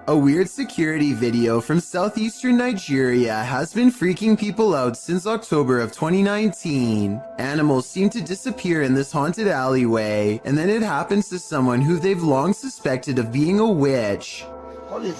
A weird security video from southeastern Nigeria has been freaking people out since October of 2019. Animals seem to disappear in this haunted alleyway, and then it happens to someone who they've long suspected of being a witch. I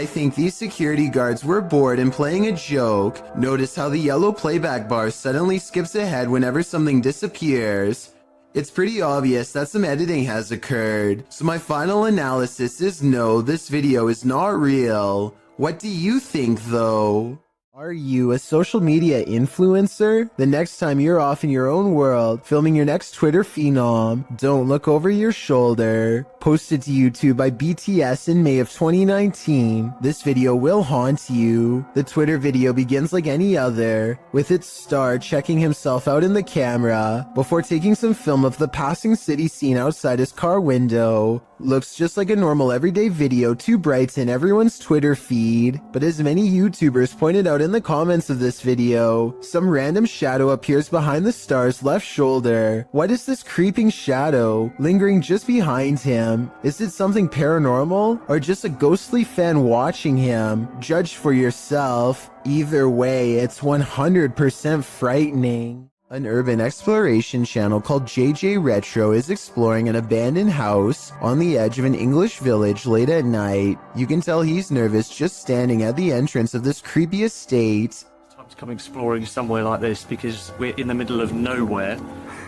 think these security guards were bored and playing a joke. Notice how the yellow playback bar suddenly skips ahead whenever something disappears. It's pretty obvious that some editing has occurred. So my final analysis is no, this video is not real. What do you think though? Are you a social media influencer? The next time you're off in your own world, filming your next Twitter phenom, don't look over your shoulder. Posted to YouTube by BTS in May of 2019, this video will haunt you. The Twitter video begins like any other, with its star checking himself out in the camera, before taking some film of the passing city scene outside his car window. Looks just like a normal everyday video to brighten everyone's Twitter feed, but as many YouTubers pointed out in the comments of this video, some random shadow appears behind the star's left shoulder. What is this creeping shadow lingering just behind him? Is it something paranormal or just a ghostly fan watching him? Judge for yourself. Either way, it's 100% frightening. An urban exploration channel called JJ Retro is exploring an abandoned house on the edge of an English village late at night. You can tell he's nervous just standing at the entrance of this creepy estate. It's time to come exploring somewhere like this because we're in the middle of nowhere,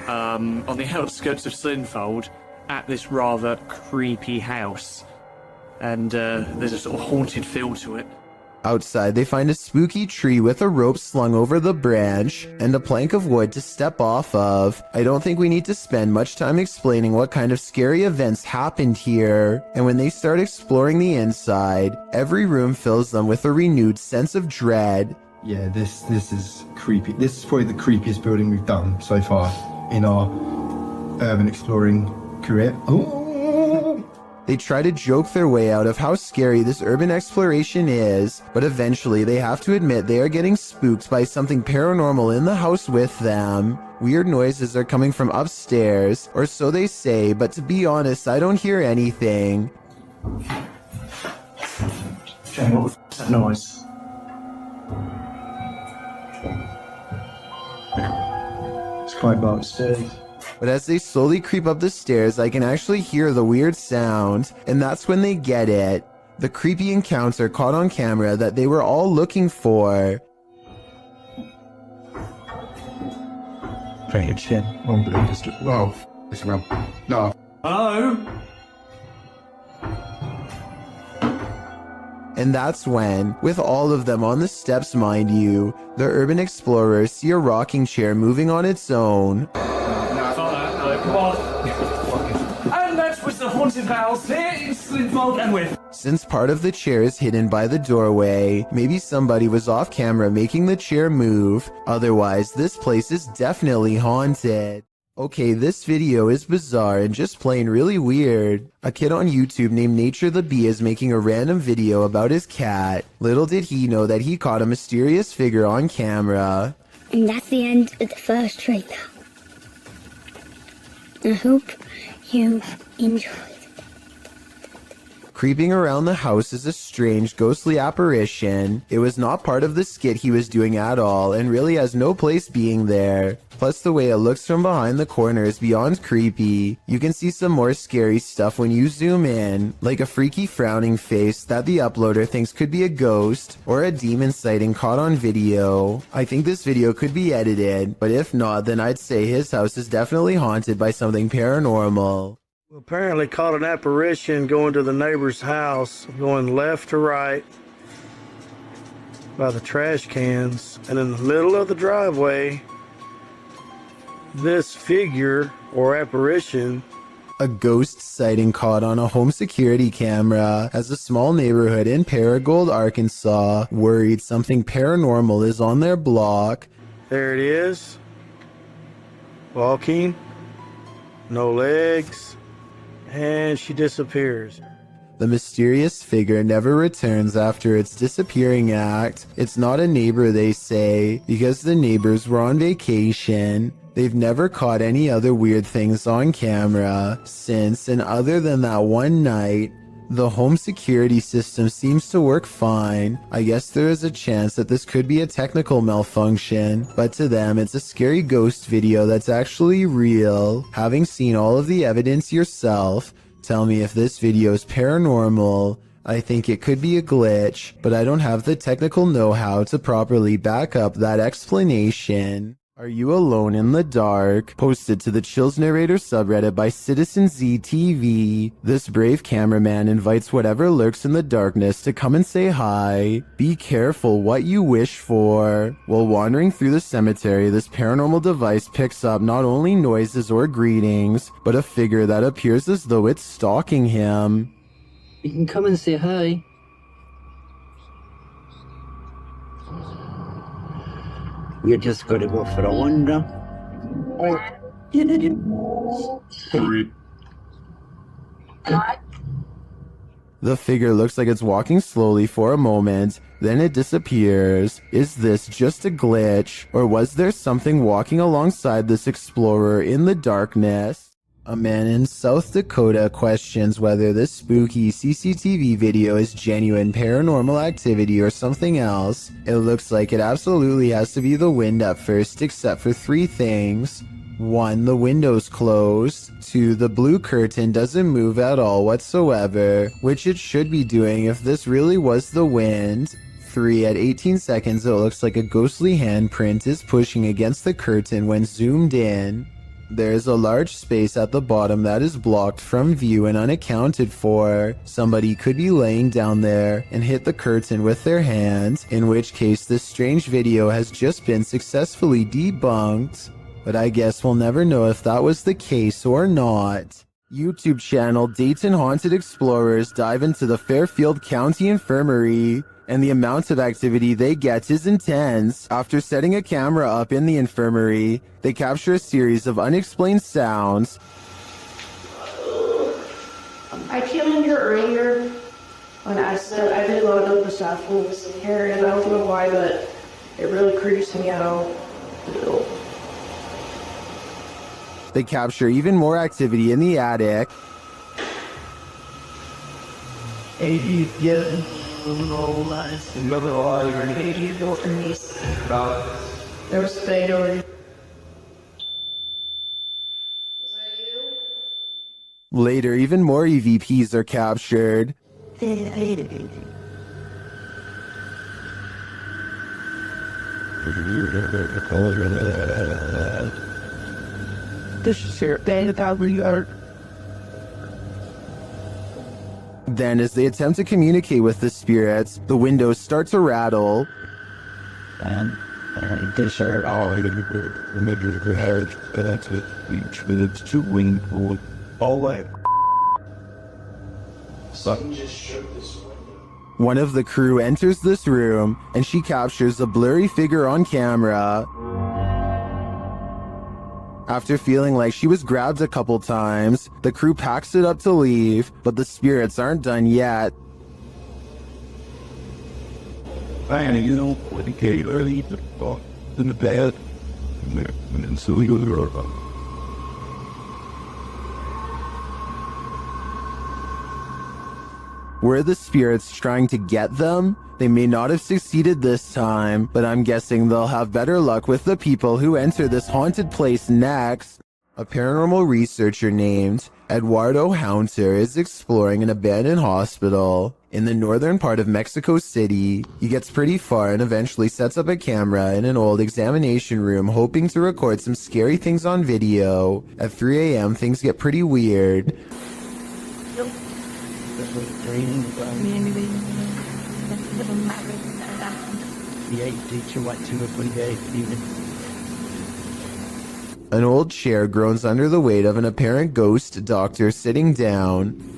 on the outskirts of Slinfold, at this rather creepy house. And there's a sort of haunted feel to it. Outside, they find a spooky tree with a rope slung over the branch and a plank of wood to step off of. I don't think we need to spend much time explaining what kind of scary events happened here. And when they start exploring the inside, every room fills them with a renewed sense of dread. Yeah, this is creepy. This is probably the creepiest building we've done so far in our urban exploring career. Oh. They try to joke their way out of how scary this urban exploration is, but eventually they have to admit they are getting spooked by something paranormal in the house with them. Weird noises are coming from upstairs, or so they say, but to be honest, I don't hear anything. Jane, what was that noise? It's quite dark upstairs. But as they slowly creep up the stairs, I can actually hear the weird sound, and that's when they get it. The creepy encounter caught on camera that they were all looking for. Very chin. Whoa. It's around. No. Hello? And that's when, with all of them on the steps mind you, the urban explorers see a rocking chair moving on its own. Come on. And that was the haunted house here in Slinfold and with. Since part of the chair is hidden by the doorway, maybe somebody was off camera making the chair move. Otherwise, this place is definitely haunted. Okay, this video is bizarre and just plain really weird. A kid on YouTube named Nature the Bee is making a random video about his cat. Little did he know that he caught a mysterious figure on camera. And that's the end of the first trailer. I hope you enjoyed. Creeping around the house is a strange, ghostly apparition. It was not part of the skit he was doing at all, and really has no place being there. Plus, the way it looks from behind the corner is beyond creepy. You can see some more scary stuff when you zoom in, like a freaky frowning face that the uploader thinks could be a ghost, or a demon sighting caught on video. I think this video could be edited, but if not, then I'd say his house is definitely haunted by something paranormal. We apparently caught an apparition going to the neighbor's house, going left to right by the trash cans, and in the middle of the driveway, this figure or apparition. A ghost sighting caught on a home security camera as a small neighborhood in Paragould, Arkansas, worried something paranormal is on their block. There it is, walking no legs, and she disappears. The mysterious figure never returns after its disappearing act. It's not a neighbor, they say, because the neighbors were on vacation. They've never caught any other weird things on camera since, and other than that one night, the home security system seems to work fine. I guess there is a chance that this could be a technical malfunction, but to them it's a scary ghost video that's actually real. Having seen all of the evidence yourself, tell me if this video is paranormal. I think it could be a glitch, but I don't have the technical know-how to properly back up that explanation. Are you alone in the dark? Posted to the Chills Narrator subreddit by Citizen ZTV. This brave cameraman invites whatever lurks in the darkness to come and say hi. Be careful what you wish for. While wandering through the cemetery, this paranormal device picks up not only noises or greetings, but a figure that appears as though it's stalking him. You can come and say hi. You're just gonna go for a wander. Or The figure looks like it's walking slowly for a moment, then it disappears. Is this just a glitch, or was there something walking alongside this explorer in the darkness? A man in South Dakota questions whether this spooky CCTV video is genuine paranormal activity or something else. It looks like it absolutely has to be the wind at first, except for 3 things. 1. The window's closed. 2. The blue curtain doesn't move at all whatsoever, which it should be doing if this really was the wind. 3. At 18 seconds, it looks like a ghostly handprint is pushing against the curtain when zoomed in. There is a large space at the bottom that is blocked from view and unaccounted for. Somebody could be laying down there and hit the curtain with their hand, in which case this strange video has just been successfully debunked. But I guess we'll never know if that was the case or not. YouTube channel Dayton Haunted Explorers dive into the Fairfield County Infirmary, and the amount of activity they get is intense. After setting a camera up in the infirmary, they capture a series of unexplained sounds. I came in here earlier when I said I did load up the staff room with some hair, and I don't know why, but it really creeps me out. They capture even more activity in the attic. There was spade already. Later, even more EVPs are captured. this is here. Then, as they attempt to communicate with the spirits, the windows start to rattle. And this are all with its 2 winged pool. All that. One of the crew enters this room, and she captures a blurry figure on camera. After feeling like she was grabbed a couple times, the crew packs it up to leave, but the spirits aren't done yet. And you know, when he came early in the bed, and so you were Were the spirits trying to get them? They may not have succeeded this time, but I'm guessing they'll have better luck with the people who enter this haunted place next. A paranormal researcher named Eduardo Haunter is exploring an abandoned hospital in the northern part of Mexico City. He gets pretty far and eventually sets up a camera in an old examination room, hoping to record some scary things on video. At 3 a.m., things get pretty weird. An old chair groans under the weight of an apparent ghost doctor sitting down.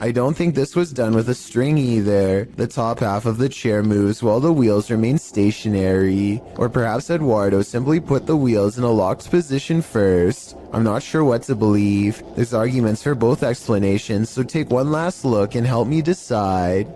I don't think this was done with a string either. The top half of the chair moves while the wheels remain stationary. Or perhaps Eduardo simply put the wheels in a locked position first. I'm not sure what to believe. There's arguments for both explanations, so take one last look and help me decide.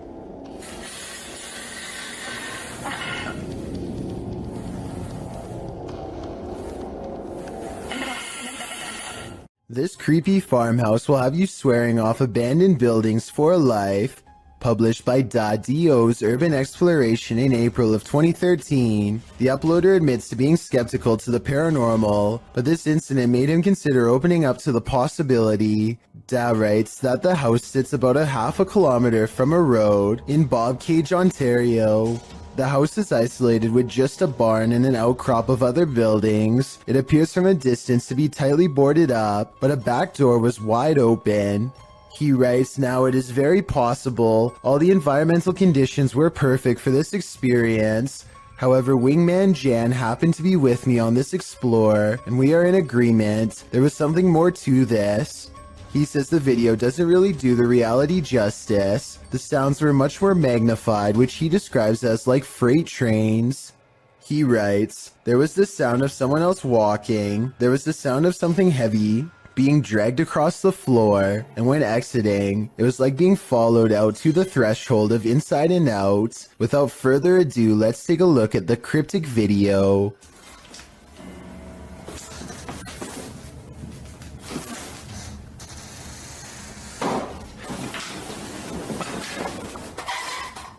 This creepy farmhouse will have you swearing off abandoned buildings for life. Published by DO's Urban Exploration in April of 2013. The uploader admits to being skeptical to the paranormal, but this incident made him consider opening up to the possibility. Da writes that the house sits about a half a kilometer from a road in Bobcage, Ontario. The house is isolated with just a barn and an outcrop of other buildings. It appears from a distance to be tightly boarded up, but a back door was wide open. He writes, now it is very possible all the environmental conditions were perfect for this experience. However, Wingman Jan happened to be with me on this explore, and we are in agreement. There was something more to this. He says the video doesn't really do the reality justice. The sounds were much more magnified, which he describes as like freight trains. He writes, there was the sound of someone else walking. There was the sound of something heavy being dragged across the floor, and when exiting, it was like being followed out to the threshold of Inside and Out. Without further ado, let's take a look at the cryptic video.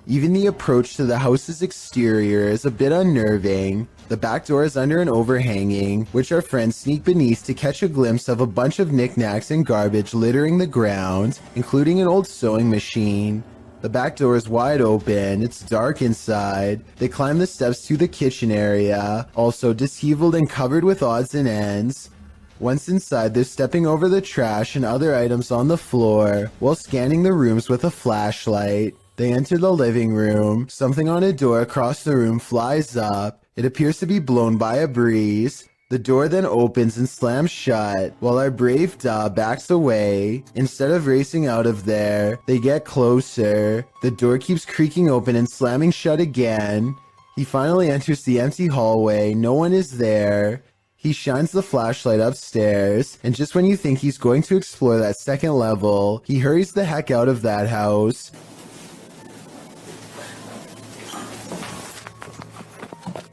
Even the approach to the house's exterior is a bit unnerving. The back door is under an overhanging, which our friends sneak beneath to catch a glimpse of a bunch of knickknacks and garbage littering the ground, including an old sewing machine. The back door is wide open, it's dark inside. They climb the steps to the kitchen area, also disheveled and covered with odds and ends. Once inside, they're stepping over the trash and other items on the floor, while scanning the rooms with a flashlight. They enter the living room. Something on a door across the room flies up. It appears to be blown by a breeze. The door then opens and slams shut, while our brave Da backs away. Instead of racing out of there, they get closer. The door keeps creaking open and slamming shut again. He finally enters the empty hallway. No one is there. He shines the flashlight upstairs, and just when you think he's going to explore that second level, he hurries the heck out of that house.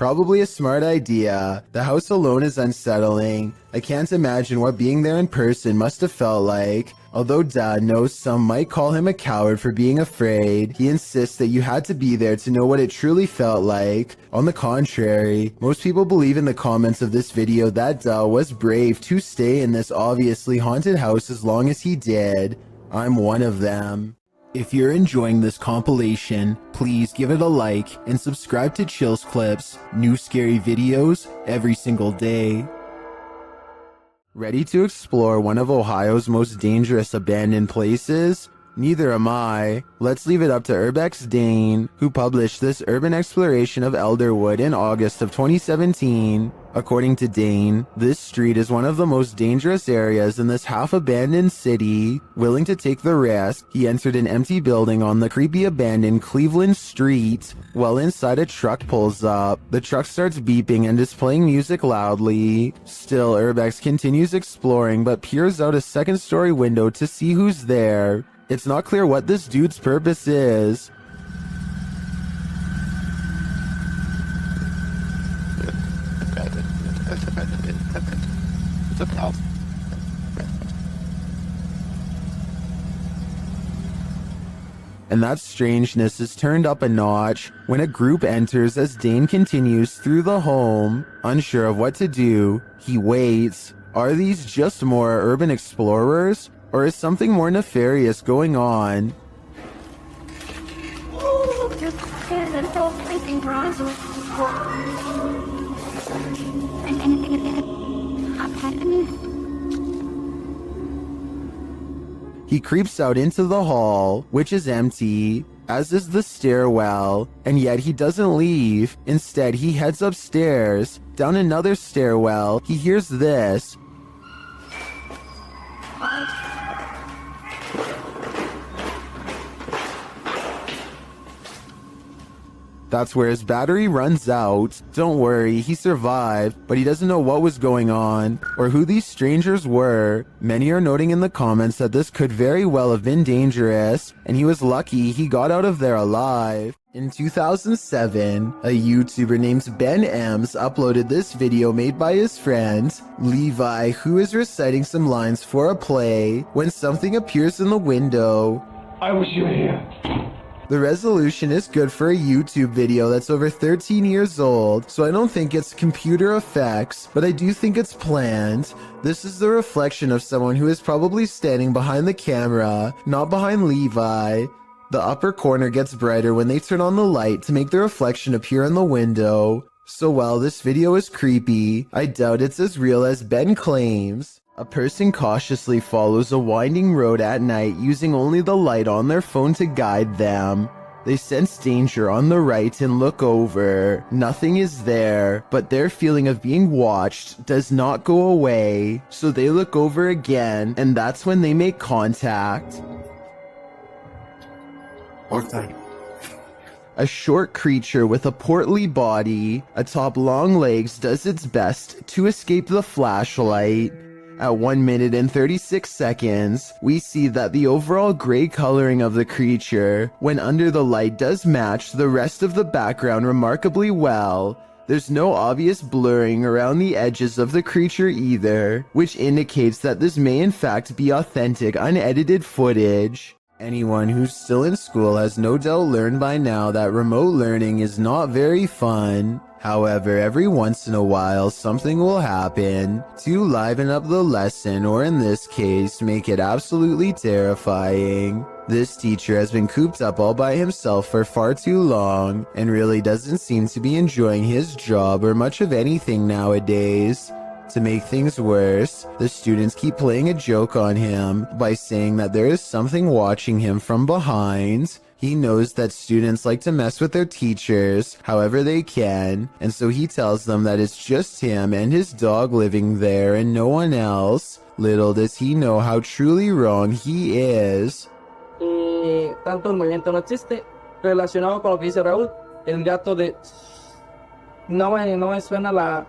Probably a smart idea. The house alone is unsettling. I can't imagine what being there in person must have felt like. Although Dad knows some might call him a coward for being afraid, he insists that you had to be there to know what it truly felt like. On the contrary, most people believe in the comments of this video that Da was brave to stay in this obviously haunted house as long as he did. I'm one of them. If you're enjoying this compilation, please give it a like and subscribe to Chills Clips, new scary videos every single day. Ready to explore one of Ohio's most dangerous abandoned places? Neither am I. Let's leave it up to Urbex Dane, who published this urban exploration of Elderwood in August of 2017. According to Dane, this street is one of the most dangerous areas in this half-abandoned city. Willing to take the risk, he entered an empty building on the creepy abandoned Cleveland Street. While inside, a truck pulls up. The truck starts beeping and is playing music loudly. Still, Urbex continues exploring but peers out a second-story window to see who's there. It's not clear what this dude's purpose is. And that strangeness is turned up a notch when a group enters as Dane continues through the home. Unsure of what to do, he waits. Are these just more urban explorers? Or is something more nefarious going on? He creeps out into the hall, which is empty, as is the stairwell, and yet he doesn't leave. Instead, he heads upstairs. Down another stairwell, he hears this. That's where his battery runs out. Don't worry, he survived, but he doesn't know what was going on or who these strangers were. Many are noting in the comments that this could very well have been dangerous, and he was lucky he got out of there alive. In 2007, a YouTuber named Ben Ems uploaded this video made by his friend, Levi, who is reciting some lines for a play when something appears in the window. I wish you were here. The resolution is good for a YouTube video that's over 13 years old, so I don't think it's computer effects, but I do think it's planned. This is the reflection of someone who is probably standing behind the camera, not behind Levi. The upper corner gets brighter when they turn on the light to make the reflection appear in the window. So while this video is creepy, I doubt it's as real as Ben claims. A person cautiously follows a winding road at night using only the light on their phone to guide them. They sense danger on the right and look over. Nothing is there, but their feeling of being watched does not go away. So they look over again, and that's when they make contact. A short creature with a portly body, atop long legs, does its best to escape the flashlight. At 1 minute and 36 seconds, we see that the overall gray coloring of the creature, when under the light, does match the rest of the background remarkably well. There's no obvious blurring around the edges of the creature either, which indicates that this may in fact be authentic, unedited footage. Anyone who's still in school has no doubt learned by now that remote learning is not very fun. However, every once in a while something will happen to liven up the lesson, or in this case, make it absolutely terrifying. This teacher has been cooped up all by himself for far too long and really doesn't seem to be enjoying his job or much of anything nowadays. To make things worse, the students keep playing a joke on him by saying that there is something watching him from behind. He knows that students like to mess with their teachers however they can, and so he tells them that it's just him and his dog living there and no one else. Little does he know how truly wrong he is. Tanto el movimiento no existe. Relacionado con lo que dice Raúl, el gato de... No me suena la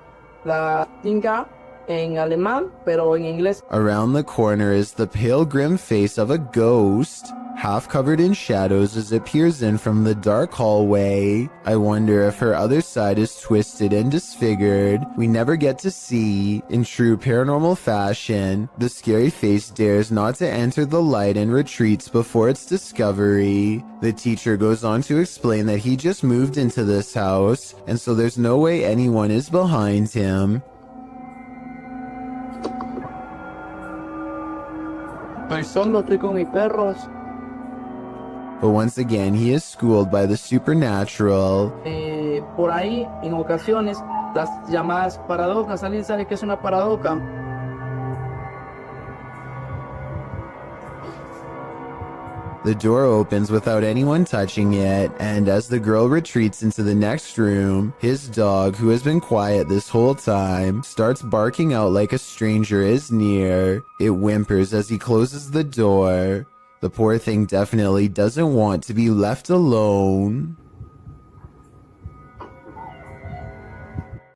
tinga en alemán, pero en inglés. Around the corner is the pale grim face of a ghost, half covered in shadows as it peers in from the dark hallway. I wonder if her other side is twisted and disfigured. We never get to see. In true paranormal fashion, the scary face dares not to enter the light and retreats before its discovery. The teacher goes on to explain that he just moved into this house, and so there's no way anyone is behind him. Solo estoy con mis perros. But once again, he is schooled by the supernatural. Por ahí, en ocasiones, las llamadas paradojas. ¿Alguien sabe qué es una paradoja? The door opens without anyone touching it, and as the girl retreats into the next room, his dog, who has been quiet this whole time, starts barking out like a stranger is near. It whimpers as he closes the door. The poor thing definitely doesn't want to be left alone.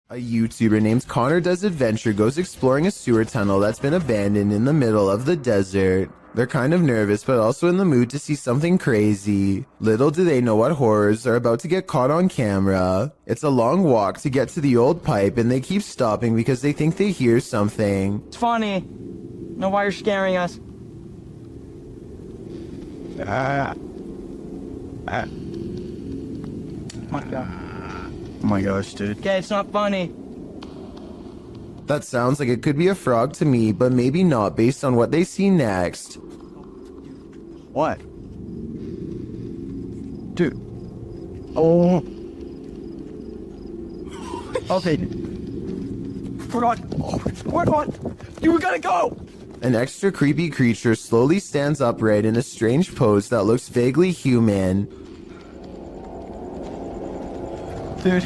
A YouTuber named Connor Does Adventure goes exploring a sewer tunnel that's been abandoned in the middle of the desert. They're kind of nervous, but also in the mood to see something crazy. Little do they know what horrors are about to get caught on camera. It's a long walk to get to the old pipe, and they keep stopping because they think they hear something. It's funny. No, why you're scaring us? Oh my gosh, dude. Okay, it's not funny. That sounds like it could be a frog to me, but maybe not based on what they see next. What? Dude. Oh. Okay. We're on. You were gonna go. An extra creepy creature slowly stands upright in a strange pose that looks vaguely human. Dude.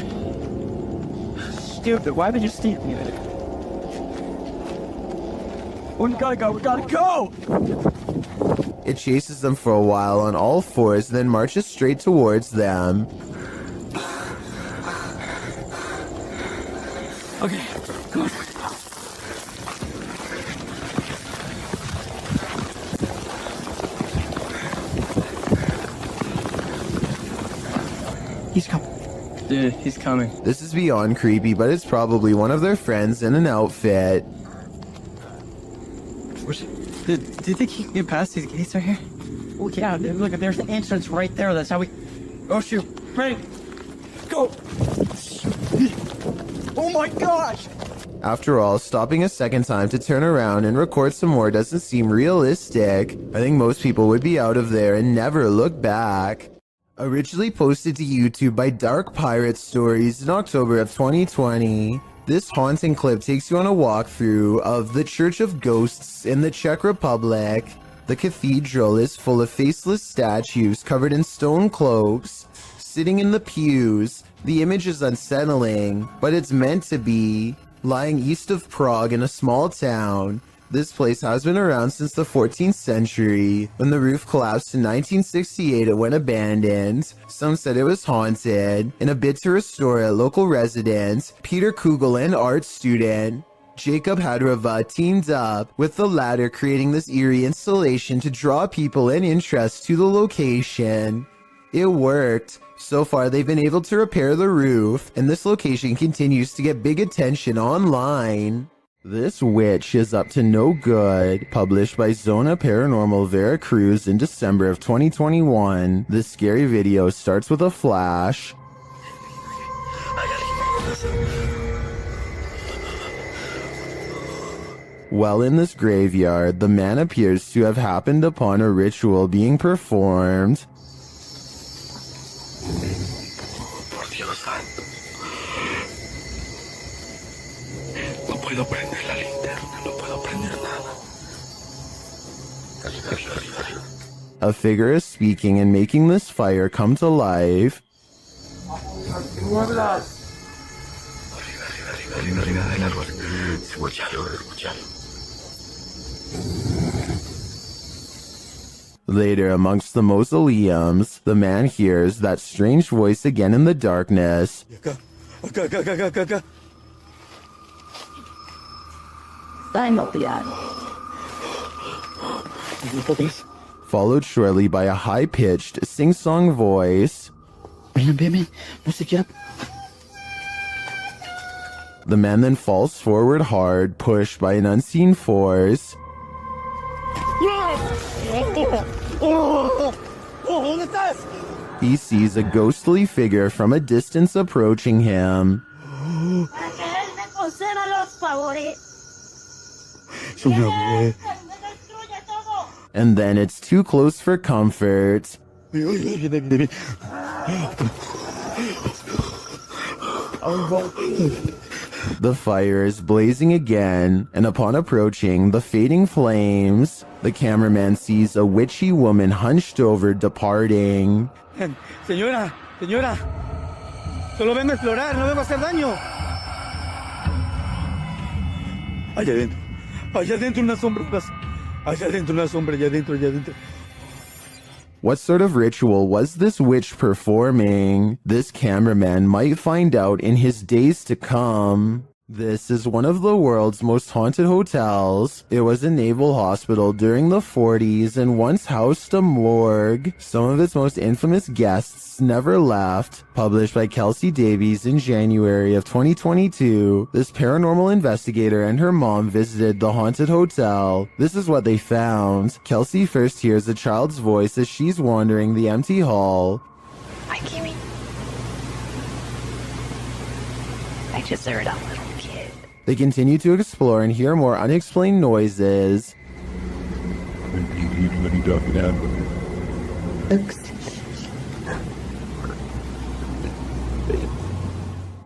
Stupid, why would you steal me? We gotta go, we gotta go! It chases them for a while on all fours, then marches straight towards them. Okay, come on. He's coming. Dude, he's coming. This is beyond creepy, but it's probably one of their friends in an outfit. Do you think he can get past these gates right here? Oh yeah, dude, look, there's the entrance right there. That's how we... Oh shoot, ready, go. Oh my gosh! After all, stopping a second time to turn around and record some more doesn't seem realistic. I think most people would be out of there and never look back. Originally posted to YouTube by Dark Pirate Stories in October of 2020, this haunting clip takes you on a walkthrough of the Church of Ghosts in the Czech Republic. The cathedral is full of faceless statues covered in stone cloaks, sitting in the pews. The image is unsettling, but it's meant to be. Lying east of Prague in a small town, this place has been around since the 14th century. When the roof collapsed in 1968, it went abandoned. Some said it was haunted. In a bid to restore it, local residents, Peter Kugel and art student Jacob Hadrava teamed up with the latter, creating this eerie installation to draw people and interest to the location. It worked. So far, they've been able to repair the roof, and this location continues to get big attention online. This witch is up to no good. Published by Zona Paranormal Veracruz in December of 2021, this scary video starts with a flash. While in this graveyard, the man appears to have happened upon a ritual being performed. Por Dios santo. No puedo prender la linterna, no puedo prender nada. A figure is speaking and making this fire come to life. Later, amongst the mausoleums, the man hears that strange voice again in the darkness. Followed shortly by a high-pitched, sing-song voice. The man then falls forward hard, pushed by an unseen force. He sees a ghostly figure from a distance approaching him. And then it's too close for comfort. The fire is blazing again, and upon approaching the fading flames, the cameraman sees a witchy woman hunched over, departing. Señora, solo vengo a explorar, no vengo a hacer daño. Allá adentro unas sombras. Allá adentro una sombra, allá adentro. What sort of ritual was this witch performing? This cameraman might find out in his days to come. This is one of the world's most haunted hotels. It was a naval hospital during the 40s and once housed a morgue. Some of its most infamous guests never left. Published by Kelsey Davies in January of 2022, this paranormal investigator and her mom visited the haunted hotel. This is what they found. Kelsey first hears a child's voice as she's wandering the empty hall. Hi, Kimmy. I just heard a little kid. They continue to explore and hear more unexplained noises.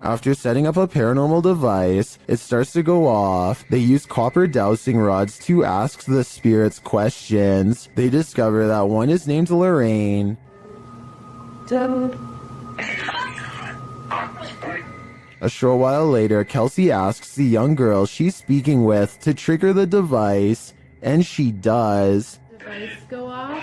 After setting up a paranormal device, it starts to go off. They use copper dowsing rods to ask the spirits questions. They discover that one is named Lorraine. Dude. A short while later, Kelsey asks the young girl she's speaking with to trigger the device, and she does. Device go off.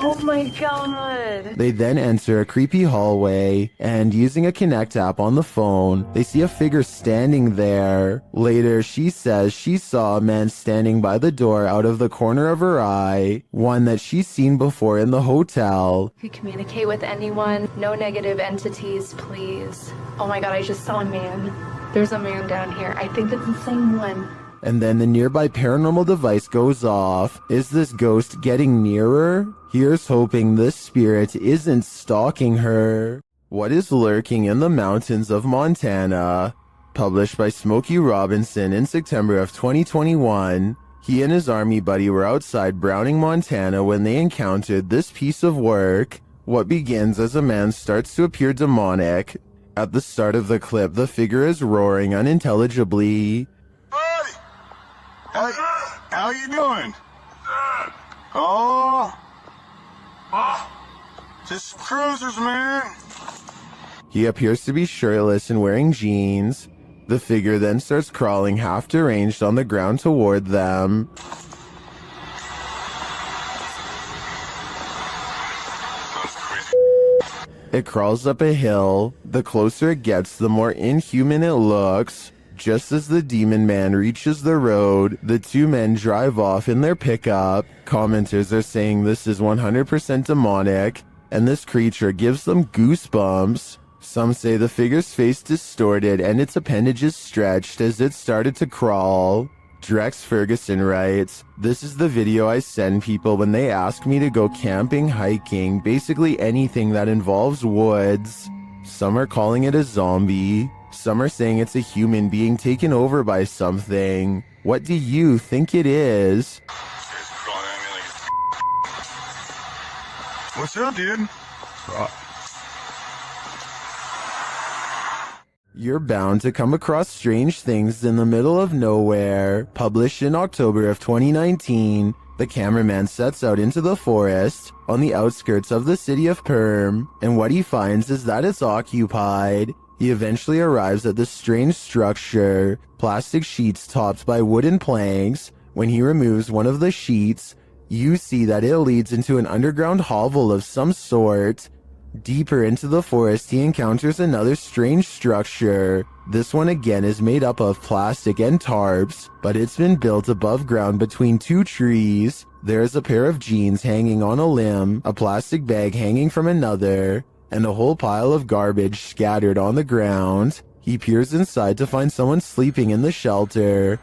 Oh my god. They then enter a creepy hallway, and using a Connect app on the phone, they see a figure standing there. Later, she says she saw a man standing by the door out of the corner of her eye, one that she's seen before in the hotel. If you communicate with anyone, no negative entities, please. Oh my god, I just saw a man. There's a man down here. I think it's the same one. And then the nearby paranormal device goes off. Is this ghost getting nearer? Here's hoping this spirit isn't stalking her. What is lurking in the mountains of Montana? Published by Smokey Robinson in September of 2021. He and his army buddy were outside Browning, Montana when they encountered this piece of work. What begins as a man starts to appear demonic. At the start of the clip, the figure is roaring unintelligibly. How you doing? Oh, just cruisers, man. He appears to be shirtless and wearing jeans. The figure then starts crawling half deranged on the ground toward them. It crawls up a hill. The closer it gets, the more inhuman it looks. Just as the demon man reaches the road, the two men drive off in their pickup. Commenters are saying this is 100% demonic, and this creature gives them goosebumps. Some say the figure's face distorted and its appendages stretched as it started to crawl. Drex Ferguson writes, "This is the video I send people when they ask me to go camping, hiking, basically anything that involves woods. Some are calling it a zombie. Some are saying it's a human being taken over by something. What do you think it is?" What's up, dude? You're bound to come across strange things in the middle of nowhere. Published in October of 2019, the cameraman sets out into the forest on the outskirts of the city of Perm, and what he finds is that it's occupied. He eventually arrives at this strange structure, plastic sheets topped by wooden planks. When he removes one of the sheets, you see that it leads into an underground hovel of some sort. Deeper into the forest, he encounters another strange structure. This one again is made up of plastic and tarps, but it's been built above ground between two trees. There is a pair of jeans hanging on a limb, a plastic bag hanging from another, and a whole pile of garbage scattered on the ground. He peers inside to find someone sleeping in the shelter.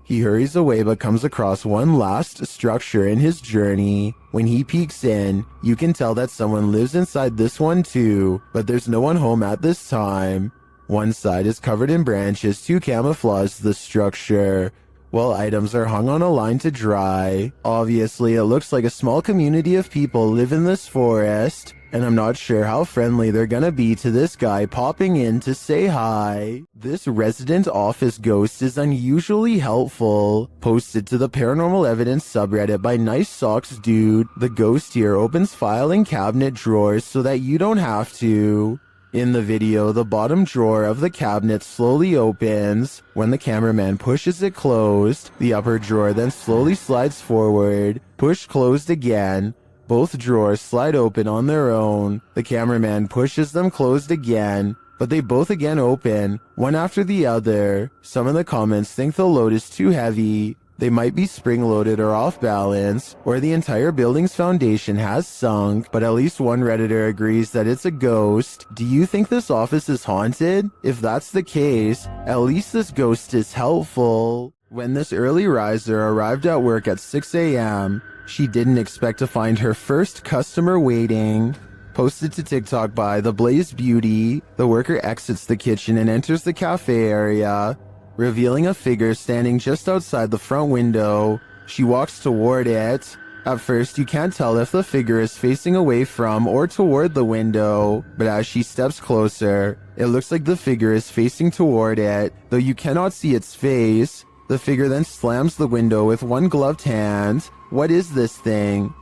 He hurries away but comes across one last structure in his journey. When he peeks in, you can tell that someone lives inside this one too, but there's no one home at this time. One side is covered in branches to camouflage the structure, while items are hung on a line to dry. Obviously, it looks like a small community of people live in this forest, and I'm not sure how friendly they're gonna be to this guy popping in to say hi. This resident office ghost is unusually helpful. Posted to the Paranormal Evidence subreddit by Nice Socks Dude, the ghost here opens filing cabinet drawers so that you don't have to. In the video, the bottom drawer of the cabinet slowly opens. When the cameraman pushes it closed, the upper drawer then slowly slides forward, pushed closed again. Both drawers slide open on their own. The cameraman pushes them closed again, but they both again open, one after the other. Some in the comments think the load is too heavy. They might be spring-loaded or off balance, or the entire building's foundation has sunk, but at least one Redditor agrees that it's a ghost. Do you think this office is haunted? If that's the case, at least this ghost is helpful. When this early riser arrived at work at 6 a.m., she didn't expect to find her first customer waiting. Posted to TikTok by The Blaze Beauty, the worker exits the kitchen and enters the cafe area, revealing a figure standing just outside the front window. She walks toward it. At first, you can't tell if the figure is facing away from or toward the window, but as she steps closer, it looks like the figure is facing toward it, though you cannot see its face. The figure then slams the window with one gloved hand. What is this thing?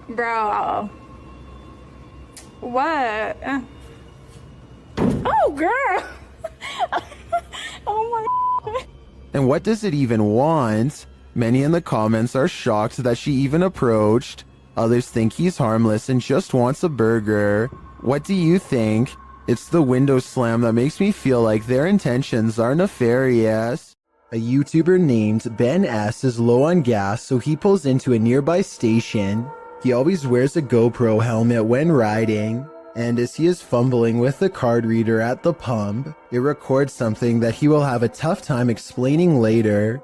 Bro. What? And what does it even want? Many in the comments are shocked that she even approached. Others think he's harmless and just wants a burger. What do you think? It's the window slam that makes me feel like their intentions are nefarious. A YouTuber named Ben S is low on gas, so he pulls into a nearby station. He always wears a GoPro helmet when riding, and as he is fumbling with the card reader at the pump, it records something that he will have a tough time explaining later.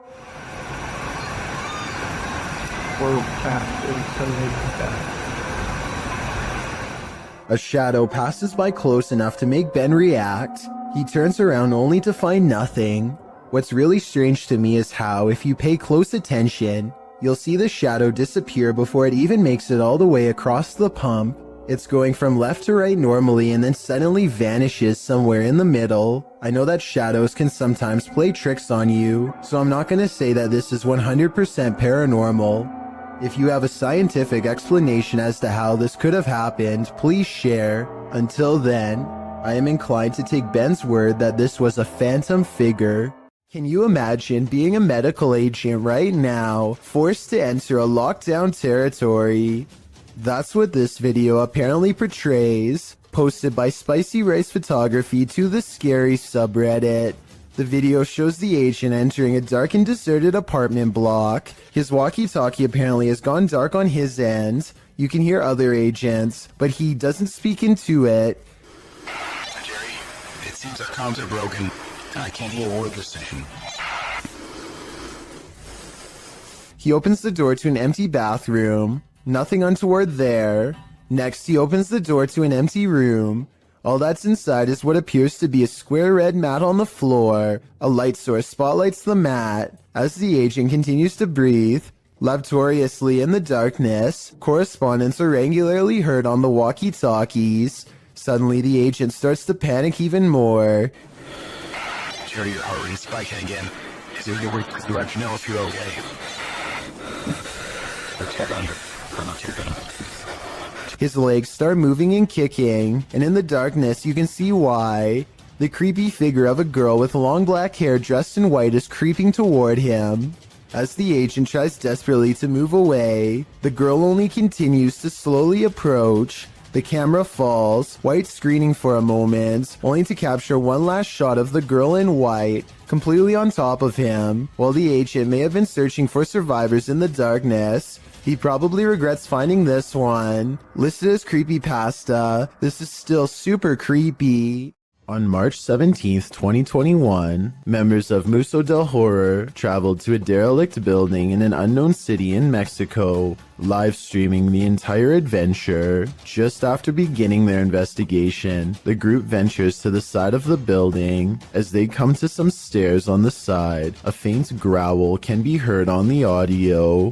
A shadow passes by close enough to make Ben react. He turns around only to find nothing. What's really strange to me is how, if you pay close attention, you'll see the shadow disappear before it even makes it all the way across the pump. It's going from left to right normally and then suddenly vanishes somewhere in the middle. I know that shadows can sometimes play tricks on you, so I'm not going to say that this is 100% paranormal. If you have a scientific explanation as to how this could have happened, please share. Until then, I am inclined to take Ben's word that this was a phantom figure. Can you imagine being a medical agent right now, forced to enter a lockdown territory? That's what this video apparently portrays, posted by Spicy Rice Photography to the Scary subreddit. The video shows the agent entering a dark and deserted apartment block. His walkie-talkie apparently has gone dark on his end. You can hear other agents, but he doesn't speak into it. Jerry, it seems our comms are broken. I can't hear a word they're saying. He opens the door to an empty bathroom. Nothing untoward there. Next, he opens the door to an empty room. All that's inside is what appears to be a square red mat on the floor. A light source spotlights the mat. As the agent continues to breathe laboriously in the darkness, correspondents are regularly heard on the walkie-talkies. Suddenly, the agent starts to panic even more. Jerry, your heart rate's spiking again. Is there your way to let you know if you're okay? Let's head under. I'm not too bad. His legs start moving and kicking, and in the darkness you can see why. The creepy figure of a girl with long black hair dressed in white is creeping toward him. As the agent tries desperately to move away, the girl only continues to slowly approach. The camera falls, white screening for a moment, only to capture one last shot of the girl in white, completely on top of him. While the agent may have been searching for survivors in the darkness, he probably regrets finding this one. Listed as creepypasta, this is still super creepy. On March 17th, 2021, members of Museo del Horror traveled to a derelict building in an unknown city in Mexico, live streaming the entire adventure. Just after beginning their investigation, the group ventures to the side of the building. As they come to some stairs on the side, a faint growl can be heard on the audio.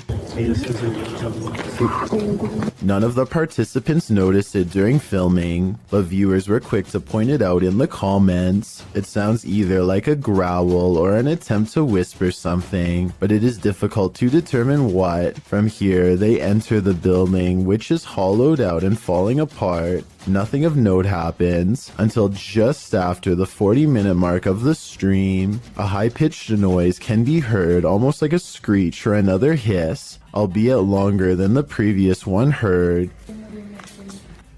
None of the participants noticed it during filming, but viewers were quick to point it out in the comments. It sounds either like a growl or an attempt to whisper something, but it is difficult to determine what. From here, they enter the building, which is hollowed out and falling apart. Nothing of note happens until just after the 40-minute mark of the stream. A high-pitched noise can be heard, almost like a screech or another hiss, albeit longer than the previous one heard.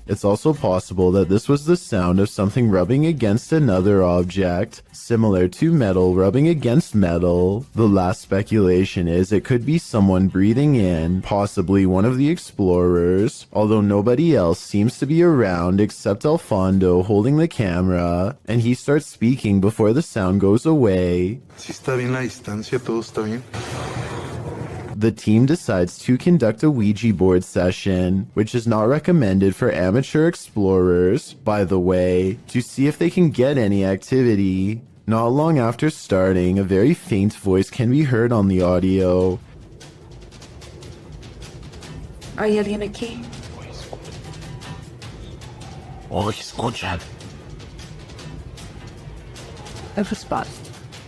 It's also possible that this was the sound of something rubbing against another object, similar to metal rubbing against metal. The last speculation is it could be someone breathing in, possibly one of the explorers, although nobody else seems to be around except Alfondo holding the camera, and he starts speaking before the sound goes away. Si está bien la distancia, todo está bien. The team decides to conduct a Ouija board session, which is not recommended for amateur explorers, by the way, to see if they can get any activity. Not long after starting, a very faint voice can be heard on the audio. ¿Hay alguien aquí? Escuchan. A response.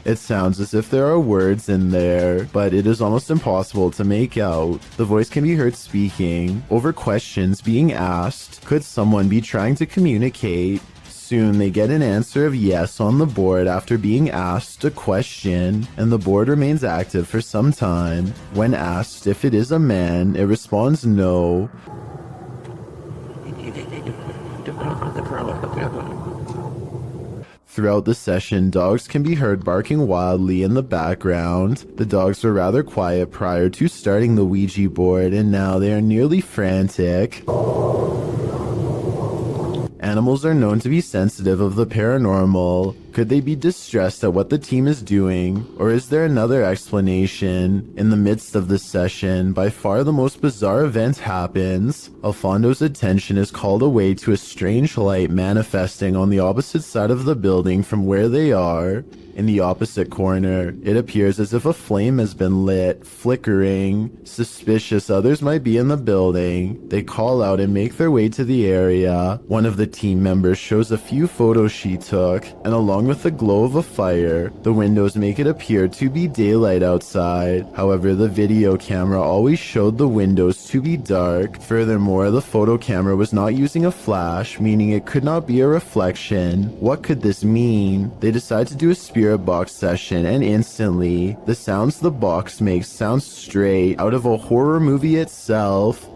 It sounds as if there are words in there, but it is almost impossible to make out. The voice can be heard speaking over questions being asked. Could someone be trying to communicate? Soon they get an answer of yes on the board after being asked a question, and the board remains active for some time. When asked if it is a man, it responds no. Throughout the session, dogs can be heard barking wildly in the background. The dogs were rather quiet prior to starting the Ouija board, and now they are nearly frantic. Animals are known to be sensitive of the paranormal. Could they be distressed at what the team is doing? Or is there another explanation? In the midst of this session, by far the most bizarre event happens. Alfondo's attention is called away to a strange light manifesting on the opposite side of the building from where they are. In the opposite corner, it appears as if a flame has been lit, flickering. Suspicious others might be in the building. They call out and make their way to the area. One of the team members shows a few photos she took, and along with the glow of a fire, the windows make it appear to be daylight outside. However, the video camera always showed the windows to be dark. Furthermore, the photo camera was not using a flash, meaning it could not be a reflection. What could this mean? They decide to do a spirit box session, and instantly, the sounds the box makes sound straight out of a horror movie itself.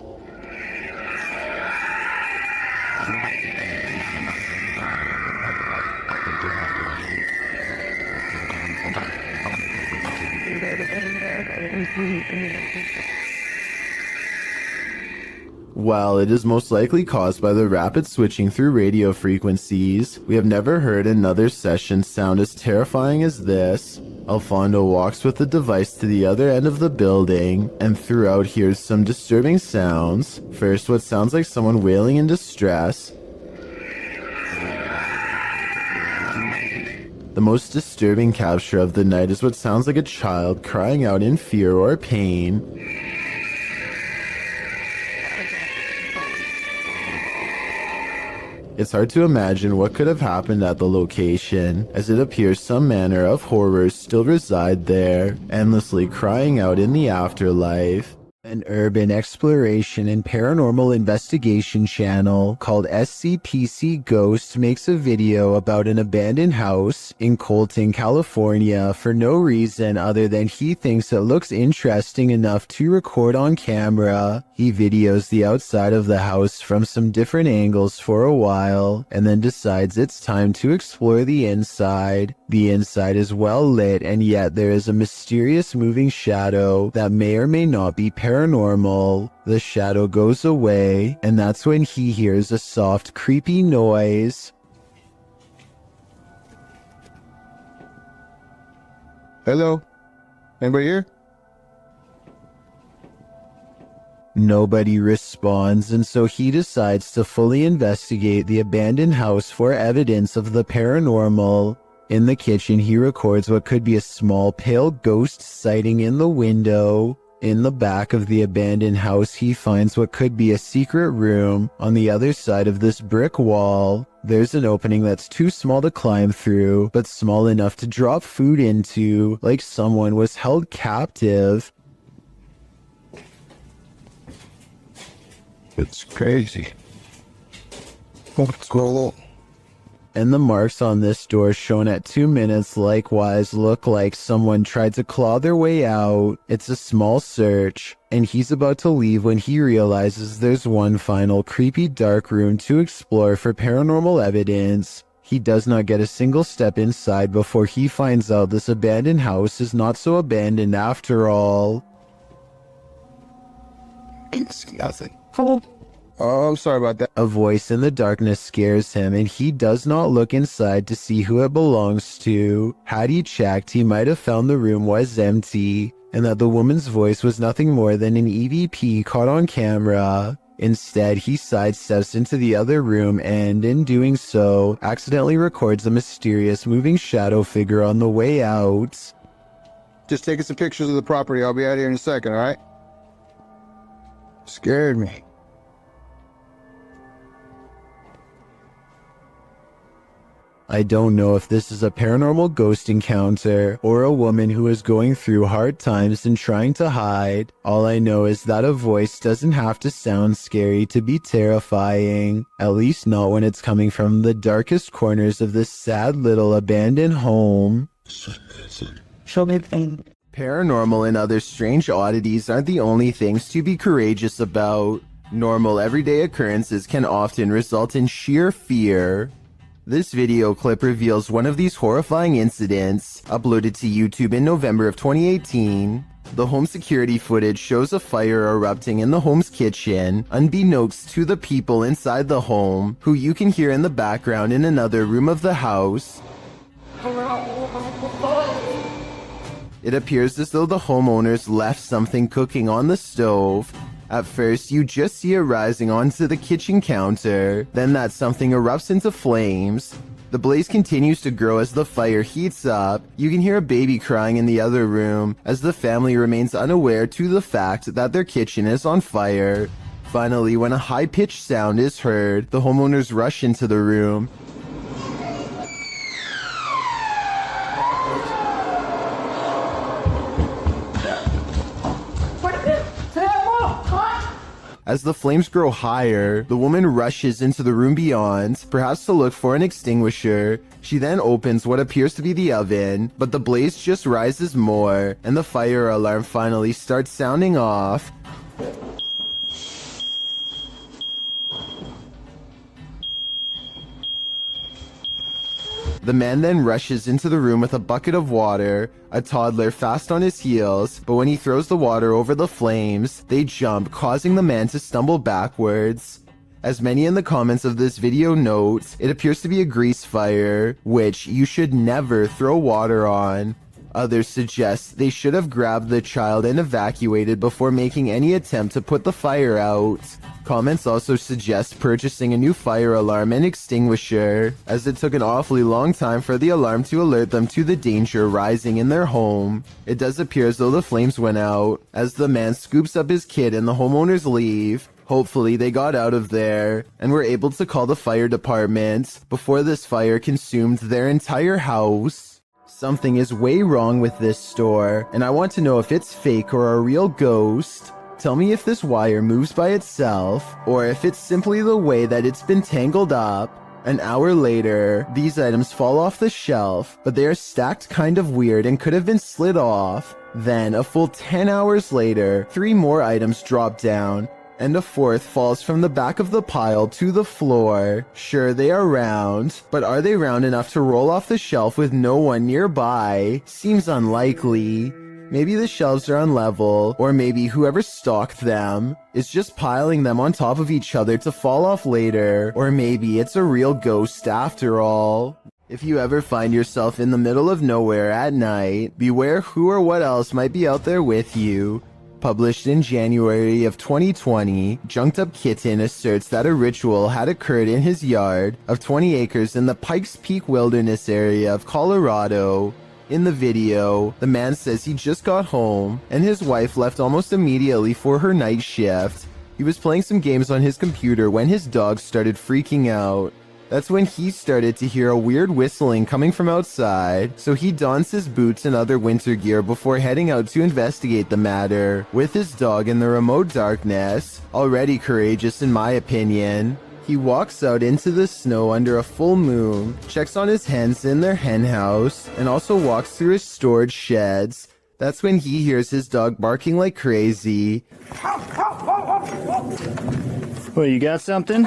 While it is most likely caused by the rapid switching through radio frequencies, we have never heard another session sound as terrifying as this. Alfondo walks with the device to the other end of the building, and throughout hears some disturbing sounds. First, what sounds like someone wailing in distress. The most disturbing capture of the night is what sounds like a child crying out in fear or pain. It's hard to imagine what could have happened at the location, as it appears some manner of horrors still reside there, endlessly crying out in the afterlife. An urban exploration and paranormal investigation channel called SCPC Ghost makes a video about an abandoned house in Colton, California for no reason other than he thinks it looks interesting enough to record on camera. He videos the outside of the house from some different angles for a while, and then decides it's time to explore the inside. The inside is well lit, and yet there is a mysterious moving shadow that may or may not be paranormal. The shadow goes away, and that's when he hears a soft, creepy noise. Hello? Anybody here? Nobody responds, and so he decides to fully investigate the abandoned house for evidence of the paranormal. In the kitchen, he records what could be a small pale ghost sighting in the window. In the back of the abandoned house, he finds what could be a secret room. On the other side of this brick wall, there's an opening that's too small to climb through, but small enough to drop food into, like someone was held captive. It's crazy. What's going on? And the marks on this door shown at 2 minutes likewise look like someone tried to claw their way out. It's a small search, and he's about to leave when he realizes there's one final creepy dark room to explore for paranormal evidence. He does not get a single step inside before he finds out this abandoned house is not so abandoned after all. It's nothing. Oh, I'm sorry about that. A voice in the darkness scares him, and he does not look inside to see who it belongs to. Had he checked, he might have found the room was empty, and that the woman's voice was nothing more than an EVP caught on camera. Instead, he sidesteps into the other room and, in doing so, accidentally records a mysterious moving shadow figure on the way out. Just taking some pictures of the property. I'll be out here in a second, alright? Scared me. I don't know if this is a paranormal ghost encounter or a woman who is going through hard times and trying to hide. All I know is that a voice doesn't have to sound scary to be terrifying, at least not when it's coming from the darkest corners of this sad little abandoned home. Paranormal and other strange oddities aren't the only things to be courageous about. Normal everyday occurrences can often result in sheer fear. This video clip reveals one of these horrifying incidents, uploaded to YouTube in November of 2018. The home security footage shows a fire erupting in the home's kitchen, unbeknownst to the people inside the home, who you can hear in the background in another room of the house. It appears as though the homeowners left something cooking on the stove. At first, you just see it rising onto the kitchen counter, then that something erupts into flames. The blaze continues to grow as the fire heats up. You can hear a baby crying in the other room, as the family remains unaware to the fact that their kitchen is on fire. Finally, when a high-pitched sound is heard, the homeowners rush into the room. As the flames grow higher, the woman rushes into the room beyond, perhaps to look for an extinguisher. She then opens what appears to be the oven, but the blaze just rises more, and the fire alarm finally starts sounding off. The man then rushes into the room with a bucket of water, a toddler fast on his heels, but when he throws the water over the flames, they jump, causing the man to stumble backwards. As many in the comments of this video note, it appears to be a grease fire, which you should never throw water on. Others suggest they should have grabbed the child and evacuated before making any attempt to put the fire out. Comments also suggest purchasing a new fire alarm and extinguisher, as it took an awfully long time for the alarm to alert them to the danger rising in their home. It does appear as though the flames went out, as the man scoops up his kid and the homeowners leave. Hopefully they got out of there, and were able to call the fire department before this fire consumed their entire house. Something is way wrong with this store, and I want to know if it's fake or a real ghost. Tell me if this wire moves by itself, or if it's simply the way that it's been tangled up. An hour later, these items fall off the shelf, but they are stacked kind of weird and could have been slid off. Then, a full 10 hours later, 3 more items drop down, and a 4th falls from the back of the pile to the floor. Sure, they are round, but are they round enough to roll off the shelf with no one nearby? Seems unlikely. Maybe the shelves are unlevel, or maybe whoever stocked them is just piling them on top of each other to fall off later, or maybe it's a real ghost after all. If you ever find yourself in the middle of nowhere at night, beware who or what else might be out there with you. Published in January of 2020, Junked Up Kitten asserts that a ritual had occurred in his yard of 20 acres in the Pikes Peak Wilderness area of Colorado. In the video, the man says he just got home, and his wife left almost immediately for her night shift. He was playing some games on his computer when his dog started freaking out. That's when he started to hear a weird whistling coming from outside, so he dons his boots and other winter gear before heading out to investigate the matter, with his dog in the remote darkness. Already courageous in my opinion. He walks out into the snow under a full moon, checks on his hens in their hen house, and also walks through his storage sheds. That's when he hears his dog barking like crazy. Well, you got something?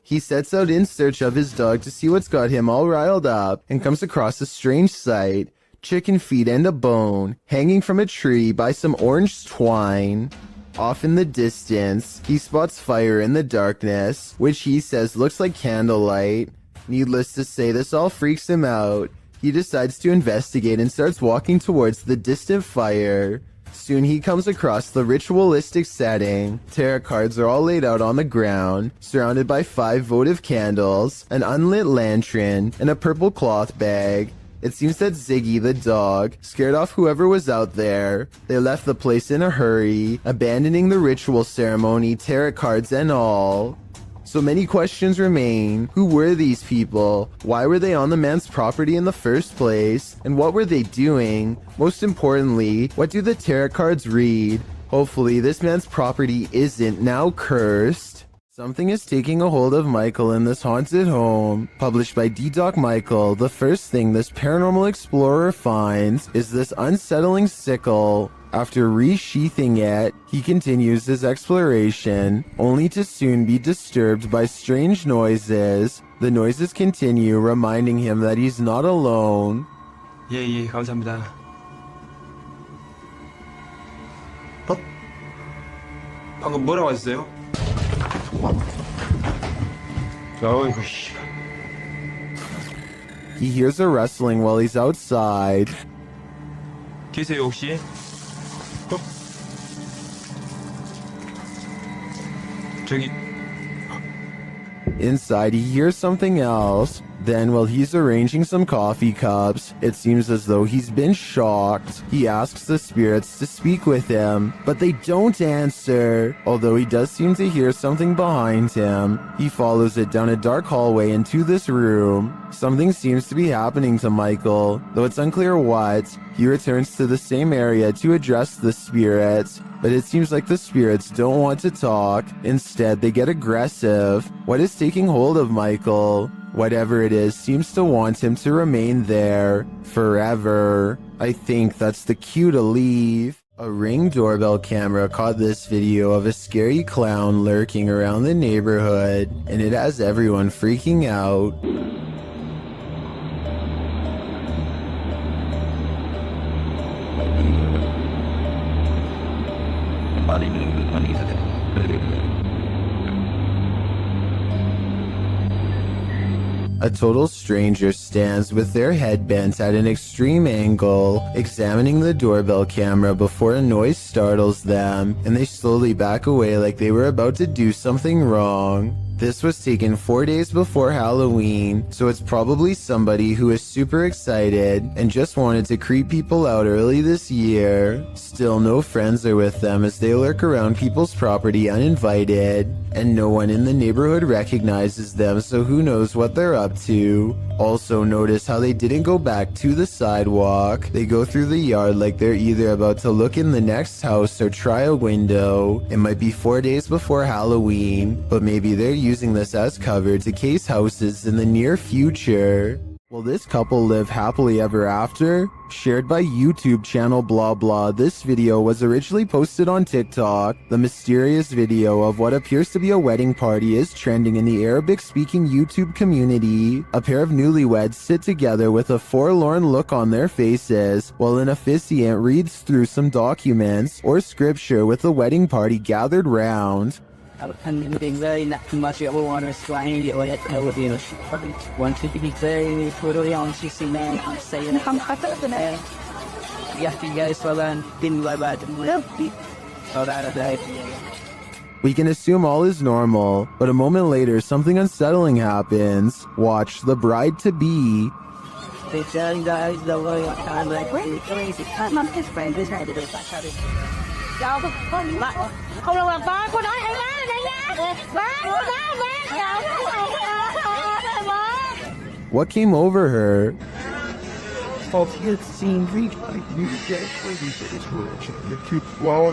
He sets out in search of his dog to see what's got him all riled up, and comes across a strange sight. Chicken feet and a bone, hanging from a tree by some orange twine. Off in the distance, he spots fire in the darkness, which he says looks like candlelight. Needless to say, this all freaks him out. He decides to investigate and starts walking towards the distant fire. Soon he comes across the ritualistic setting. Tarot cards are all laid out on the ground, surrounded by 5 votive candles, an unlit lantern, and a purple cloth bag. It seems that Ziggy the dog scared off whoever was out there. They left the place in a hurry, abandoning the ritual ceremony, tarot cards and all. So So many questions remain. Who were these people? Why were they on the man's property in the first place? And what were they doing? Most importantly, what do the tarot cards read? Hopefully, this man's property isn't now cursed. Something is taking a hold of Michael in this haunted home. Published by D-Doc Michael, the first thing this paranormal explorer finds is this unsettling sickle. After resheathing it, he continues his exploration, only to soon be disturbed by strange noises. The noises continue, reminding him that he's not alone. 예, 감사합니다. 방금 뭐라고 하셨어요? 어이구, 씨. He hears a rustling while he's outside. 계세요, 혹시? 저기. Inside, he hears something else. Then, while he's arranging some coffee cups, it seems as though he's been shocked. He asks the spirits to speak with him, but they don't answer. Although he does seem to hear something behind him, he follows it down a dark hallway into this room. Something seems to be happening to Michael, though it's unclear what. He returns to the same area to address the spirits, but it seems like the spirits don't want to talk. Instead, they get aggressive. What is taking hold of Michael? Whatever it is seems to want him to remain there forever. I think that's the cue to leave. A Ring doorbell camera caught this video of a scary clown lurking around the neighborhood, and it has everyone freaking out. A total stranger stands with their head bent at an extreme angle, examining the doorbell camera before a noise startles them, and they slowly back away like they were about to do something wrong. This was taken 4 days before Halloween, so it's probably somebody who is super excited and just wanted to creep people out early this year. Still, no friends are with them as they lurk around people's property uninvited, and no one in the neighborhood recognizes them, so who knows what they're up to. Also, notice how they didn't go back to the sidewalk. They go through the yard like they're either about to look in the next house or try a window. It might be 4 days before Halloween, but maybe they're using this as cover to case houses in the near future. Will this couple live happily ever after? Shared by YouTube channel blah blah, this video was originally posted on TikTok. The mysterious video of what appears to be a wedding party is trending in the Arabic-speaking YouTube community. A pair of newlyweds sit together with a forlorn look on their faces, while an officiant reads through some documents or scripture with the wedding party gathered round. Anything very not too much. Everyone is trying to get it. Want to be very totally on CC man. I'm saying I'm confident. Yes, you guys well done. Didn't lie about it. So that We can assume all is normal, but a moment later something unsettling happens. Watch the bride-to-be. They tell you guys the way I'm like crazy. I'm not his friend. This had to do that. Không được làm ba cô nói hay má này nha. Má cô nói What came over her? Of his scene reached like you get ready for this world. You keep well.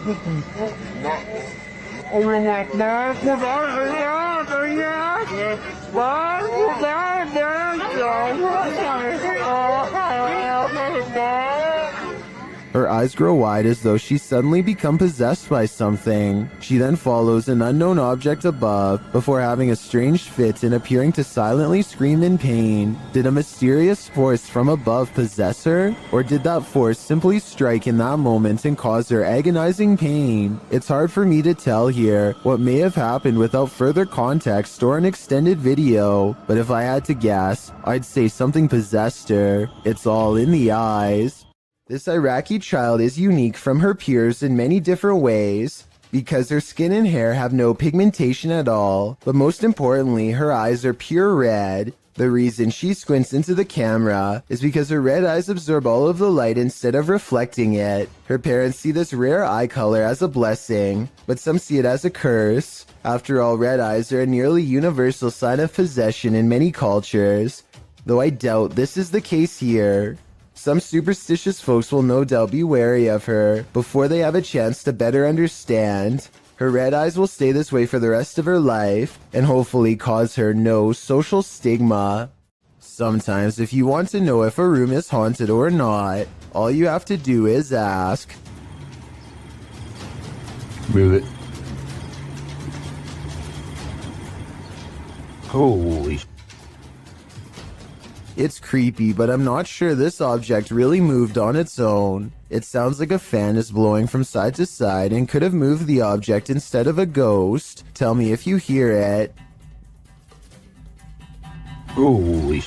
Her eyes grow wide as though she's suddenly become possessed by something. She then follows an unknown object above before having a strange fit and appearing to silently scream in pain. Did a mysterious force from above possess her? Or did that force simply strike in that moment and cause her agonizing pain? It's hard for me to tell here what may have happened without further context or an extended video, but if I had to guess, I'd say something possessed her. It's all in the eyes. This Iraqi child is unique from her peers in many different ways, because her skin and hair have no pigmentation at all, but most importantly, her eyes are pure red. The reason she squints into the camera is because her red eyes absorb all of the light instead of reflecting it. Her parents see this rare eye color as a blessing, but some see it as a curse. After all, red eyes are a nearly universal sign of possession in many cultures, though I doubt this is the case here. Some superstitious folks will no doubt be wary of her before they have a chance to better understand. Her red eyes will stay this way for the rest of her life and hopefully cause her no social stigma. Sometimes if you want to know if a room is haunted or not, all you have to do is ask. Move it. Holy. It's creepy, but I'm not sure this object really moved on its own. It sounds like a fan is blowing from side to side and could have moved the object instead of a ghost. Tell me if you hear it. Holy.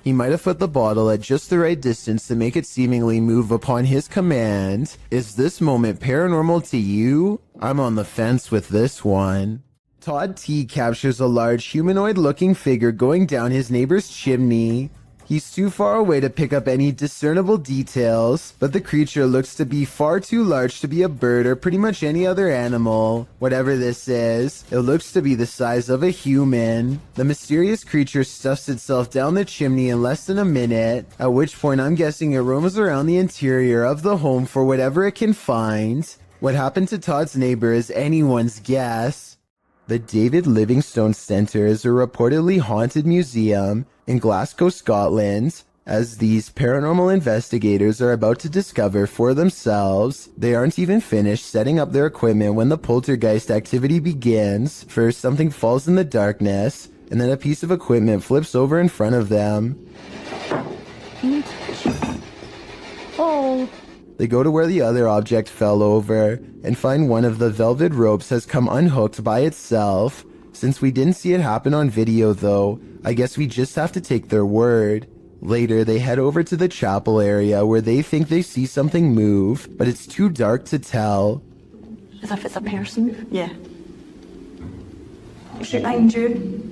He might have put the bottle at just the right distance to make it seemingly move upon his command. Is this moment paranormal to you? I'm on the fence with this one. Todd T captures a large humanoid-looking figure going down his neighbor's chimney. He's too far away to pick up any discernible details, but the creature looks to be far too large to be a bird or pretty much any other animal. Whatever this is, it looks to be the size of a human. The mysterious creature stuffs itself down the chimney in less than a minute, at which point I'm guessing it roams around the interior of the home for whatever it can find. What happened to Todd's neighbor is anyone's guess. The David Livingstone Centre is a reportedly haunted museum in Glasgow, Scotland. As these paranormal investigators are about to discover for themselves, they aren't even finished setting up their equipment when the poltergeist activity begins. First, something falls in the darkness, and then a piece of equipment flips over in front of them. Oh. They go to where the other object fell over and find one of the velvet ropes has come unhooked by itself. Since we didn't see it happen on video though, I guess we just have to take their word. Later, they head over to the chapel area where they think they see something move, but it's too dark to tell. As if it's a person? Yeah. What's your name, Jude?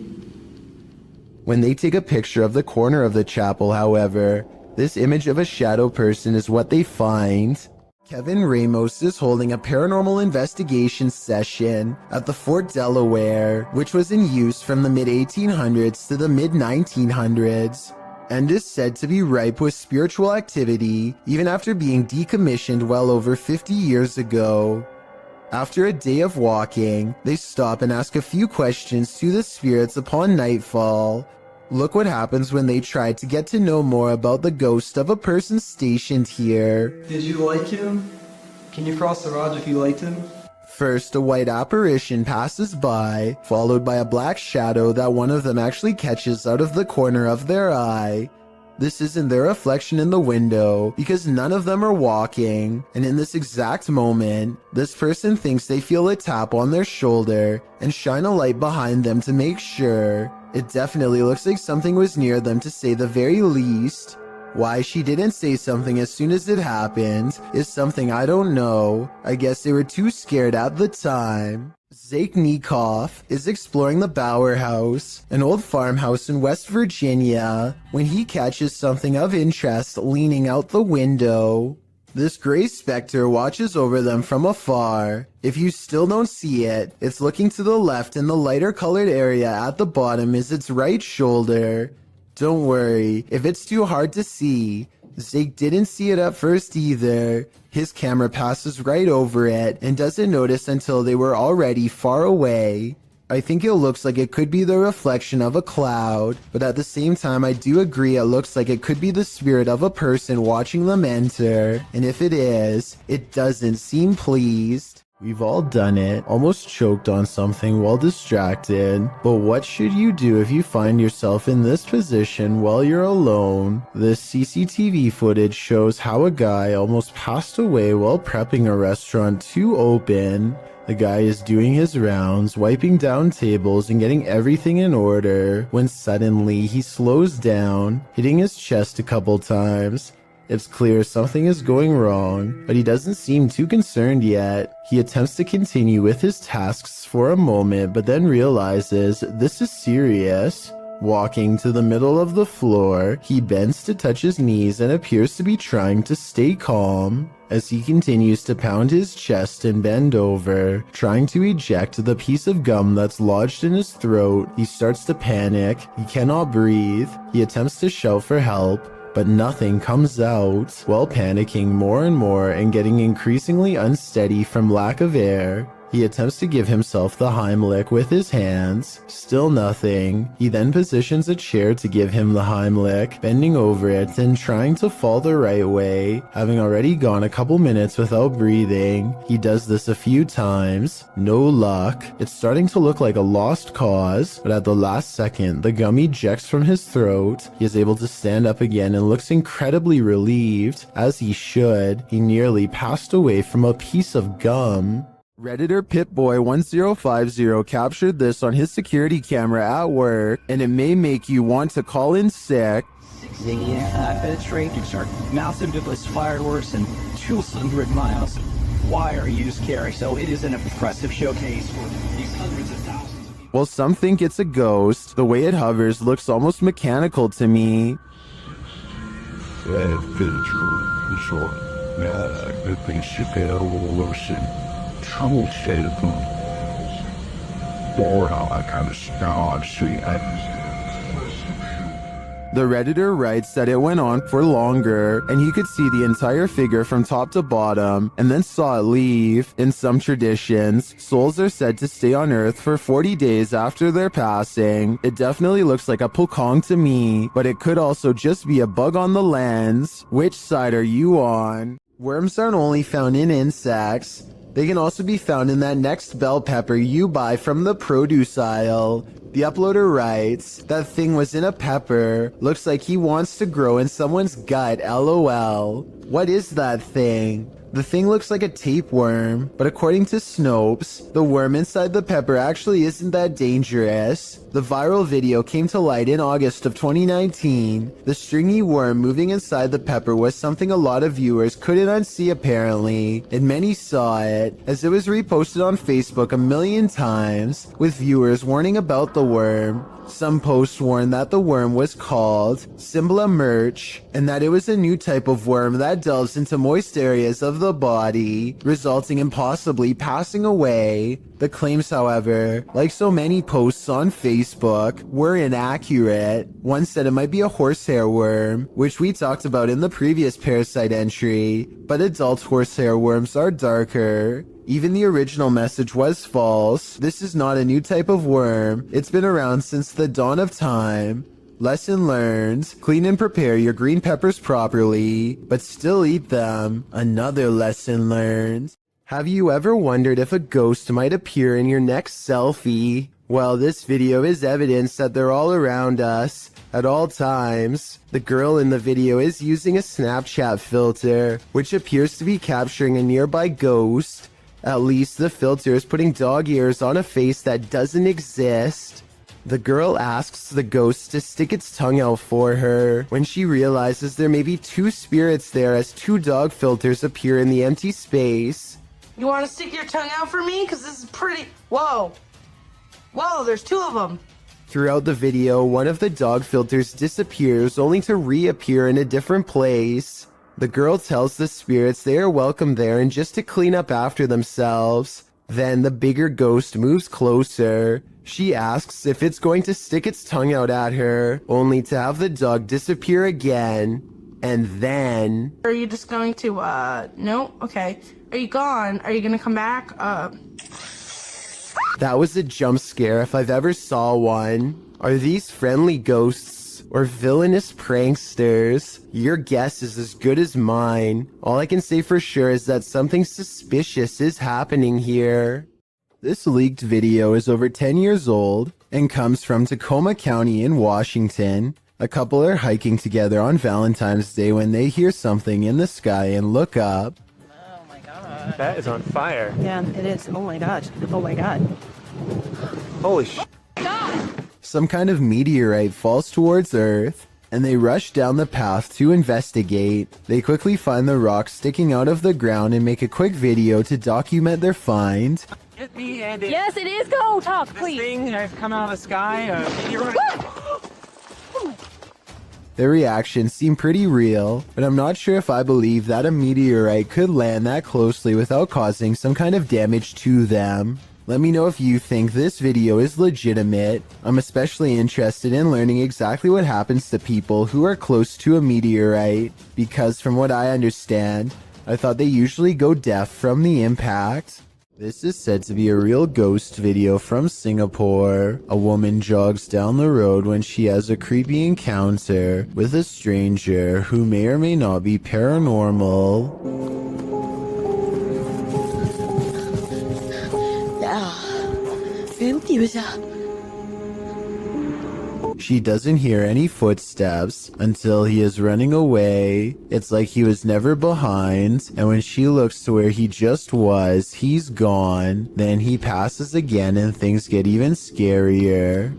When they take a picture of the corner of the chapel, however, this image of a shadow person is what they find. Kevin Ramos is holding a paranormal investigation session at the Fort Delaware, which was in use from the mid-1800s to the mid-1900s, and is said to be ripe with spiritual activity even after being decommissioned well over 50 years ago. After a day of walking, they stop and ask a few questions to the spirits upon nightfall. Look what happens when they try to get to know more about the ghost of a person stationed here. Did you like him? Can you cross the rods if you liked him? First, a white apparition passes by, followed by a black shadow that one of them actually catches out of the corner of their eye. This isn't their reflection in the window, because none of them are walking, and in this exact moment, this person thinks they feel a tap on their shoulder and shine a light behind them to make sure. It definitely looks like something was near them to say the very least. Why she didn't say something as soon as it happened is something I don't know. I guess they were too scared at the time. Zake Nikoff is exploring the Bower House, an old farmhouse in West Virginia, when he catches something of interest leaning out the window. This gray specter watches over them from afar. If you still don't see it, it's looking to the left and the lighter colored area at the bottom is its right shoulder. Don't worry, if it's too hard to see, Zake didn't see it at first either. His camera passes right over it and doesn't notice until they were already far away. I think it looks like it could be the reflection of a cloud, but at the same time I do agree it looks like it could be the spirit of a person watching them enter, and if it is, it doesn't seem pleased. We've all done it, almost choked on something while distracted, but what should you do if you find yourself in this position while you're alone? This CCTV footage shows how a guy almost passed away while prepping a restaurant to open. The guy is doing his rounds, wiping down tables and getting everything in order, when suddenly he slows down, hitting his chest a couple times. It's clear something is going wrong, but he doesn't seem too concerned yet. He attempts to continue with his tasks for a moment, but then realizes this is serious. Walking to the middle of the floor, he bends to touch his knees and appears to be trying to stay calm. As he continues to pound his chest and bend over, trying to eject the piece of gum that's lodged in his throat, he starts to panic. He cannot breathe. He attempts to shout for help, but nothing comes out. While panicking more and more and getting increasingly unsteady from lack of air, he attempts to give himself the Heimlich with his hands. Still nothing. He then positions a chair to give him the Heimlich, bending over it and trying to fall the right way. Having already gone a couple minutes without breathing, he does this a few times. No luck. It's starting to look like a lost cause, but at the last second, the gum ejects from his throat. He is able to stand up again and looks incredibly relieved, as he should. He nearly passed away from a piece of gum. Redditor Pitboy1050 captured this on his security camera at work, and it may make you want to call in sick. Penetrating massive device fireworks and 200 miles. Wire used carry, so it is an impressive showcase for these hundreds of thousands of people. While some think it's a ghost, the way it hovers looks almost mechanical to me. The Redditor writes that it went on for longer, and he could see the entire figure from top to bottom, and then saw it leave. In some traditions, souls are said to stay on Earth for 40 days after their passing. It definitely looks like a pokong to me, but it could also just be a bug on the lens. Which side are you on? Worms aren't only found in insects. They can also be found in that next bell pepper you buy from the produce aisle. The uploader writes, that thing was in a pepper. Looks like he wants to grow in someone's gut, lol. What is that thing? The thing looks like a tapeworm, but according to Snopes, the worm inside the pepper actually isn't that dangerous. The viral video came to light in August of 2019. The stringy worm moving inside the pepper was something a lot of viewers couldn't unsee apparently, and many saw it, as it was reposted on Facebook a million times, with viewers warning about the worm. Some posts warned that the worm was called Symbla Merch, and that it was a new type of worm that delves into moist areas of the body, resulting in possibly passing away. The claims, however, like so many posts on Facebook, were inaccurate. One said it might be a horsehair worm, which we talked about in the previous parasite entry, but adult horsehair worms are darker. Even the original message was false. This is not a new type of worm. It's been around since the dawn of time. Lesson learned. Clean and prepare your green peppers properly, but still eat them. Another lesson learned. Have you ever wondered if a ghost might appear in your next selfie? Well, this video is evidence that they're all around us at all times. The girl in the video is using a Snapchat filter, which appears to be capturing a nearby ghost. At least the filter is putting dog ears on a face that doesn't exist. The girl asks the ghost to stick its tongue out for her when she realizes there may be two spirits there as two dog filters appear in the empty space. You want to stick your tongue out for me? Because this is pretty... Whoa. Whoa, there's two of them. Throughout the video, one of the dog filters disappears only to reappear in a different place. The girl tells the spirits they are welcome there and just to clean up after themselves. Then the bigger ghost moves closer. She asks if it's going to stick its tongue out at her, only to have the dog disappear again. And then... Are you just going to, no? Okay. Are you gone? Are you gonna come back? That was a jump scare if I've ever saw one. Are these friendly ghosts or villainous pranksters? Your guess is as good as mine. All I can say for sure is that something suspicious is happening here. This leaked video is over 10 years old and comes from Tacoma County in Washington. A couple are hiking together on Valentine's Day when they hear something in the sky and look up. That is on fire. Yeah, it is. Oh my gosh. Oh my god. Holy sh! Some kind of meteorite falls towards Earth, and they rush down the path to investigate. They quickly find the rock sticking out of the ground and make a quick video to document their find. Get me and Yes, it is. Go talk, this please. thing has come out of the sky. Their reactions seem pretty real, but I'm not sure if I believe that a meteorite could land that closely without causing some kind of damage to them. Let me know if you think this video is legitimate. I'm especially interested in learning exactly what happens to people who are close to a meteorite, because from what I understand, I thought they usually go deaf from the impact. This is said to be a real ghost video from Singapore. A woman jogs down the road when she has a creepy encounter with a stranger who may or may not be paranormal. She doesn't hear any footsteps until he is running away. It's like he was never behind, and when she looks to where he just was, he's gone. Then he passes again and things get even scarier.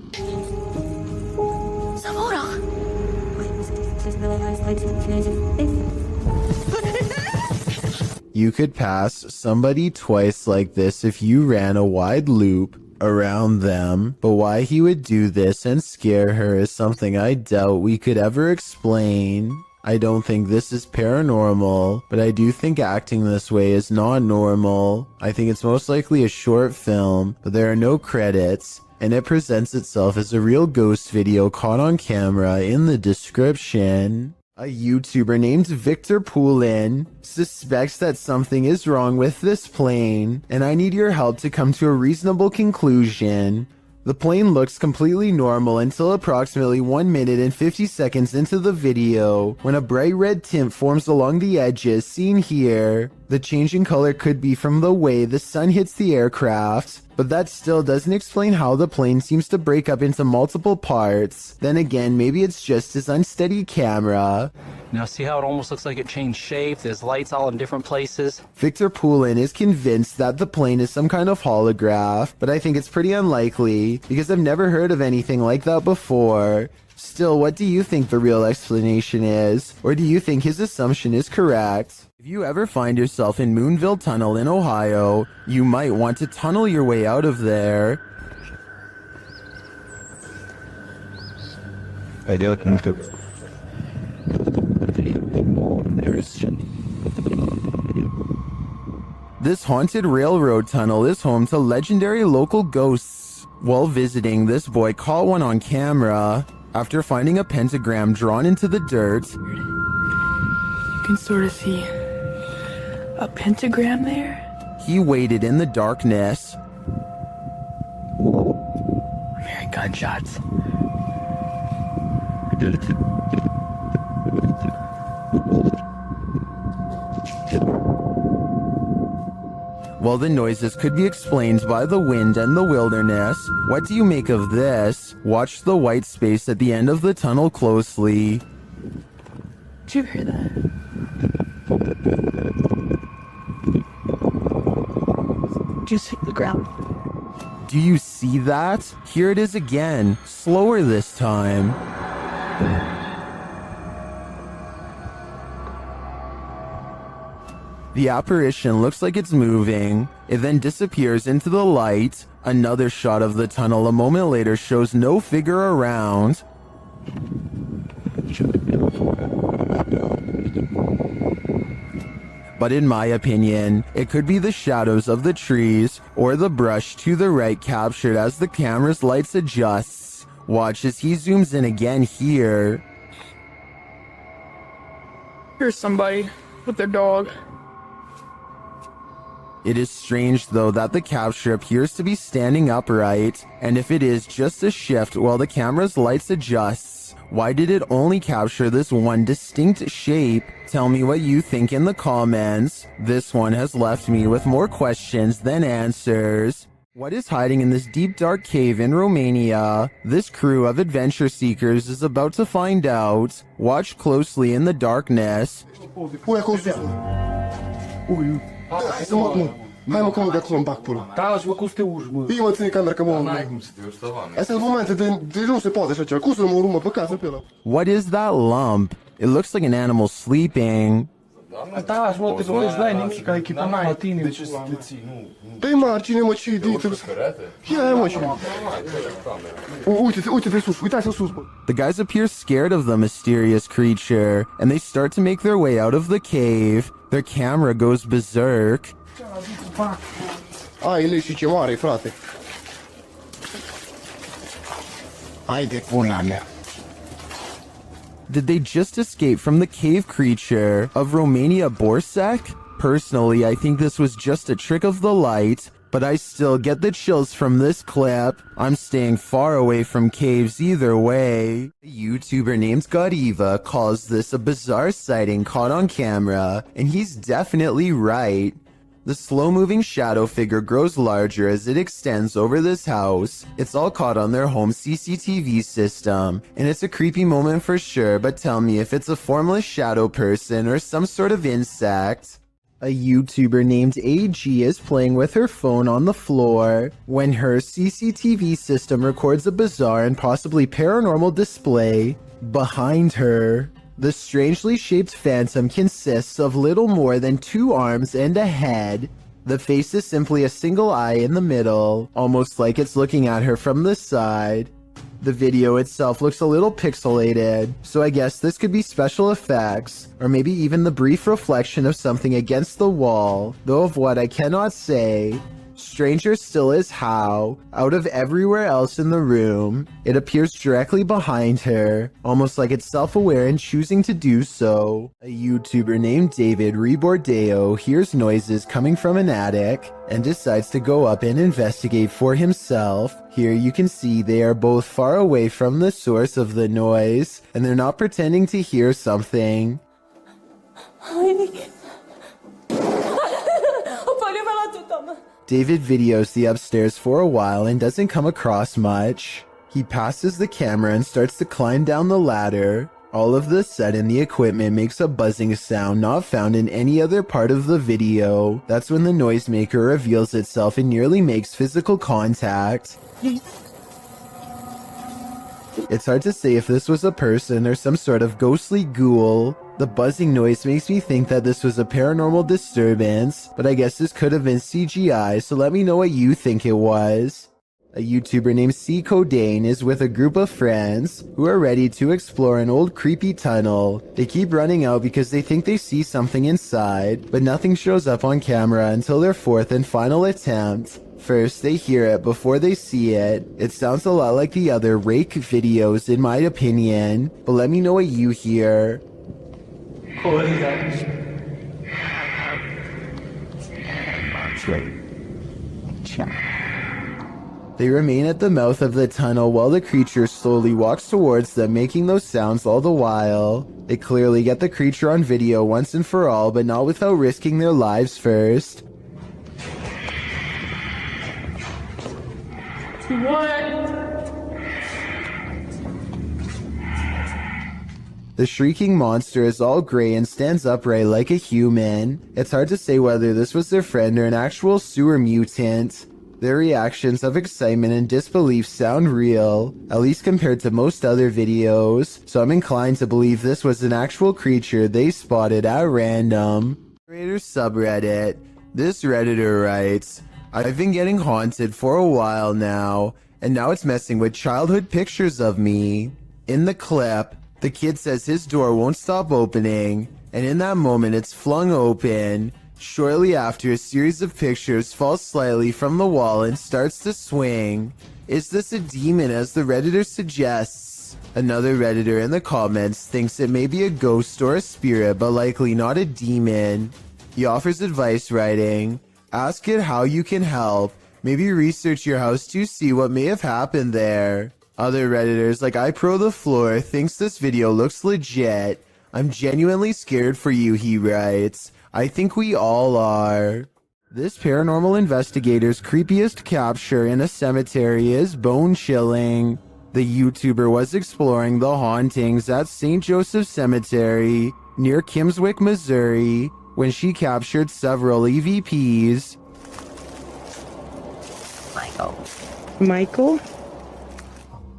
You could pass somebody twice like this if you ran a wide loop around them, but why he would do this and scare her is something I doubt we could ever explain. I don't think this is paranormal, but I do think acting this way is not normal. I think it's most likely a short film, but there are no credits, and it presents itself as a real ghost video caught on camera in the description. A YouTuber named Victor Poulin suspects that something is wrong with this plane, and I need your help to come to a reasonable conclusion. The plane looks completely normal until approximately 1 minute and 50 seconds into the video, when a bright red tint forms along the edges seen here. The change in color could be from the way the sun hits the aircraft, but that still doesn't explain how the plane seems to break up into multiple parts. Then again, maybe it's just his unsteady camera. Now see how it almost looks like it changed shape? There's lights all in different places. Victor Poulin is convinced that the plane is some kind of holograph, but I think it's pretty unlikely because I've never heard of anything like that before. Still, what do you think the real explanation is? Or do you think his assumption is correct? If you ever find yourself in Moonville Tunnel in Ohio, you might want to tunnel your way out of there. I don't think that. This haunted railroad tunnel is home to legendary local ghosts. While visiting, this boy caught one on camera after finding a pentagram drawn into the dirt. You can sort of see a pentagram there. He waited in the darkness. I'm hearing gunshots. While the noises could be explained by the wind and the wilderness, what do you make of this? Watch the white space at the end of the tunnel closely. Did you hear that? Just hit the ground. Do you see that? Here it is again, slower this time. The apparition looks like it's moving. It then disappears into the light. Another shot of the tunnel a moment later shows no figure around. But in my opinion, it could be the shadows of the trees or the brush to the right captured as the camera's lights adjusts. Watch as he zooms in again here. Here's somebody with their dog. It is strange though that the capture appears to be standing upright, and if it is just a shift while the camera's lights adjusts, why did it only capture this one distinct shape? Tell me what you think in the comments. This one has left me with more questions than answers. What is hiding in this deep dark cave in Romania? This crew of adventure seekers is about to find out. Watch closely in the darkness. Hai mă, cum de acolo în bac, Da, și mă, cum să te urci, mă? Fii mă, ține camera, că mă... N-ai cum să te urci, da, Astea sunt momente de nu se poate așa ceva. Cum să mă urmă pe casă pe ăla? What is that lump? It looks like an animal sleeping. Da, și mă, te lovești, n-ai nimic, ai echipa la tine. De ce să te ții? Dă-i margine, mă, ce idee. Ia, mă, ce... Uite-te sus, uitați-te sus, bă. The guys appear scared of the mysterious creature, and they start to make their way out of the cave. Their camera goes berserk. Ai, leși ce mare, frate. Hai de pula mea. Did they just escape from the cave creature of Romania Borsec? Personally, I think this was just a trick of the light, but I still get the chills from this clip. I'm staying far away from caves either way. A YouTuber named Godiva calls this a bizarre sighting caught on camera, and he's definitely right. The slow-moving shadow figure grows larger as it extends over this house. It's all caught on their home CCTV system, and it's a creepy moment for sure, but tell me if it's a formless shadow person or some sort of insect. A YouTuber named AG is playing with her phone on the floor when her CCTV system records a bizarre and possibly paranormal display behind her. The strangely shaped phantom consists of little more than 2 arms and a head. The face is simply a single eye in the middle, almost like it's looking at her from the side. The video itself looks a little pixelated, so I guess this could be special effects, or maybe even the brief reflection of something against the wall, though of what I cannot say. Stranger still is how, out of everywhere else in the room, it appears directly behind her, almost like it's self-aware in choosing to do so. A YouTuber named David Rebordeo hears noises coming from an attic and decides to go up and investigate for himself. Here you can see they are both far away from the source of the noise, and they're not pretending to hear something. David videos the upstairs for a while and doesn't come across much. He passes the camera and starts to climb down the ladder. All of a sudden, the equipment makes a buzzing sound not found in any other part of the video. That's when the noisemaker reveals itself and nearly makes physical contact. It's hard to say if this was a person or some sort of ghostly ghoul. The buzzing noise makes me think that this was a paranormal disturbance, but I guess this could have been CGI, so let me know what you think it was. A YouTuber named C. Codane is with a group of friends who are ready to explore an old creepy tunnel. They keep running out because they think they see something inside, but nothing shows up on camera until their 4th and final attempt. First, they hear it before they see it. It sounds a lot like the other Rake videos in my opinion, but let me know what you hear. What is that? They remain at the mouth of the tunnel while the creature slowly walks towards them, making those sounds all the while. They clearly get the creature on video once and for all, but not without risking their lives first. What? The shrieking monster is all gray and stands upright like a human. It's hard to say whether this was their friend or an actual sewer mutant. Their reactions of excitement and disbelief sound real, at least compared to most other videos, so I'm inclined to believe this was an actual creature they spotted at random. Creator subreddit. This Redditor writes, I've been getting haunted for a while now, and now it's messing with childhood pictures of me. In the clip, the kid says his door won't stop opening, and in that moment it's flung open. Shortly after, a series of pictures falls slightly from the wall and starts to swing. Is this a demon, as the Redditor suggests? Another Redditor in the comments thinks it may be a ghost or a spirit, but likely not a demon. He offers advice writing, ask it how you can help. Maybe research your house to see what may have happened there. Other Redditors like iPro thinks this video looks legit. I'm genuinely scared for you, he writes. I think we all are. This paranormal investigator's creepiest capture in a cemetery is bone-chilling. The YouTuber was exploring the hauntings at St. Joseph Cemetery near Kimswick, Missouri, when she captured several EVPs. Michael?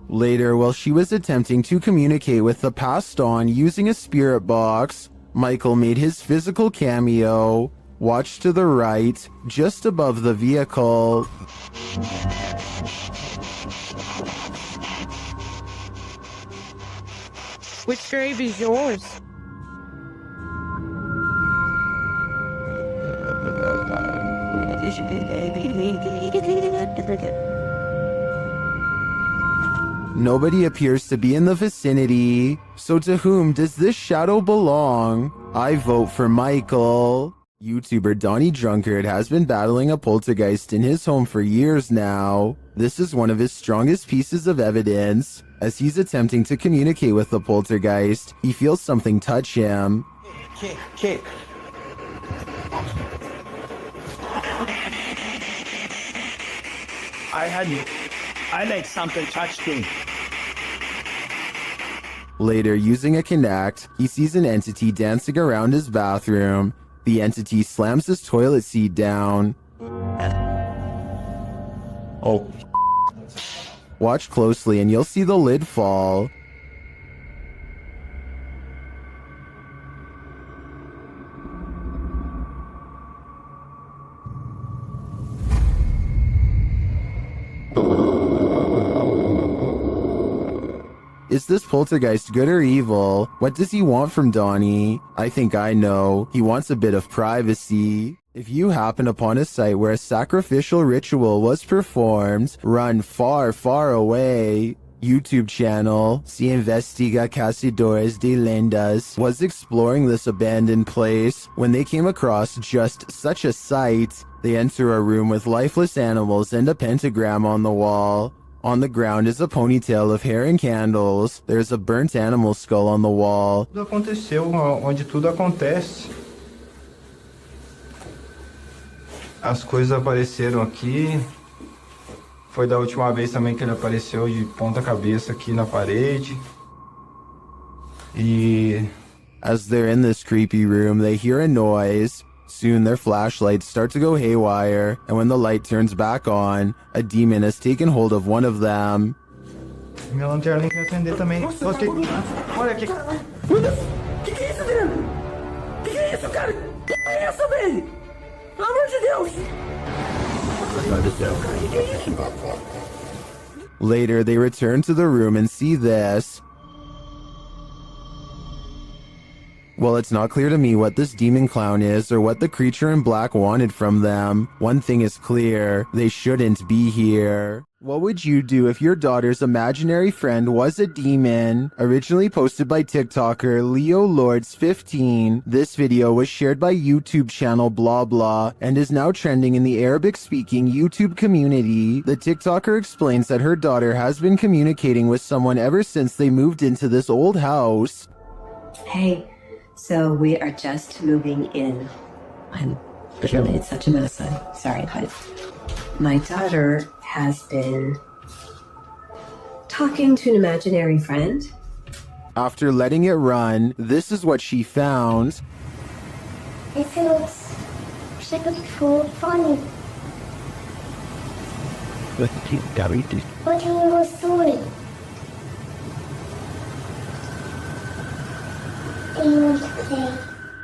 Later, while she was attempting to communicate with the passed on using a spirit box, Michael made his physical cameo. Watch to the right, just above the vehicle. Which grave is yours? Nobody appears to be in the vicinity, so to whom does this shadow belong? I vote for Michael. YouTuber Donnie Drunkard has been battling a poltergeist in his home for years now. This is one of his strongest pieces of evidence. As he's attempting to communicate with the poltergeist, he feels something touch him. Kick. I like something touched me. Later, using a Kinect, he sees an entity dancing around his bathroom. The entity slams his toilet seat down. Oh. Watch closely and you'll see the lid fall. Is this poltergeist good or evil? What does he want from Donnie? I think I know. He wants a bit of privacy. If you happen upon a site where a sacrificial ritual was performed, run far, far away. YouTube channel, Se Investiga Cazadores de Lendas, was exploring this abandoned place when they came across just such a site. They enter a room with lifeless animals and a pentagram on the wall. On the ground is a ponytail of hair and candles. There's a burnt animal skull on the wall. Tudo aconteceu onde tudo acontece. As coisas apareceram aqui. Foi da última vez também que ele apareceu de ponta cabeça aqui na parede. E as they're in this creepy room, they hear a noise. Soon their flashlights start to go haywire, and when the light turns back on, a demon has taken hold of one of them. minha lanterna quer acender também. Olha aqui. Que é isso, Adriano? Que é isso, cara? Que é essa, velho? Pelo amor de Deus! Que é isso? Later, they return to the room and see this. Well, it's not clear to me what this demon clown is or what the creature in black wanted from them. One thing is clear, they shouldn't be here. What would you do if your daughter's imaginary friend was a demon? Originally posted by TikToker Leo Lords 15, this video was shared by YouTube channel blah blah and is now trending in the Arabic-speaking YouTube community. The TikToker explains that her daughter has been communicating with someone ever since they moved into this old house. Hey. So we are just moving in. I'm really, it's such a mess. I'm sorry, but my daughter has been talking to an imaginary friend. After letting it run, this is what she found. It feels funny. What do you want story?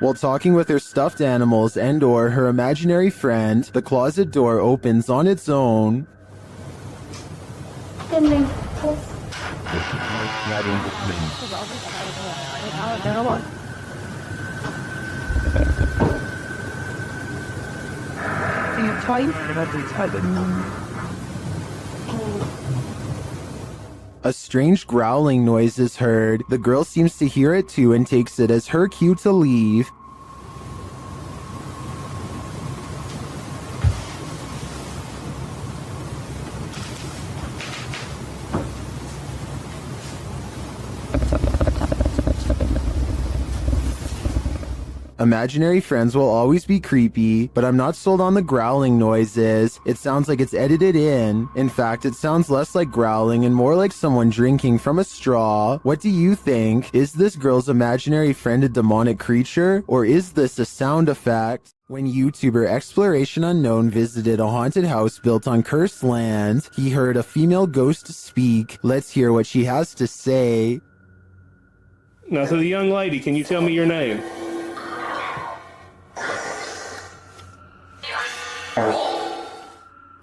While talking with her stuffed animals and or her imaginary friend, the closet door opens on its own. A strange growling noise is heard. The girl seems to hear it too and takes it as her cue to leave. Imaginary friends will always be creepy, but I'm not sold on the growling noises. It sounds like it's edited in. In fact, it sounds less like growling and more like someone drinking from a straw. What do you think? Is this girl's imaginary friend a demonic creature, or is this a sound effect? When YouTuber Exploration Unknown visited a haunted house built on cursed land, he heard a female ghost speak. Let's hear what she has to say. Now, to the young lady, can you tell me your name?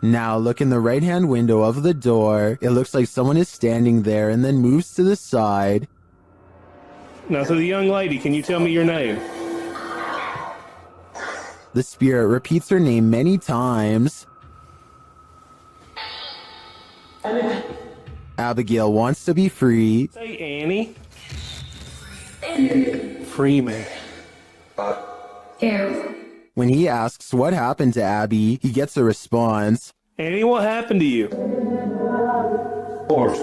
Now look in the right-hand window of the door. It looks like someone is standing there and then moves to the side. Now, to the young lady, can you tell me your name? The spirit repeats her name many times. Abigail wants to be free. Say Annie. Free me. When he asks what happened to Abby, he gets a response. Annie, what happened to you? Horse.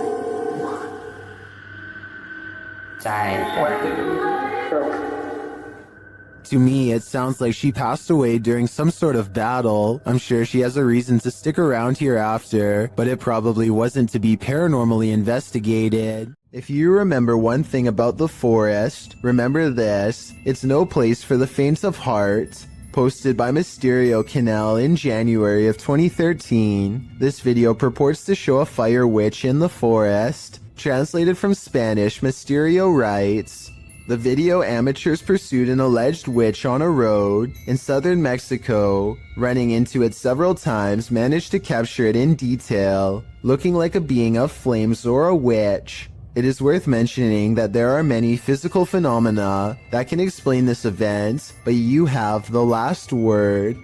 To me, it sounds like she passed away during some sort of battle. I'm sure she has a reason to stick around here after, but it probably wasn't to be paranormally investigated. If you remember one thing about the forest, remember this: it's no place for the faint of heart. Posted by Mysterio Canal in January of 2013, this video purports to show a fire witch in the forest. Translated from Spanish, Mysterio writes, the video amateurs pursued an alleged witch on a road in southern Mexico. Running into it several times, managed to capture it in detail, looking like a being of flames or a witch. It is worth mentioning that there are many physical phenomena that can explain this event, but you have the last word.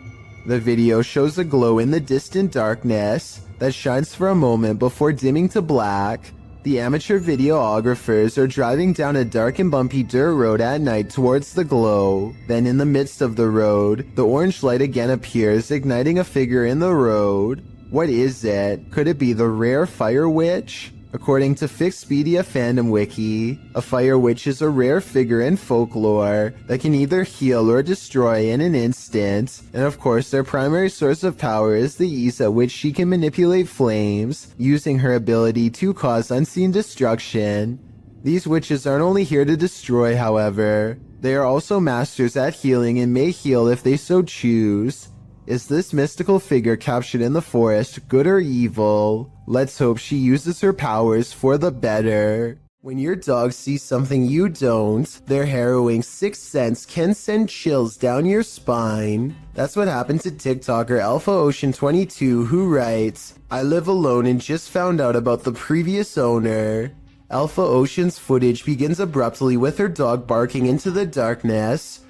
The video shows a glow in the distant darkness that shines for a moment before dimming to black. The amateur videographers are driving down a dark and bumpy dirt road at night towards the glow. Then in the midst of the road, the orange light again appears, igniting a figure in the road. What is it? Could it be the rare fire witch? According to Fixpedia Fandom Wiki, a fire witch is a rare figure in folklore that can either heal or destroy in an instant, and of course their primary source of power is the ease at which she can manipulate flames, using her ability to cause unseen destruction. These witches aren't only here to destroy, however, they are also masters at healing and may heal if they so choose. Is this mystical figure captured in the forest good or evil? Let's hope she uses her powers for the better. When your dog sees something you don't, their harrowing sixth sense can send chills down your spine. That's what happened to TikToker Alpha Ocean 22, who writes, I live alone and just found out about the previous owner. Alpha Ocean's footage begins abruptly with her dog barking into the darkness.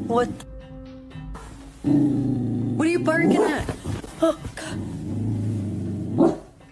What? What are you barking at? Oh, God.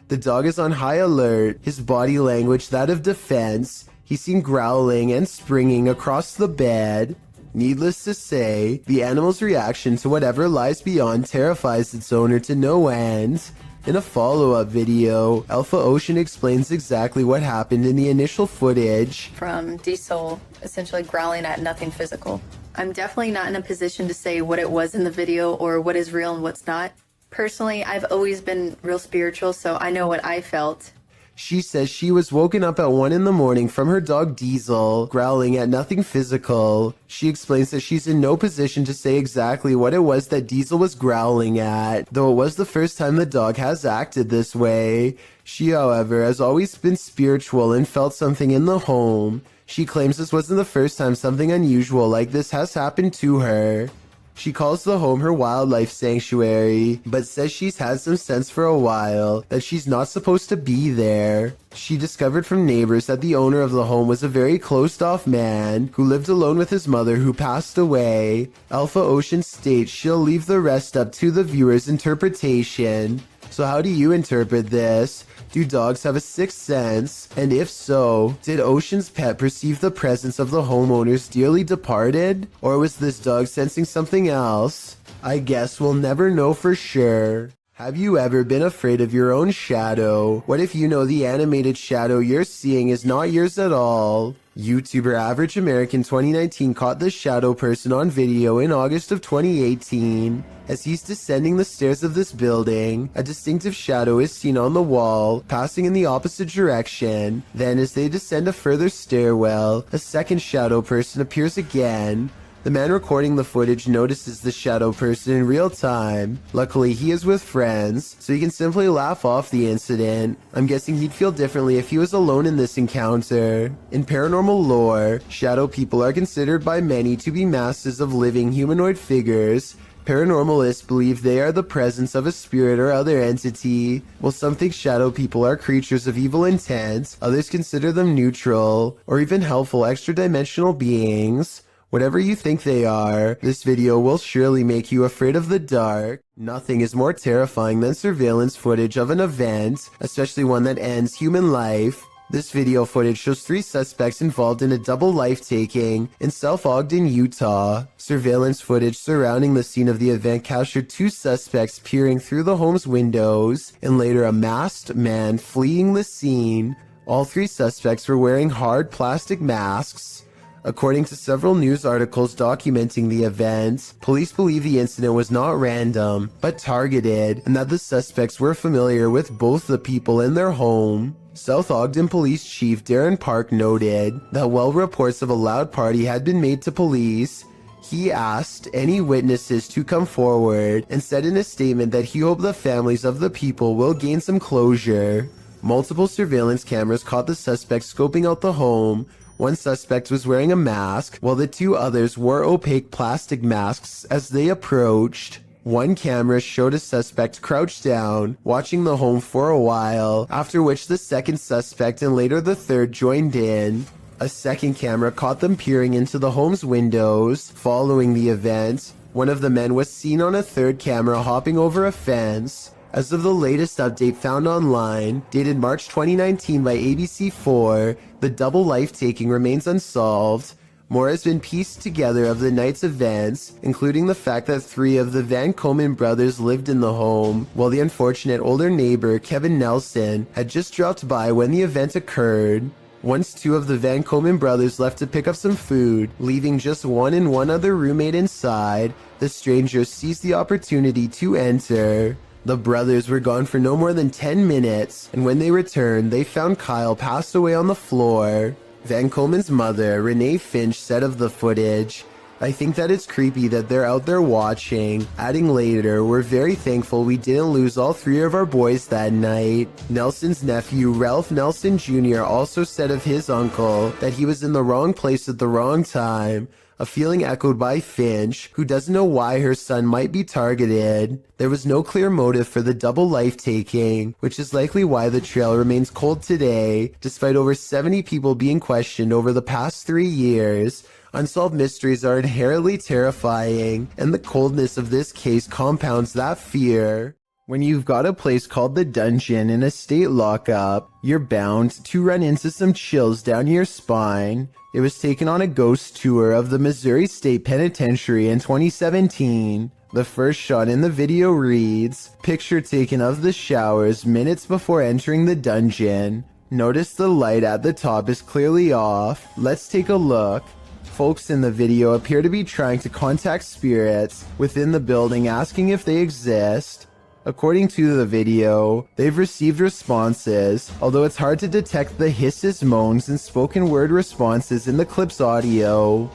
The dog is on high alert, his body language that of defense. He's seen growling and springing across the bed. Needless to say, the animal's reaction to whatever lies beyond terrifies its owner to no end. In a follow-up video, Alpha Ocean explains exactly what happened in the initial footage. From Diesel essentially growling at nothing physical. I'm definitely not in a position to say what it was in the video or what is real and what's not. Personally, I've always been real spiritual, so I know what I felt. She says she was woken up at 1 a.m. from her dog Diesel, growling at nothing physical. She explains that she's in no position to say exactly what it was that Diesel was growling at, though it was the first time the dog has acted this way. She, however, has always been spiritual and felt something in the home. She claims this wasn't the first time something unusual like this has happened to her. She calls the home her wildlife sanctuary, but says she's had some sense for a while that she's not supposed to be there. She discovered from neighbors that the owner of the home was a very closed-off man who lived alone with his mother, who passed away. Alpha Ocean states she'll leave the rest up to the viewer's interpretation. So how do you interpret this? Do dogs have a sixth sense? And if so, did Ocean's pet perceive the presence of the homeowner's dearly departed? Or was this dog sensing something else? I guess we'll never know for sure. Have you ever been afraid of your own shadow? What if you know the animated shadow you're seeing is not yours at all? YouTuber Average American 2019 caught the shadow person on video in August of 2018. As he's descending the stairs of this building, a distinctive shadow is seen on the wall, passing in the opposite direction. Then as they descend a further stairwell, a second shadow person appears again. The man recording the footage notices the shadow person in real time. Luckily, he is with friends, so he can simply laugh off the incident. I'm guessing he'd feel differently if he was alone in this encounter. In paranormal lore, shadow people are considered by many to be masses of living humanoid figures. Paranormalists believe they are the presence of a spirit or other entity. While some think shadow people are creatures of evil intent, others consider them neutral, or even helpful extra-dimensional beings. Whatever you think they are, this video will surely make you afraid of the dark. Nothing is more terrifying than surveillance footage of an event, especially one that ends human life. This video footage shows 3 suspects involved in a double life-taking in South Ogden, Utah. Surveillance footage surrounding the scene of the event captured 2 suspects peering through the home's windows, and later a masked man fleeing the scene. All 3 suspects were wearing hard plastic masks. According to several news articles documenting the event, police believe the incident was not random, but targeted, and that the suspects were familiar with both the people in their home. South Ogden Police Chief Darren Park noted that while reports of a loud party had been made to police, he asked any witnesses to come forward and said in a statement that he hoped the families of the people will gain some closure. Multiple surveillance cameras caught the suspects scoping out the home. One suspect was wearing a mask, while the 2 others wore opaque plastic masks as they approached. One camera showed a suspect crouched down, watching the home for a while, after which the second suspect and later the third joined in. A second camera caught them peering into the home's windows. Following the event, one of the men was seen on a third camera hopping over a fence. As of the latest update found online, dated March 2019 by ABC4, the double life-taking remains unsolved. More has been pieced together of the night's events, including the fact that 3 of the Van Komen brothers lived in the home, while the unfortunate older neighbor, Kevin Nelson, had just dropped by when the event occurred. Once 2 of the Van Komen brothers left to pick up some food, leaving just one and one other roommate inside, the strangers seized the opportunity to enter. The brothers were gone for no more than 10 minutes, and when they returned, they found Kyle passed away on the floor. Van Komen's mother, Renee Finch, said of the footage, "I think that it's creepy that they're out there watching," adding later, "We're very thankful we didn't lose all 3 of our boys that night." Nelson's nephew, Ralph Nelson Jr., also said of his uncle that he was in the wrong place at the wrong time, a feeling echoed by Finch, who doesn't know why her son might be targeted. There was no clear motive for the double life-taking, which is likely why the trail remains cold today, despite over 70 people being questioned over the past 3 years. Unsolved mysteries are inherently terrifying, and the coldness of this case compounds that fear. When you've got a place called the Dungeon in a state lockup, you're bound to run into some chills down your spine. It was taken on a ghost tour of the Missouri State Penitentiary in 2017. The first shot in the video reads, "Picture taken of the showers minutes before entering the dungeon. Notice the light at the top is clearly off. Let's take a look." Folks in the video appear to be trying to contact spirits within the building, asking if they exist. According to the video, they've received responses, although it's hard to detect the hisses, moans, and spoken word responses in the clip's audio.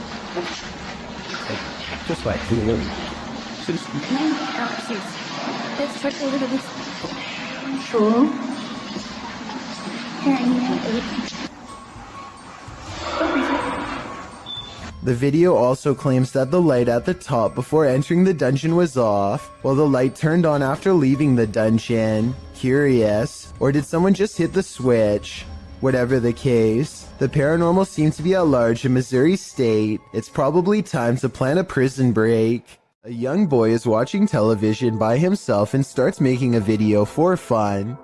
Just like Let's check a little bit. Sure. The video also claims that the light at the top before entering the dungeon was off, while the light turned on after leaving the dungeon. Curious, or did someone just hit the switch? Whatever the case, the paranormal seems to be at large in Missouri State. It's probably time to plan a prison break. A young boy is watching television by himself and starts making a video for fun.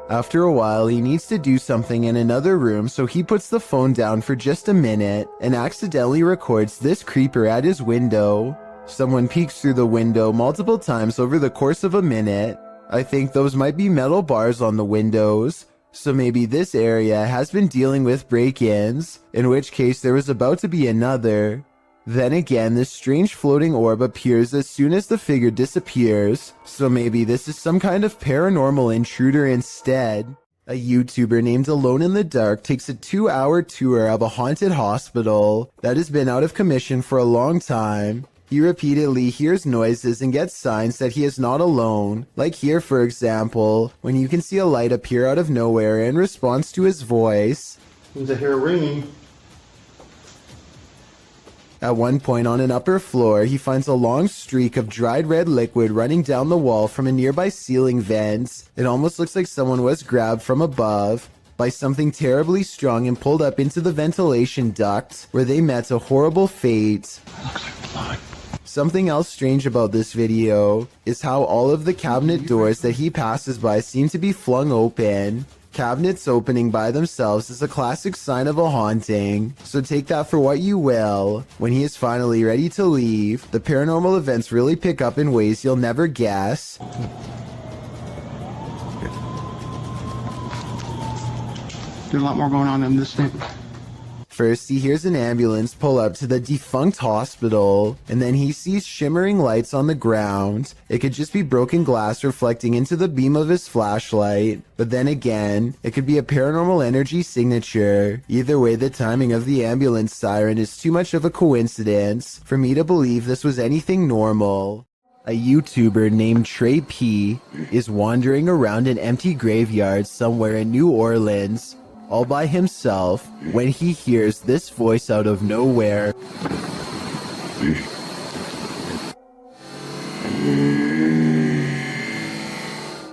After a while, he needs to do something in another room, so he puts the phone down for just a minute and accidentally records this creeper at his window. Someone peeks through the window multiple times over the course of a minute. I think those might be metal bars on the windows, so maybe this area has been dealing with break-ins, in which case there was about to be another. Then again, this strange floating orb appears as soon as the figure disappears, so maybe this is some kind of paranormal intruder instead. A YouTuber named Alone in the Dark takes a 2-hour tour of a haunted hospital that has been out of commission for a long time. He repeatedly hears noises and gets signs that he is not alone, like here for example, when you can see a light appear out of nowhere in response to his voice. Seems to hear ringing. At one point on an upper floor, he finds a long streak of dried red liquid running down the wall from a nearby ceiling vent. It almost looks like someone was grabbed from above by something terribly strong and pulled up into the ventilation duct, where they met a horrible fate. Something else strange about this video is how all of the cabinet doors that he passes by seem to be flung open. Cabinets opening by themselves is a classic sign of a haunting, so take that for what you will. When he is finally ready to leave, the paranormal events really pick up in ways you'll never guess. There's a lot more going on in this thing. First, he hears an ambulance pull up to the defunct hospital, and then he sees shimmering lights on the ground. It could just be broken glass reflecting into the beam of his flashlight, but then again, it could be a paranormal energy signature. Either way, the timing of the ambulance siren is too much of a coincidence for me to believe this was anything normal. A YouTuber named Trey P is wandering around an empty graveyard somewhere in New Orleans, all by himself, when he hears this voice out of nowhere.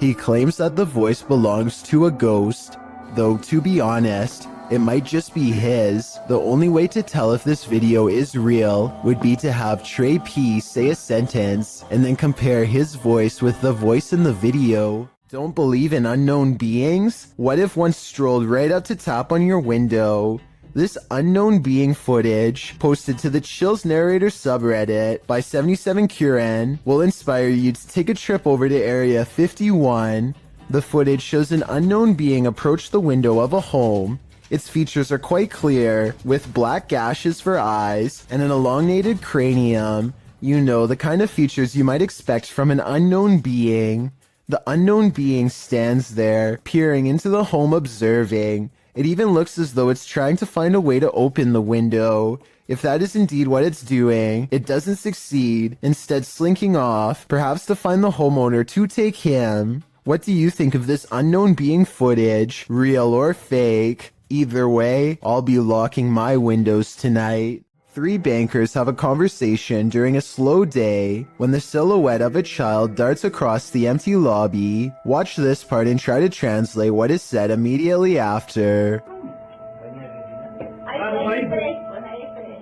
He claims that the voice belongs to a ghost, though to be honest, it might just be his. The only way to tell if this video is real would be to have Trey P say a sentence and then compare his voice with the voice in the video. Don't believe in unknown beings? What if one strolled right up to tap on your window? This unknown being footage, posted to the Chills Narrator subreddit by 77Curen, will inspire you to take a trip over to Area 51. The footage shows an unknown being approach the window of a home. Its features are quite clear, with black gashes for eyes and an elongated cranium. You know, the kind of features you might expect from an unknown being. The unknown being stands there, peering into the home, observing. It even looks as though it's trying to find a way to open the window. If that is indeed what it's doing, it doesn't succeed, instead slinking off, perhaps to find the homeowner to take him. What do you think of this unknown being footage, real or fake? Either way, I'll be locking my windows tonight. 3 bankers have a conversation during a slow day when the silhouette of a child darts across the empty lobby. Watch this part and try to translate what is said immediately after.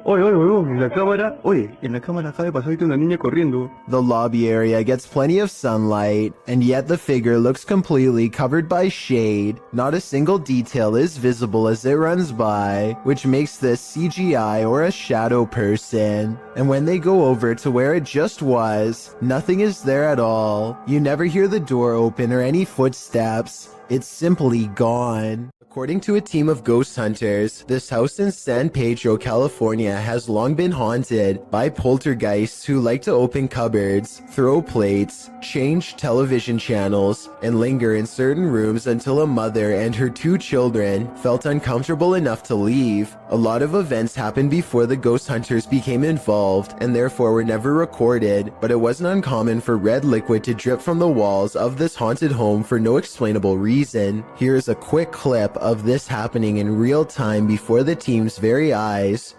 Oye, oye, oye, en la cámara, oye, en la cámara acaba de pasar ahorita una niña corriendo. The lobby area gets plenty of sunlight, and yet the figure looks completely covered by shade. Not a single detail is visible as it runs by, which makes this CGI or a shadow person. And when they go over to where it just was, nothing is there at all. You never hear the door open or any footsteps. It's simply gone. According to a team of ghost hunters, this house in San Pedro, California has long been haunted by poltergeists who like to open cupboards, throw plates, change television channels, and linger in certain rooms until a mother and her 2 children felt uncomfortable enough to leave. A lot of events happened before the ghost hunters became involved and therefore were never recorded, but it wasn't uncommon for red liquid to drip from the walls of this haunted home for no explainable reason. Here's a quick clip of this happening in real time before the team's very eyes.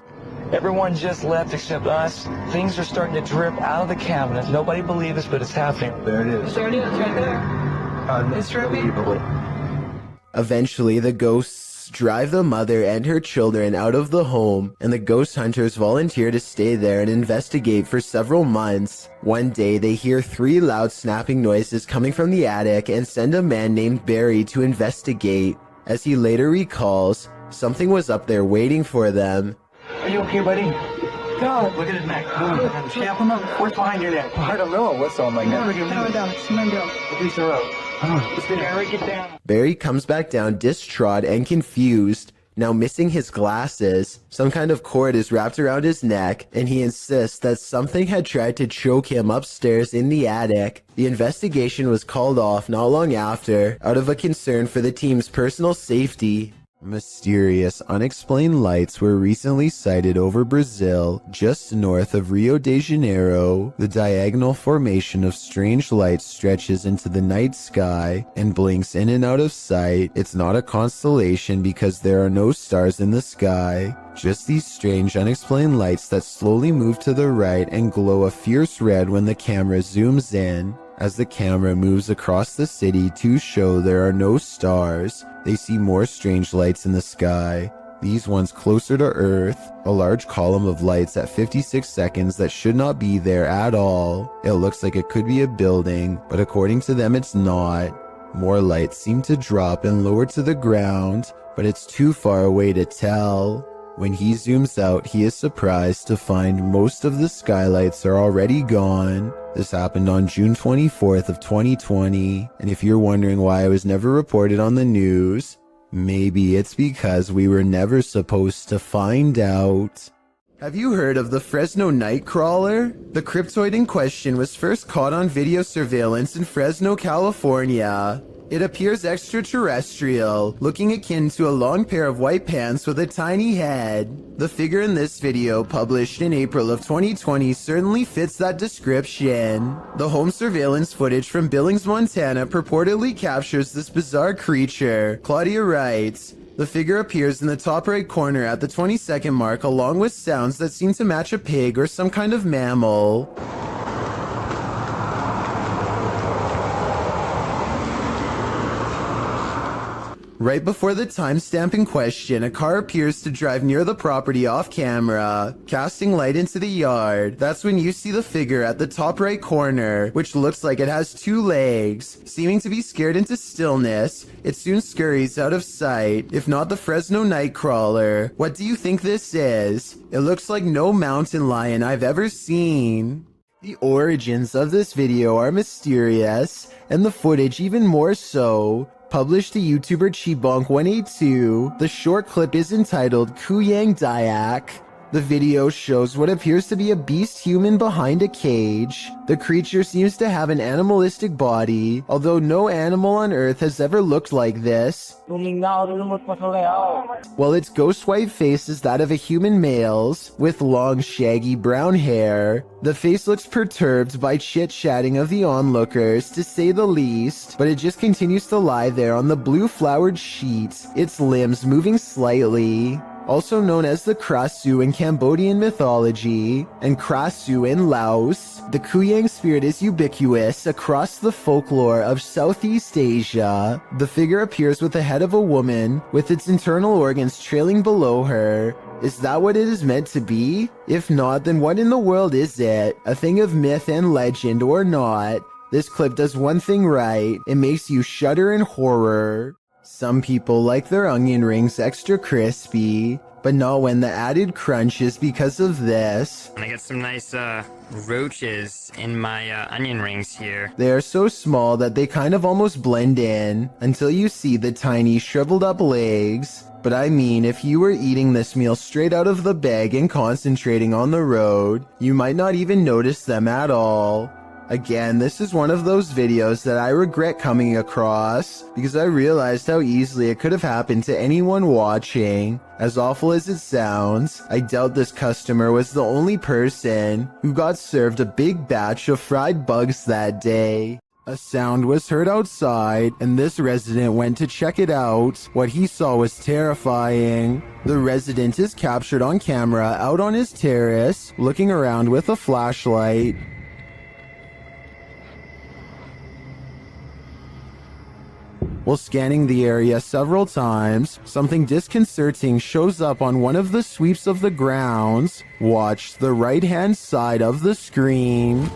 Everyone just left except us. Things are starting to drip out of the cabinet. Nobody believes us, but it's happening. There it is. There it is, right there. It's dripping. Eventually, the ghosts drive the mother and her children out of the home, and the ghost hunters volunteer to stay there and investigate for several months. One day, they hear 3 loud snapping noises coming from the attic and send a man named Barry to investigate. As he later recalls, something was up there waiting for them. Are you okay, buddy? God. Look at his neck. Snap him up. What's behind your neck? I don't know what's on my neck. Get down. Barry comes back down distraught and confused. Now, missing his glasses, some kind of cord is wrapped around his neck, and he insists that something had tried to choke him upstairs in the attic. The investigation was called off not long after, out of a concern for the team's personal safety. Mysterious, unexplained lights were recently sighted over Brazil, just north of Rio de Janeiro. The diagonal formation of strange lights stretches into the night sky and blinks in and out of sight. It's not a constellation because there are no stars in the sky, just these strange, unexplained lights that slowly move to the right and glow a fierce red when the camera zooms in. As the camera moves across the city to show there are no stars, they see more strange lights in the sky. These ones closer to Earth, a large column of lights at 56 seconds that should not be there at all. It looks like it could be a building, but according to them it's not. More lights seem to drop and lower to the ground, but it's too far away to tell. When he zooms out, he is surprised to find most of the skylights are already gone. This happened on June 24th of 2020, and if you're wondering why I was never reported on the news, maybe it's because we were never supposed to find out. Have you heard of the Fresno Nightcrawler? The cryptoid in question was first caught on video surveillance in Fresno, California. It appears extraterrestrial, looking akin to a long pair of white pants with a tiny head. The figure in this video, published in April of 2020, certainly fits that description. The home surveillance footage from Billings, Montana purportedly captures this bizarre creature. Claudia writes, "The figure appears in the top right corner at the 20-second mark along with sounds that seem to match a pig or some kind of mammal." Right before the timestamp in question, a car appears to drive near the property off camera, casting light into the yard. That's when you see the figure at the top right corner, which looks like it has two legs. Seeming to be scared into stillness, it soon scurries out of sight, if not the Fresno Nightcrawler. What do you think this is? It looks like no mountain lion I've ever seen. The origins of this video are mysterious, and the footage even more so. Published to YouTuber Chibonk182, the short clip is entitled Kuyang Dayak. The video shows what appears to be a beast human behind a cage. The creature seems to have an animalistic body, although no animal on Earth has ever looked like this. While its ghost white face is that of a human male's, with long shaggy brown hair. The face looks perturbed by chit-chatting of the onlookers, to say the least, but it just continues to lie there on the blue flowered sheet, its limbs moving slightly. Also known as the Krasu in Cambodian mythology, and Krasu in Laos, the Kuyang spirit is ubiquitous across the folklore of Southeast Asia. The figure appears with the head of a woman, with its internal organs trailing below her. Is that what it is meant to be? If not, then what in the world is it? A thing of myth and legend or not? This clip does one thing right, it makes you shudder in horror. Some people like their onion rings extra crispy, but not when the added crunch is because of this. I get some nice roaches in my onion rings here. They are so small that they kind of almost blend in, until you see the tiny shriveled up legs. But I mean, if you were eating this meal straight out of the bag and concentrating on the road, you might not even notice them at all. Again, this is one of those videos that I regret coming across, because I realized how easily it could have happened to anyone watching. As awful as it sounds, I doubt this customer was the only person who got served a big batch of fried bugs that day. A sound was heard outside, and this resident went to check it out. What he saw was terrifying. The resident is captured on camera out on his terrace, looking around with a flashlight. While scanning the area several times, something disconcerting shows up on one of the sweeps of the grounds. Watch the right-hand side of the screen.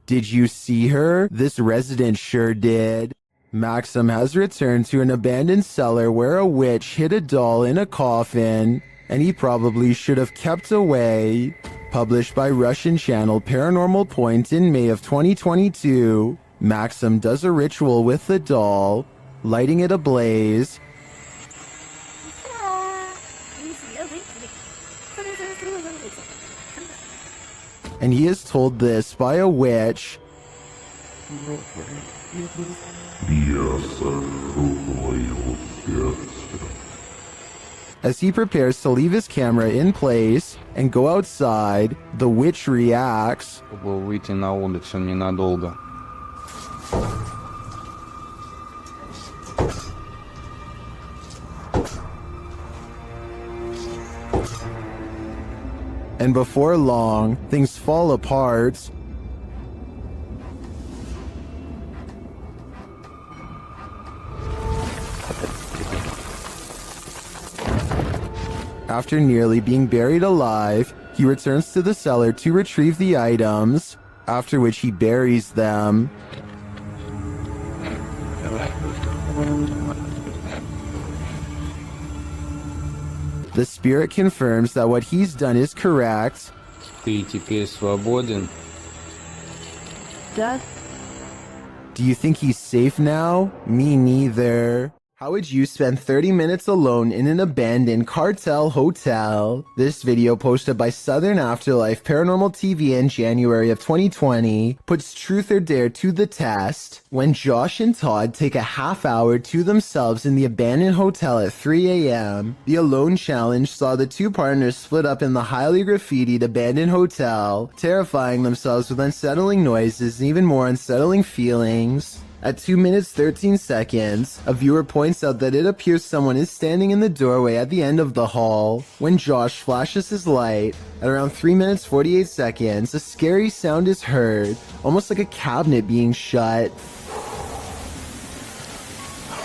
Did you see her? This resident sure did. Maxim has returned to an abandoned cellar where a witch hid a doll in a coffin, and he probably should have kept away. Published by Russian channel Paranormal Point in May of 2022, Maxim does a ritual with the doll, lighting it ablaze, and he is told this by a witch. As he prepares to leave his camera in place and go outside, the witch reacts. Выйти на улицу ненадолго. And before long, things fall apart. After nearly being buried alive, he returns to the cellar to retrieve the items, after which he buries them. The spirit confirms that what he's done is correct. Ты теперь свободен. Do you think he's safe now? Me neither. How would you spend 30 minutes alone in an abandoned cartel hotel? This video, posted by Southern Afterlife Paranormal TV in January of 2020, puts truth or dare to the test when Josh and Todd take a half hour to themselves in the abandoned hotel at 3 a.m. The Alone Challenge saw the two partners split up in the highly graffitied abandoned hotel, terrifying themselves with unsettling noises and even more unsettling feelings. At 2 minutes 13 seconds, a viewer points out that it appears someone is standing in the doorway at the end of the hall. When Josh flashes his light, at around 3 minutes 48 seconds, a scary sound is heard, almost like a cabinet being shut.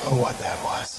Oh, what that was.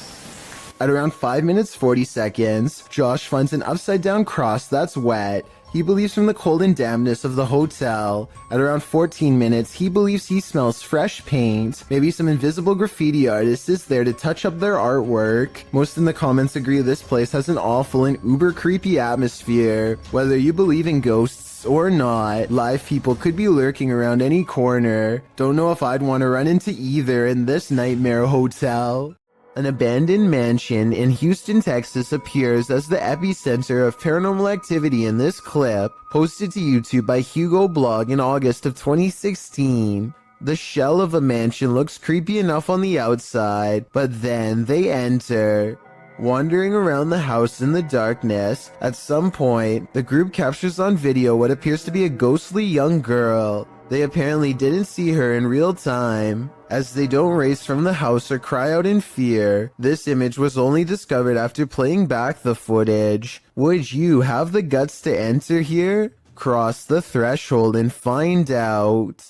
At around 5 minutes 40 seconds, Josh finds an upside down cross that's wet. He believes from the cold and dampness of the hotel. At around 14 minutes, he believes he smells fresh paint. Maybe some invisible graffiti artist is there to touch up their artwork. Most in the comments agree this place has an awful and uber creepy atmosphere. Whether you believe in ghosts or not, live people could be lurking around any corner. Don't know if I'd want to run into either in this nightmare hotel. An abandoned mansion in Houston, Texas appears as the epicenter of paranormal activity in this clip, posted to YouTube by Hugo Blog in August of 2016. The shell of a mansion looks creepy enough on the outside, but then they enter. Wandering around the house in the darkness, at some point, the group captures on video what appears to be a ghostly young girl. They apparently didn't see her in real time, as they don't race from the house or cry out in fear. This image was only discovered after playing back the footage. Would you have the guts to enter here? Cross the threshold and find out.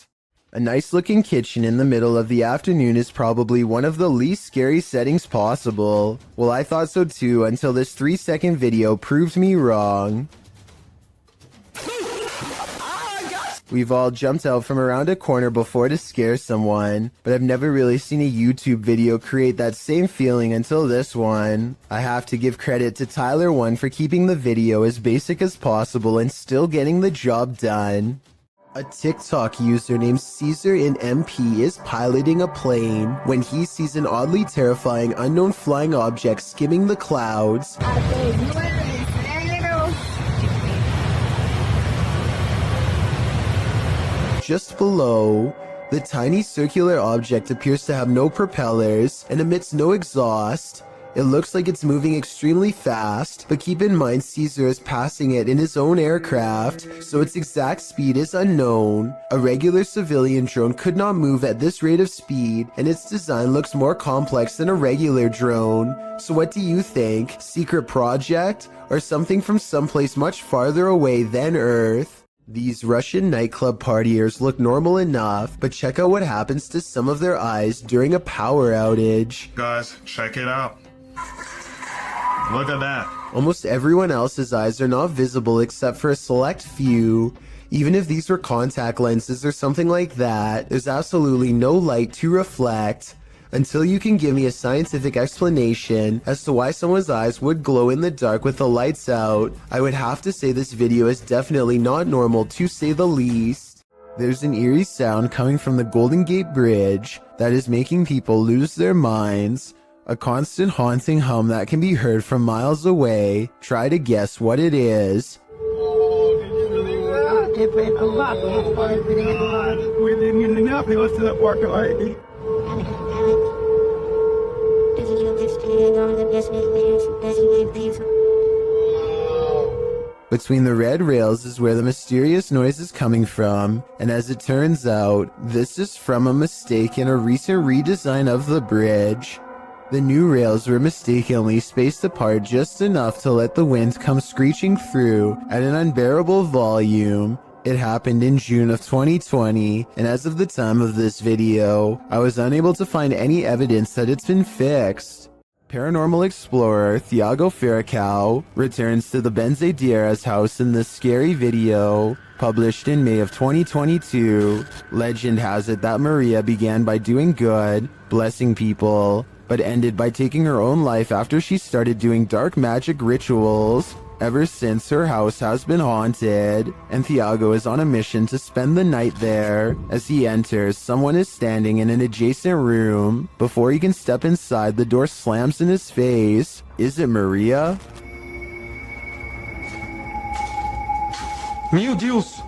A nice looking kitchen in the middle of the afternoon is probably one of the least scary settings possible. Well, I thought so too until this 3-second video proved me wrong. We've all jumped out from around a corner before to scare someone, but I've never really seen a YouTube video create that same feeling until this one. I have to give credit to Tyler1 for keeping the video as basic as possible and still getting the job done. A TikTok user named Caesar in MP is piloting a plane when he sees an oddly terrifying unknown flying object skimming the clouds. Just below, the tiny circular object appears to have no propellers and emits no exhaust. It looks like it's moving extremely fast, but keep in mind Caesar is passing it in his own aircraft, so its exact speed is unknown. A regular civilian drone could not move at this rate of speed, and its design looks more complex than a regular drone. So what do you think? Secret project? Or something from someplace much farther away than Earth? These Russian nightclub partiers look normal enough, but check out what happens to some of their eyes during a power outage. Guys, check it out. Look at that. Almost everyone else's eyes are not visible except for a select few. Even if these were contact lenses or something like that, there's absolutely no light to reflect. Until you can give me a scientific explanation as to why someone's eyes would glow in the dark with the lights out, I would have to say this video is definitely not normal, to say the least. There's an eerie sound coming from the Golden Gate Bridge that is making people lose their minds. A constant haunting hum that can be heard from miles away. Try to guess what it is. Between the red rails is where the mysterious noise is coming from, and as it turns out, this is from a mistake in a recent redesign of the bridge. The new rails were mistakenly spaced apart just enough to let the wind come screeching through at an unbearable volume. It happened in June of 2020, and as of the time of this video, I was unable to find any evidence that it's been fixed. Paranormal explorer Thiago Ferracao returns to the Benzedeiras house in this scary video, published in May of 2022. Legend has it that Maria began by doing good, blessing people, but ended by taking her own life after she started doing dark magic rituals. Ever since, her house has been haunted, and Thiago is on a mission to spend the night there. As he enters, someone is standing in an adjacent room. Before he can step inside, the door slams in his face. Is it Maria? Meu Deus!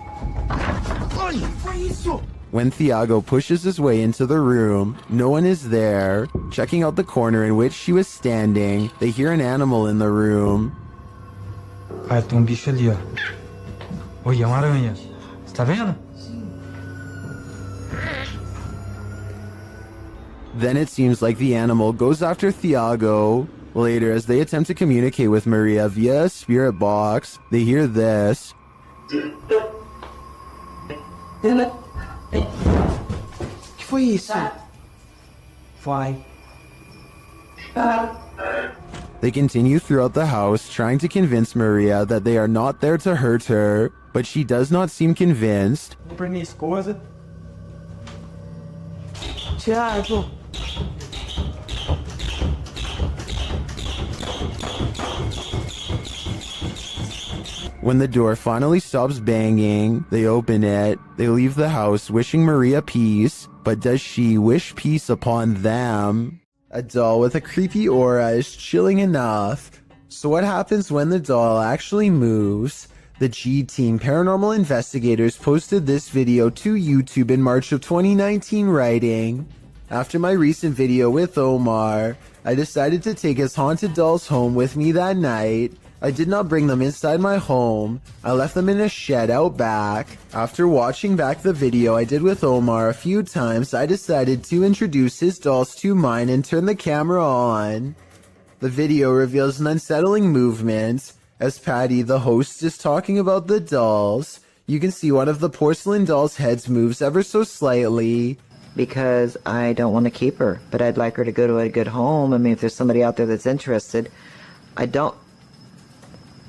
When Thiago pushes his way into the room, no one is there. Checking out the corner in which she was standing, they hear an animal in the room. Ah, tem bicho ali, ó. Oi, é uma aranha. Você tá vendo? Then it seems like the animal goes after Thiago. Later, as they attempt to communicate with Maria via a spirit box, they hear this. Que foi isso? Vai. They continue throughout the house, trying to convince Maria that they are not there to hurt her, but she does not seem convinced. Vou pra minha esposa. Thiago. When the door finally stops banging, they open it. They leave the house wishing Maria peace, but does she wish peace upon them? A doll with a creepy aura is chilling enough. So what happens when the doll actually moves? The G-Team Paranormal Investigators posted this video to YouTube in March of 2019, writing, "After my recent video with Omar, I decided to take his haunted dolls home with me that night. I did not bring them inside my home. I left them in a shed out back. After watching back the video I did with Omar a few times, I decided to introduce his dolls to mine and turn the camera on." The video reveals an unsettling movement. As Patty, the host, is talking about the dolls, you can see one of the porcelain dolls' heads moves ever so slightly. Because I don't want to keep her, but I'd like her to go to a good home. I mean, if there's somebody out there that's interested, I don't...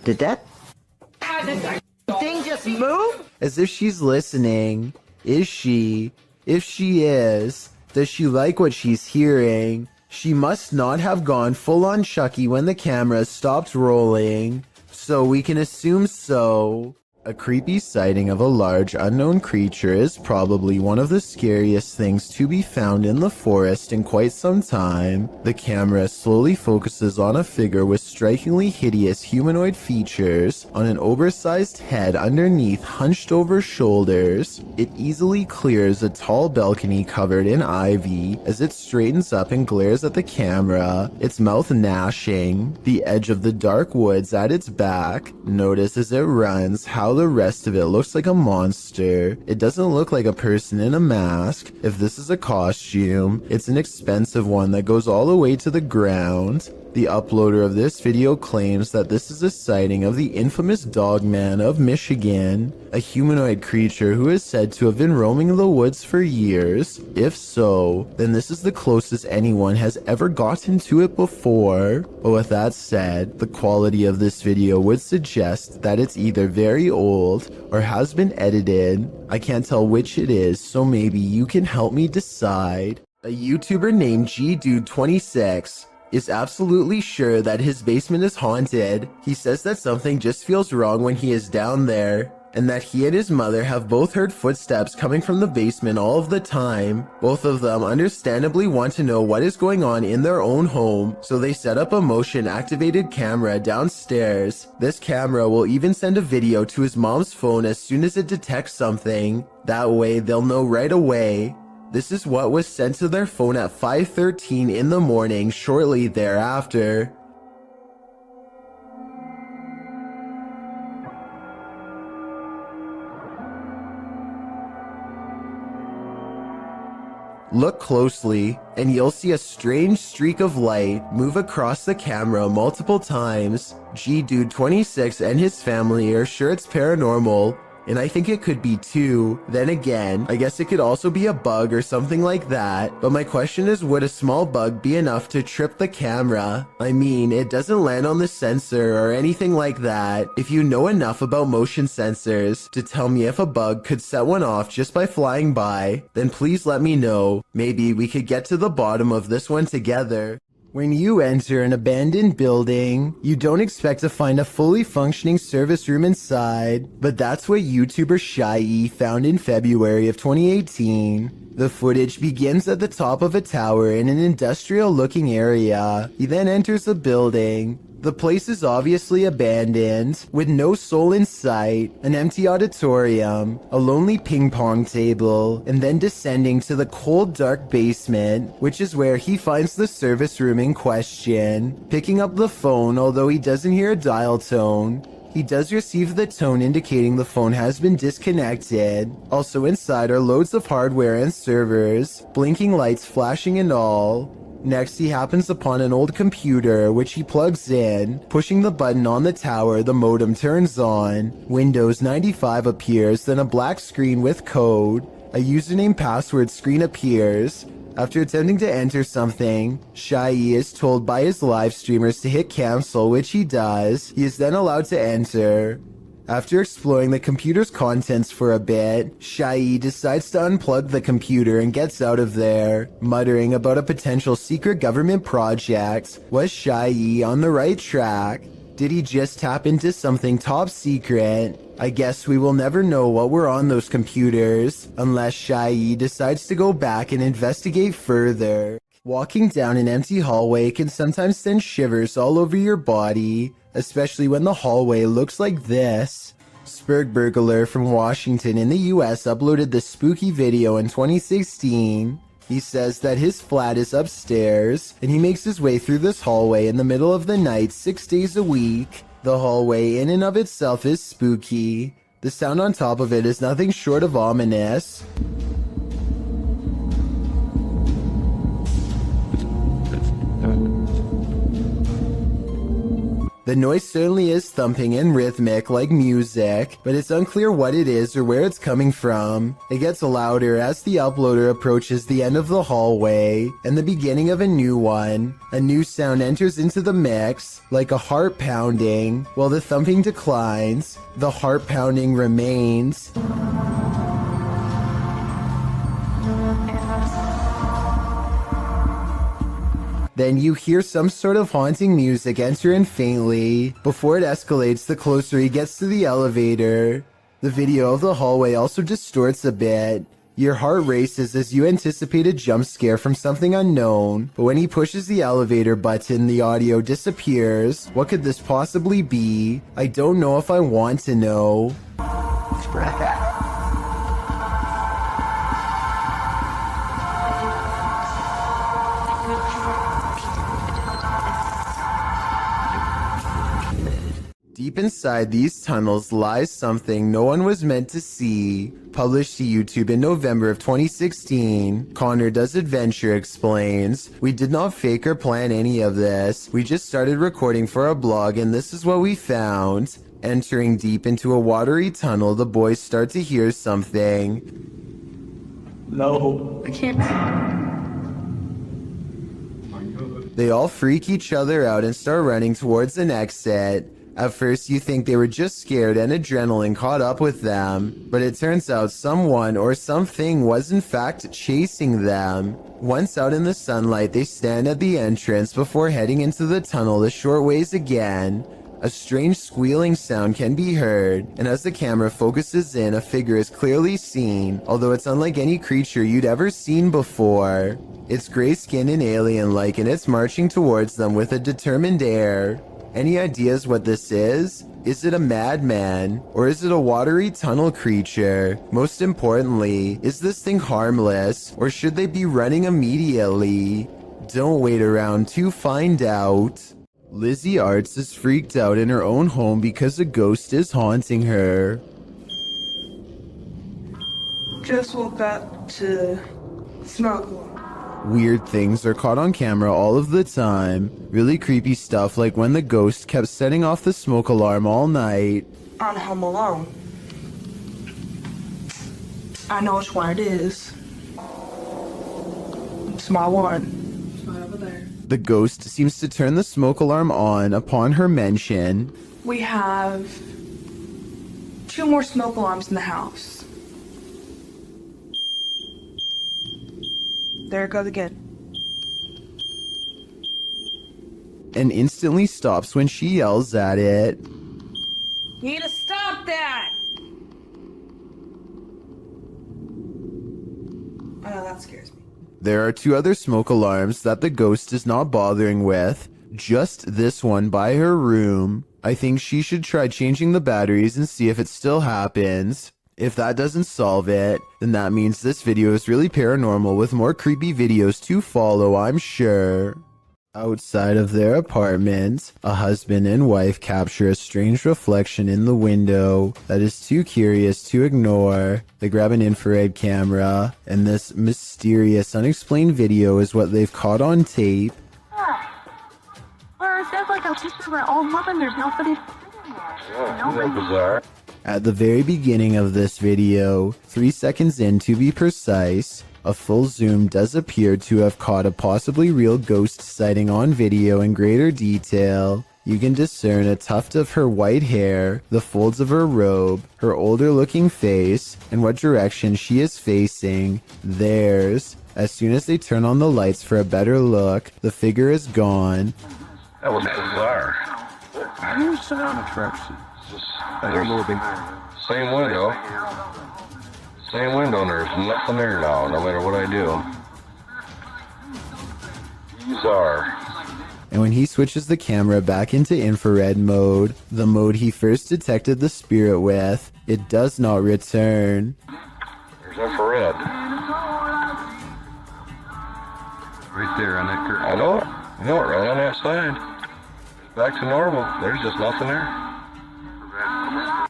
Did that thing just move? As if she's listening. Is she? If she is, does she like what she's hearing? She must not have gone full on Chucky when the camera stopped rolling. So we can assume so. A creepy sighting of a large unknown creature is probably one of the scariest things to be found in the forest in quite some time. The camera slowly focuses on a figure with strikingly hideous humanoid features on an oversized head underneath hunched over shoulders. It easily clears a tall balcony covered in ivy as it straightens up and glares at the camera, its mouth gnashing. The edge of the dark woods at its back. Notice as it runs how the rest of it looks like a monster. It doesn't look like a person in a mask. If this is a costume, it's an expensive one that goes all the way to the ground. The uploader of this video claims that this is a sighting of the infamous Dogman of Michigan, a humanoid creature who is said to have been roaming the woods for years. If so, then this is the closest anyone has ever gotten to it before. But with that said, the quality of this video would suggest that it's either very old or has been edited. I can't tell which it is, so maybe you can help me decide. A YouTuber named GDude26 is absolutely sure that his basement is haunted. He says that something just feels wrong when he is down there, and that he and his mother have both heard footsteps coming from the basement all of the time. Both of them understandably want to know what is going on in their own home, so they set up a motion-activated camera downstairs. This camera will even send a video to his mom's phone as soon as it detects something. That way, they'll know right away. This is what was sent to their phone at 5:13 in the morning shortly thereafter. Look closely, and you'll see a strange streak of light move across the camera multiple times. GDude26 and his family are sure it's paranormal, and I think it could be too. Then again, I guess it could also be a bug or something like that. But my question is, would a small bug be enough to trip the camera? I mean, it doesn't land on the sensor or anything like that. If you know enough about motion sensors to tell me if a bug could set one off just by flying by, then please let me know. Maybe we could get to the bottom of this one together. When you enter an abandoned building, you don't expect to find a fully functioning service room inside, but that's what YouTuber Shy found in February of 2018. The footage begins at the top of a tower in an industrial-looking area. He then enters the building. The place is obviously abandoned, with no soul in sight, an empty auditorium, a lonely ping pong table, and then descending to the cold, dark basement, which is where he finds the service room in question. Picking up the phone, although he doesn't hear a dial tone, he does receive the tone indicating the phone has been disconnected. Also inside are loads of hardware and servers, blinking lights flashing and all. Next, he happens upon an old computer, which he plugs in. Pushing the button on the tower, the modem turns on. Windows 95 appears, then a black screen with code. A username password screen appears. After attempting to enter something, Shy is told by his live streamers to hit cancel, which he does. He is then allowed to enter. After exploring the computer's contents for a bit, Shy decides to unplug the computer and gets out of there, muttering about a potential secret government project. Was Shy on the right track? Did he just tap into something top secret? I guess we will never know what were on those computers, unless Shy decides to go back and investigate further. Walking down an empty hallway can sometimes send shivers all over your body, especially when the hallway looks like this. Spurgburglar from Washington in the US uploaded this spooky video in 2016. He says that his flat is upstairs, and he makes his way through this hallway in the middle of the night 6 days a week. The hallway in and of itself is spooky. The sound on top of it is nothing short of ominous. The noise certainly is thumping and rhythmic like music, but it's unclear what it is or where it's coming from. It gets louder as the uploader approaches the end of the hallway and the beginning of a new one. A new sound enters into the mix, like a heart pounding. While the thumping declines, the heart pounding remains. Then you hear some sort of haunting music enter in faintly, before it escalates the closer he gets to the elevator. The video of the hallway also distorts a bit. Your heart races as you anticipate a jump scare from something unknown, but when he pushes the elevator button, the audio disappears. What could this possibly be? I don't know if I want to know. Deep inside these tunnels lies something no one was meant to see. Published to YouTube in November of 2016, Connor Does Adventure explains, "We did not fake or plan any of this. We just started recording for a blog and this is what we found. Entering deep into a watery tunnel, the boys start to hear something. No, I can't. They all freak each other out and start running towards an exit. At first you think they were just scared and adrenaline caught up with them, but it turns out someone or something was in fact chasing them. Once out in the sunlight, they stand at the entrance before heading into the tunnel a short ways again. A strange squealing sound can be heard, and as the camera focuses in, a figure is clearly seen, although it's unlike any creature you'd ever seen before. It's gray-skinned and alien-like, and it's marching towards them with a determined air. Any ideas what this is? Is it a madman? Or is it a watery tunnel creature? Most importantly, is this thing harmless? Or should they be running immediately? Don't wait around to find out. Lizzie Arts is freaked out in her own home because a ghost is haunting her. Just woke up to smoke. Weird things are caught on camera all of the time. Really creepy stuff like when the ghost kept setting off the smoke alarm all night. I'm home alone. I know which one it is. It's my one. It's right over there. The ghost seems to turn the smoke alarm on upon her mention. We have 2 more smoke alarms in the house. There it goes again. And instantly stops when she yells at it. You need to stop that! I know that scares me. There are 2 other smoke alarms that the ghost is not bothering with. Just this one by her room. I think she should try changing the batteries and see if it still happens. If that doesn't solve it, then that means this video is really paranormal with more creepy videos to follow, I'm sure. Outside of their apartment, a husband and wife capture a strange reflection in the window that is too curious to ignore. They grab an infrared camera, and this mysterious, unexplained video is what they've caught on tape. Or it sounds like I'm just my old mother, there's nobody. Bizarre. At the very beginning of this video, 3 seconds in to be precise, a full zoom does appear to have caught a possibly real ghost sighting on video in greater detail. You can discern a tuft of her white hair, the folds of her robe, her older looking face, and what direction she is facing, theirs. As soon as they turn on the lights for a better look, the figure is gone. That was bizarre. I'm sound attraction. Same window. Same window, and there's nothing there now, no matter what I do. Bizarre. And when he switches the camera back into infrared mode, the mode he first detected the spirit with, it does not return. There's infrared. Right there on that curtain. I know it. I know it, right on that side. Back to normal. There's just nothing there.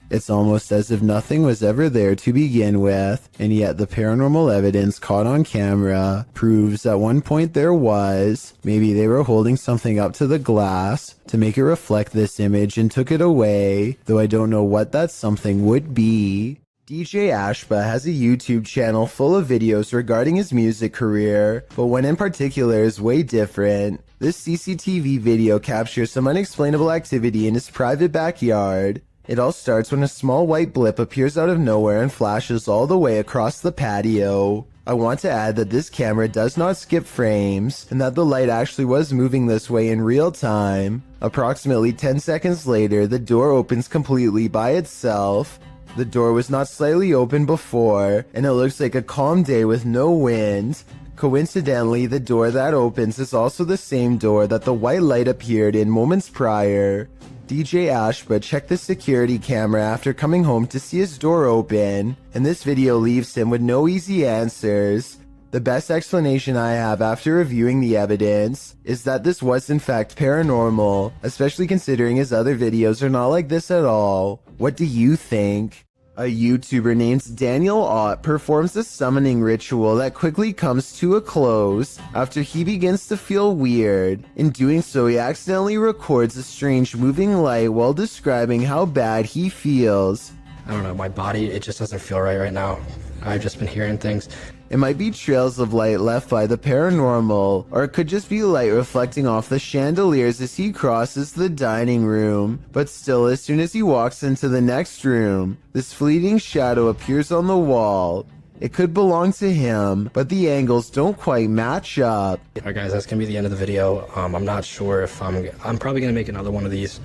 It's almost as if nothing was ever there to begin with, and yet the paranormal evidence caught on camera proves at one point there was. Maybe they were holding something up to the glass to make it reflect this image and took it away, though I don't know what that something would be. DJ Ashba has a YouTube channel full of videos regarding his music career, but one in particular is way different. This CCTV video captures some unexplainable activity in his private backyard. It all starts when a small white blip appears out of nowhere and flashes all the way across the patio. I want to add that this camera does not skip frames, and that the light actually was moving this way in real time. Approximately 10 seconds later, the door opens completely by itself. The door was not slightly open before, and it looks like a calm day with no wind. Coincidentally, the door that opens is also the same door that the white light appeared in moments prior. DJ Ashba checked the security camera after coming home to see his door open, and this video leaves him with no easy answers. The best explanation I have after reviewing the evidence is that this was in fact paranormal, especially considering his other videos are not like this at all. What do you think? A YouTuber named Daniel Ott performs a summoning ritual that quickly comes to a close after he begins to feel weird. In doing so, he accidentally records a strange moving light while describing how bad he feels. I don't know, my body, it just doesn't feel right now. I've just been hearing things. It might be trails of light left by the paranormal, or it could just be light reflecting off the chandeliers as he crosses the dining room. But still, as soon as he walks into the next room, this fleeting shadow appears on the wall. It could belong to him, but the angles don't quite match up. Alright guys, that's gonna be the end of the video. I'm not sure if I'm probably gonna make another one of these.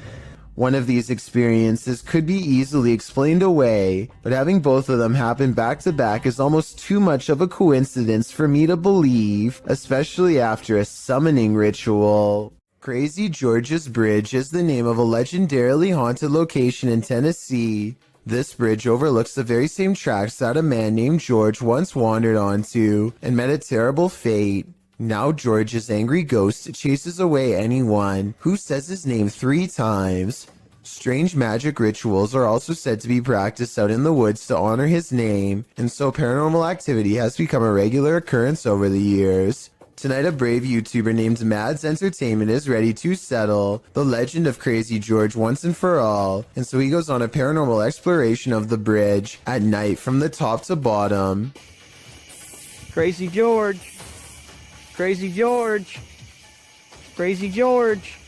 One of these experiences could be easily explained away, but having both of them happen back to back is almost too much of a coincidence for me to believe, especially after a summoning ritual. Crazy George's Bridge is the name of a legendarily haunted location in Tennessee. This bridge overlooks the very same tracks that a man named George once wandered onto and met a terrible fate. Now George's angry ghost chases away anyone who says his name 3 times. Strange magic rituals are also said to be practiced out in the woods to honor his name, and so paranormal activity has become a regular occurrence over the years. Tonight, a brave YouTuber named Mads Entertainment is ready to settle the legend of Crazy George once and for all, and so he goes on a paranormal exploration of the bridge at night from the top to bottom. Crazy George! Crazy George! Crazy George!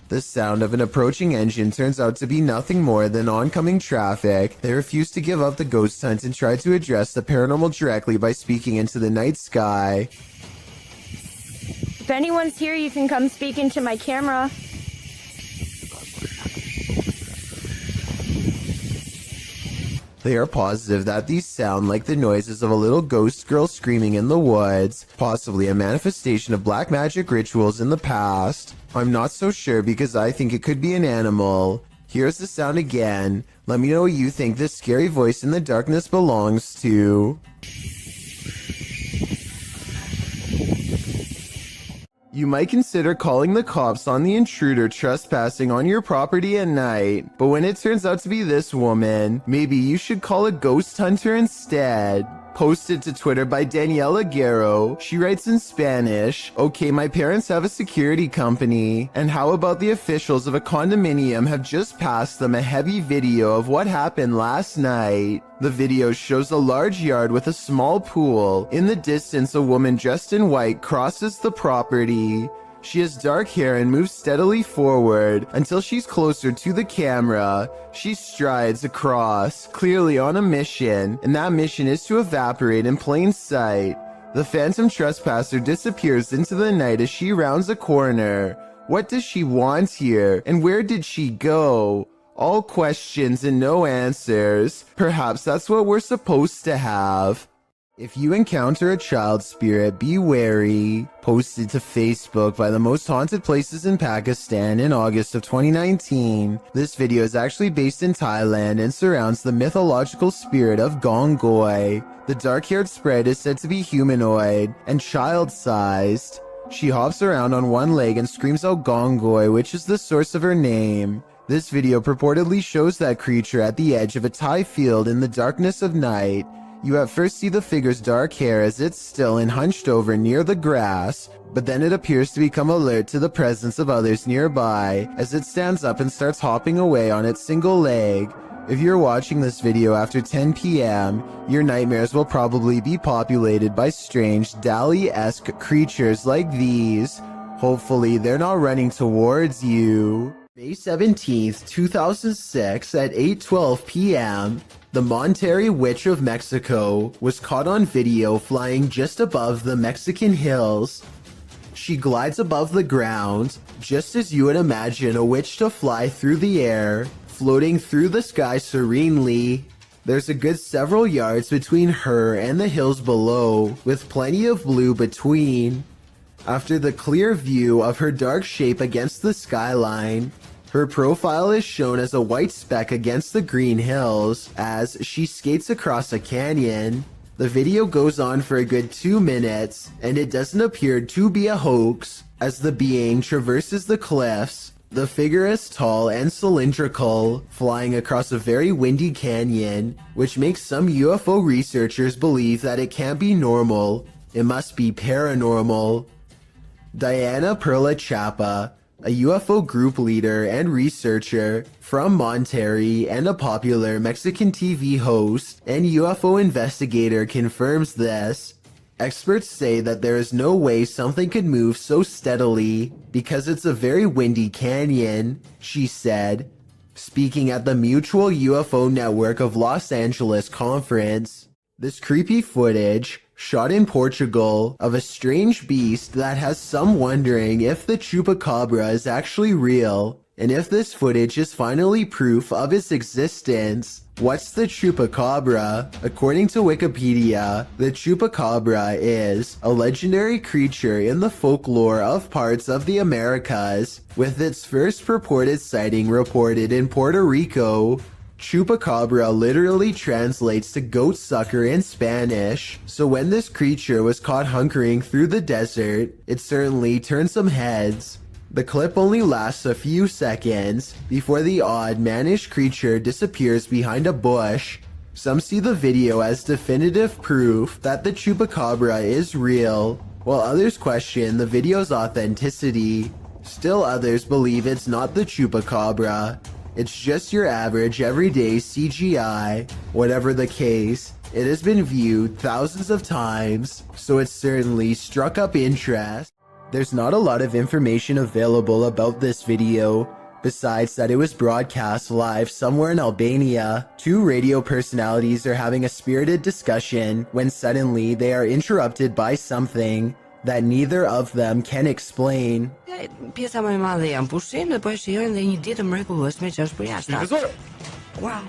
The sound of an approaching engine turns out to be nothing more than oncoming traffic. They refuse to give up the ghost hunt and try to address the paranormal directly by speaking into the night sky. If anyone's here, you can come speak into my camera. They are positive that these sound like the noises of a little ghost girl screaming in the woods, possibly a manifestation of black magic rituals in the past. I'm not so sure because I think it could be an animal. Here's the sound again. Let me know what you think this scary voice in the darkness belongs to. You might consider calling the cops on the intruder trespassing on your property at night, but when it turns out to be this woman, maybe you should call a ghost hunter instead. Posted to Twitter by Daniela Guerrero, she writes in Spanish, "Okay, my parents have a security company, and how about the officials of a condominium have just passed them a heavy video of what happened last night. The video shows a large yard with a small pool. In the distance, a woman dressed in white crosses the property. She has dark hair and moves steadily forward until she's closer to the camera. She strides across, clearly on a mission, and that mission is to evaporate in plain sight. The phantom trespasser disappears into the night as she rounds a corner. What does she want here, and where did she go? All questions and no answers. Perhaps that's what we're supposed to have." If you encounter a child spirit, be wary. Posted to Facebook by the most haunted places in Pakistan in August of 2019. This video is actually based in Thailand and surrounds the mythological spirit of Gongoi. The dark-haired sprite is said to be humanoid and child-sized. She hops around on one leg and screams out Gongoi, which is the source of her name. This video purportedly shows that creature at the edge of a Thai field in the darkness of night. You at first see the figure's dark hair as it's still and hunched over near the grass, but then it appears to become alert to the presence of others nearby as it stands up and starts hopping away on its single leg. If you're watching this video after 10 p.m., your nightmares will probably be populated by strange Dali-esque creatures like these. Hopefully they're not running towards you. May 17th, 2006 at 8:12 p.m., the Monterrey Witch of Mexico was caught on video flying just above the Mexican hills. She glides above the ground, just as you would imagine a witch to fly through the air, floating through the sky serenely. There's a good several yards between her and the hills below, with plenty of blue between. After the clear view of her dark shape against the skyline, her profile is shown as a white speck against the green hills as she skates across a canyon. The video goes on for a good 2 minutes, and it doesn't appear to be a hoax. As the being traverses the cliffs, the figure is tall and cylindrical, flying across a very windy canyon, which makes some UFO researchers believe that it can't be normal. It must be paranormal. Diana Perla Chapa, a UFO group leader and researcher from Monterrey and a popular Mexican TV host and UFO investigator, confirms this. Experts say that there is no way something could move so steadily because it's a very windy canyon, she said, speaking at the Mutual UFO Network of Los Angeles conference. This creepy footage, shot in Portugal, of a strange beast that has some wondering if the chupacabra is actually real, and if this footage is finally proof of its existence. What's the chupacabra? According to Wikipedia, the chupacabra is a legendary creature in the folklore of parts of the Americas, with its first purported sighting reported in Puerto Rico. Chupacabra literally translates to goat sucker in Spanish, so when this creature was caught hunkering through the desert, it certainly turned some heads. The clip only lasts a few seconds before the odd mannish creature disappears behind a bush. Some see the video as definitive proof that the chupacabra is real, while others question the video's authenticity. Still others believe it's not the chupacabra. It's just your average everyday CGI. Whatever the case, it has been viewed thousands of times, so it certainly struck up interest. There's not a lot of information available about this video, besides that it was broadcast live somewhere in Albania. Two radio personalities are having a spirited discussion when suddenly they are interrupted by something that neither of them can explain. Pjesa më e madhe janë pushim dhe po e shijojnë dhe një ditë mrekullueshme që është për jashtë. Wow.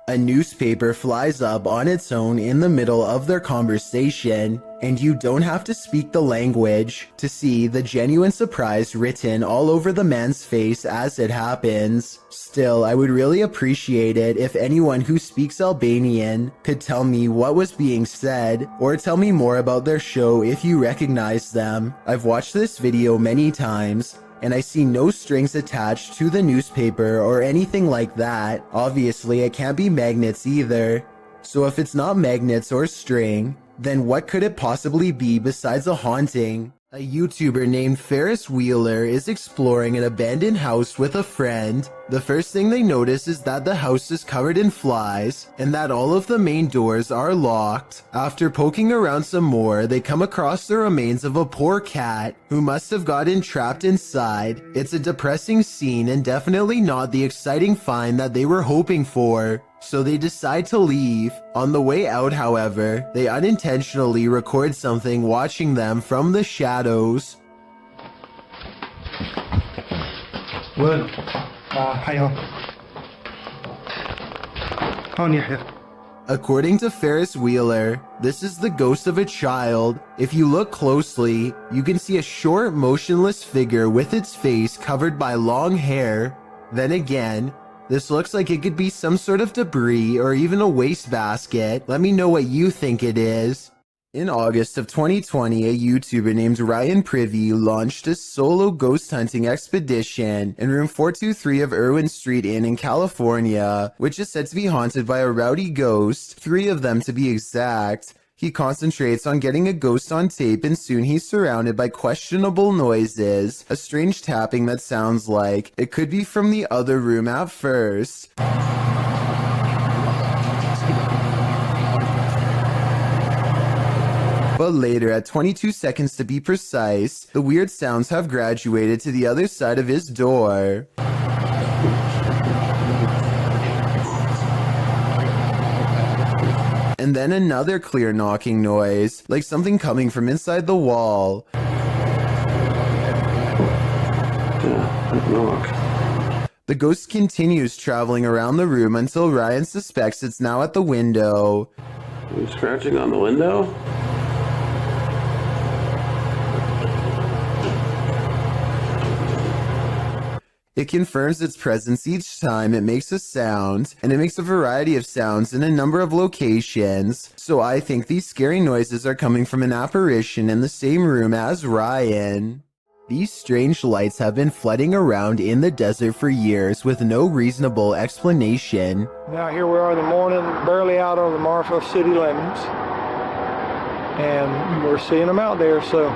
A newspaper flies up on its own in the middle of their conversation, and you don't have to speak the language to see the genuine surprise written all over the man's face as it happens. Still, I would really appreciate it if anyone who speaks Albanian could tell me what was being said, or tell me more about their show if you recognize them. I've watched this video many times, and I see no strings attached to the newspaper or anything like that. Obviously, it can't be magnets either. So if it's not magnets or string, then what could it possibly be besides a haunting? A YouTuber named Ferris Wheeler is exploring an abandoned house with a friend. The first thing they notice is that the house is covered in flies and that all of the main doors are locked. After poking around some more, they come across the remains of a poor cat who must have gotten trapped inside. It's a depressing scene and definitely not the exciting find that they were hoping for. So they decide to leave. On the way out, however, they unintentionally record something watching them from the shadows. Well, hiya. According to Ferris Wheeler, this is the ghost of a child. If you look closely, you can see a short, motionless figure with its face covered by long hair. Then again, this looks like it could be some sort of debris or even a wastebasket. Let me know what you think it is. In August of 2020, a YouTuber named Ryan Privy launched a solo ghost hunting expedition in room 423 of Irwin Street Inn in California, which is said to be haunted by a rowdy ghost, 3 of them to be exact. He concentrates on getting a ghost on tape, and soon he's surrounded by questionable noises, a strange tapping that sounds like it could be from the other room at first. But later, at 22 seconds to be precise, the weird sounds have graduated to the other side of his door. And then another clear knocking noise, like something coming from inside the wall. The ghost continues traveling around the room until Ryan suspects it's now at the window. Are you scratching on the window? It confirms its presence each time it makes a sound, and it makes a variety of sounds in a number of locations, so I think these scary noises are coming from an apparition in the same room as Ryan. These strange lights have been flooding around in the desert for years with no reasonable explanation. Now here we are in the morning, barely out on the Marfa city limits, and we're seeing them out there, so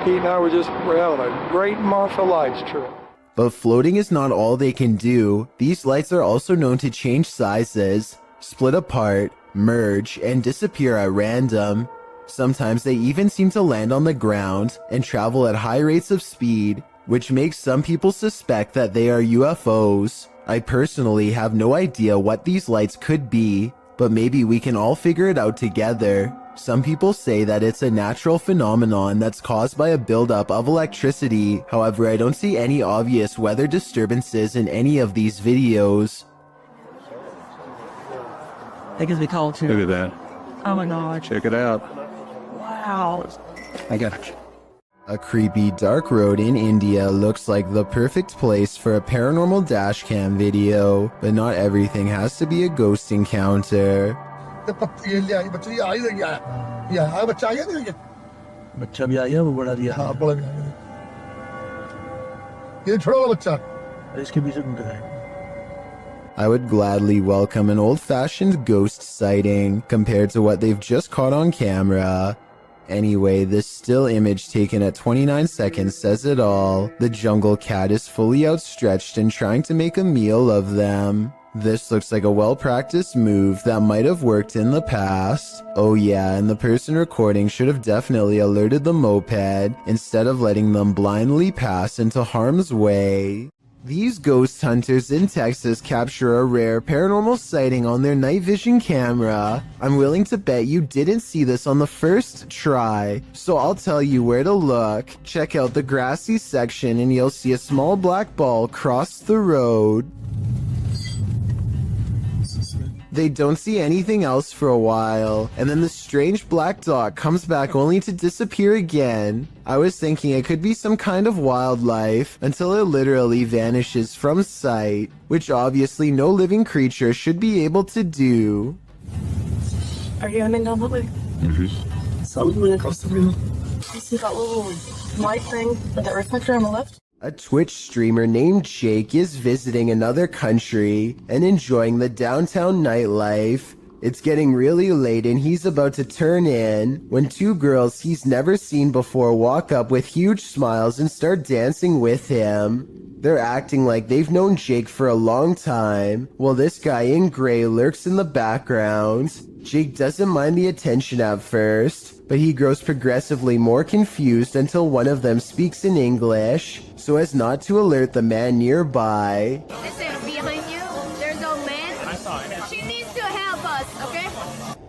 Pete and I were having a great Marfa lights trip. But floating is not all they can do. These lights are also known to change sizes, split apart, merge, and disappear at random. Sometimes they even seem to land on the ground and travel at high rates of speed, which makes some people suspect that they are UFOs. I personally have no idea what these lights could be, but maybe we can all figure it out together. Some people say that it's a natural phenomenon that's caused by a buildup of electricity. However, I don't see any obvious weather disturbances in any of these videos. That gives me cold too. Look at that. Oh my god. Check it out. Wow. I got it. A creepy dark road in India looks like the perfect place for a paranormal dashcam video, but not everything has to be a ghost encounter. I would gladly welcome an old-fashioned ghost sighting compared to what they've just caught on camera. Anyway, this still image taken at 29 seconds says it all. The jungle cat is fully outstretched and trying to make a meal of them. This looks like a well-practiced move that might have worked in the past. Oh yeah, and the person recording should have definitely alerted the moped instead of letting them blindly pass into harm's way. These ghost hunters in Texas capture a rare paranormal sighting on their night vision camera. I'm willing to bet you didn't see this on the first try, so I'll tell you where to look. Check out the grassy section and you'll see a small black ball cross the road. They don't see anything else for a while, and then the strange black dot comes back only to disappear again. I was thinking it could be some kind of wildlife until it literally vanishes from sight, which obviously no living creature should be able to do. Are you aiming down the way? Mm-hmm. So I'm going across the room. You see that little light thing with that reflector on the left? A Twitch streamer named Jake is visiting another country and enjoying the downtown nightlife. It's getting really late and he's about to turn in when two girls he's never seen before walk up with huge smiles and start dancing with him. They're acting like they've known Jake for a long time, while this guy in gray lurks in the background. Jake doesn't mind the attention at first, but he grows progressively more confused until one of them speaks in English, so as not to alert the man nearby. Listen, behind you, there's a man. I saw it. She needs to help us, okay?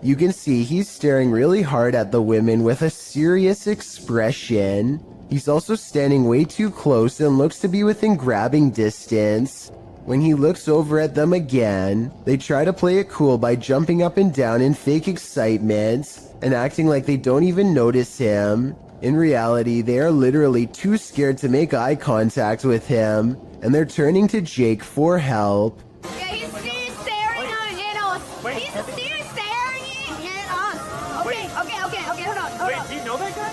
You can see he's staring really hard at the women with a serious expression. He's also standing way too close and looks to be within grabbing distance. When he looks over at them again, they try to play it cool by jumping up and down in fake excitement and acting like they don't even notice him. In reality, they are literally too scared to make eye contact with him, and they're turning to Jake for help. Yeah, he's still staring at us. He's still staring at us. Okay, hold on. Wait, do you know that guy?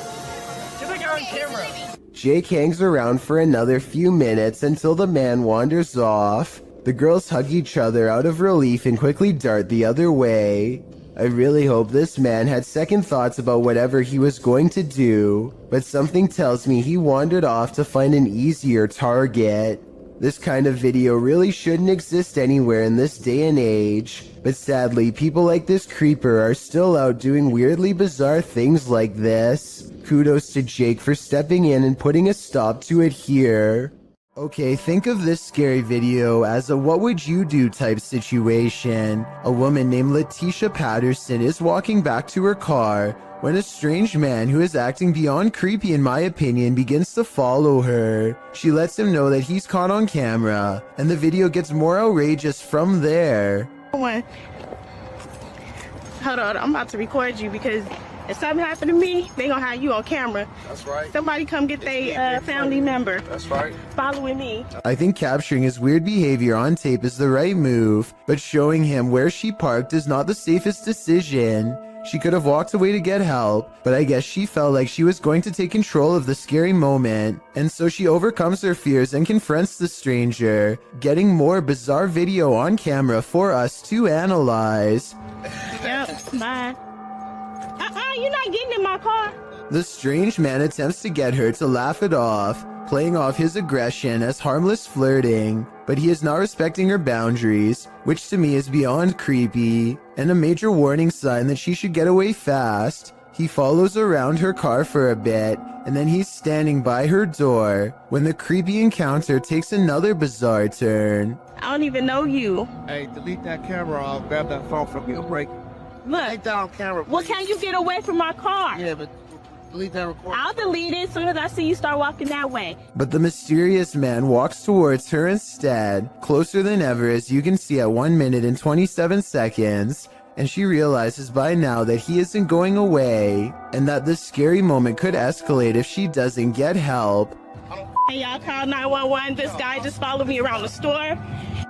Get that guy on camera. Jake hangs around for another few minutes until the man wanders off. The girls hug each other out of relief and quickly dart the other way. I really hope this man had second thoughts about whatever he was going to do, but something tells me he wandered off to find an easier target. This kind of video really shouldn't exist anywhere in this day and age, but sadly people like this creeper are still out doing weirdly bizarre things like this. Kudos to Jake for stepping in and putting a stop to it here. Okay, think of this scary video as a what would you do type situation. A woman named Letitia Patterson is walking back to her car when a strange man who is acting beyond creepy in my opinion begins to follow her. She lets him know that he's caught on camera, and the video gets more outrageous from there. Hold on, I'm about to record you because If something happened to me, they gonna have you on camera. That's right. Somebody come get their family member. That's right. Following me. I think capturing his weird behavior on tape is the right move, but showing him where she parked is not the safest decision. She could have walked away to get help, but I guess she felt like she was going to take control of the scary moment, and so she overcomes her fears and confronts the stranger, getting more bizarre video on camera for us to analyze. Yep, bye. You're not getting in my car. The strange man attempts to get her to laugh it off, playing off his aggression as harmless flirting, but he is not respecting her boundaries, which to me is beyond creepy, and a major warning sign that she should get away fast. He follows around her car for a bit, and then he's standing by her door, when the creepy encounter takes another bizarre turn. I don't even know you. Hey, delete that camera. I'll grab that phone from you. Break. Look. Down camera. Well, can you get away from my car? Yeah, but delete that recording. I'll delete it as soon as I see you start walking that way. But the mysterious man walks towards her instead, closer than ever as you can see at 1 minute and 27 seconds, and she realizes by now that he isn't going away, and that this scary moment could escalate if she doesn't get help. Hey, y'all, call 911. This guy just followed me around the store.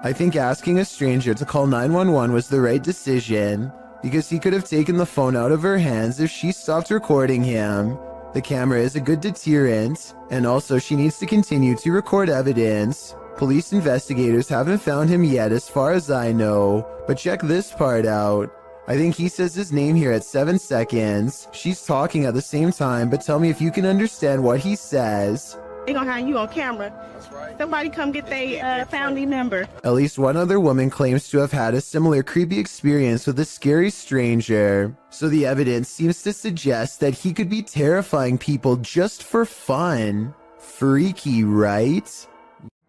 I think asking a stranger to call 911 was the right decision, because he could have taken the phone out of her hands if she stopped recording him. The camera is a good deterrent, and also she needs to continue to record evidence. Police investigators haven't found him yet as far as I know, but check this part out. I think he says his name here at 7 seconds. She's talking at the same time, but tell me if you can understand what he says. They gonna have you on camera. That's right. Somebody come get their family member. At least one other woman claims to have had a similar creepy experience with a scary stranger. So the evidence seems to suggest that he could be terrifying people just for fun. Freaky, right?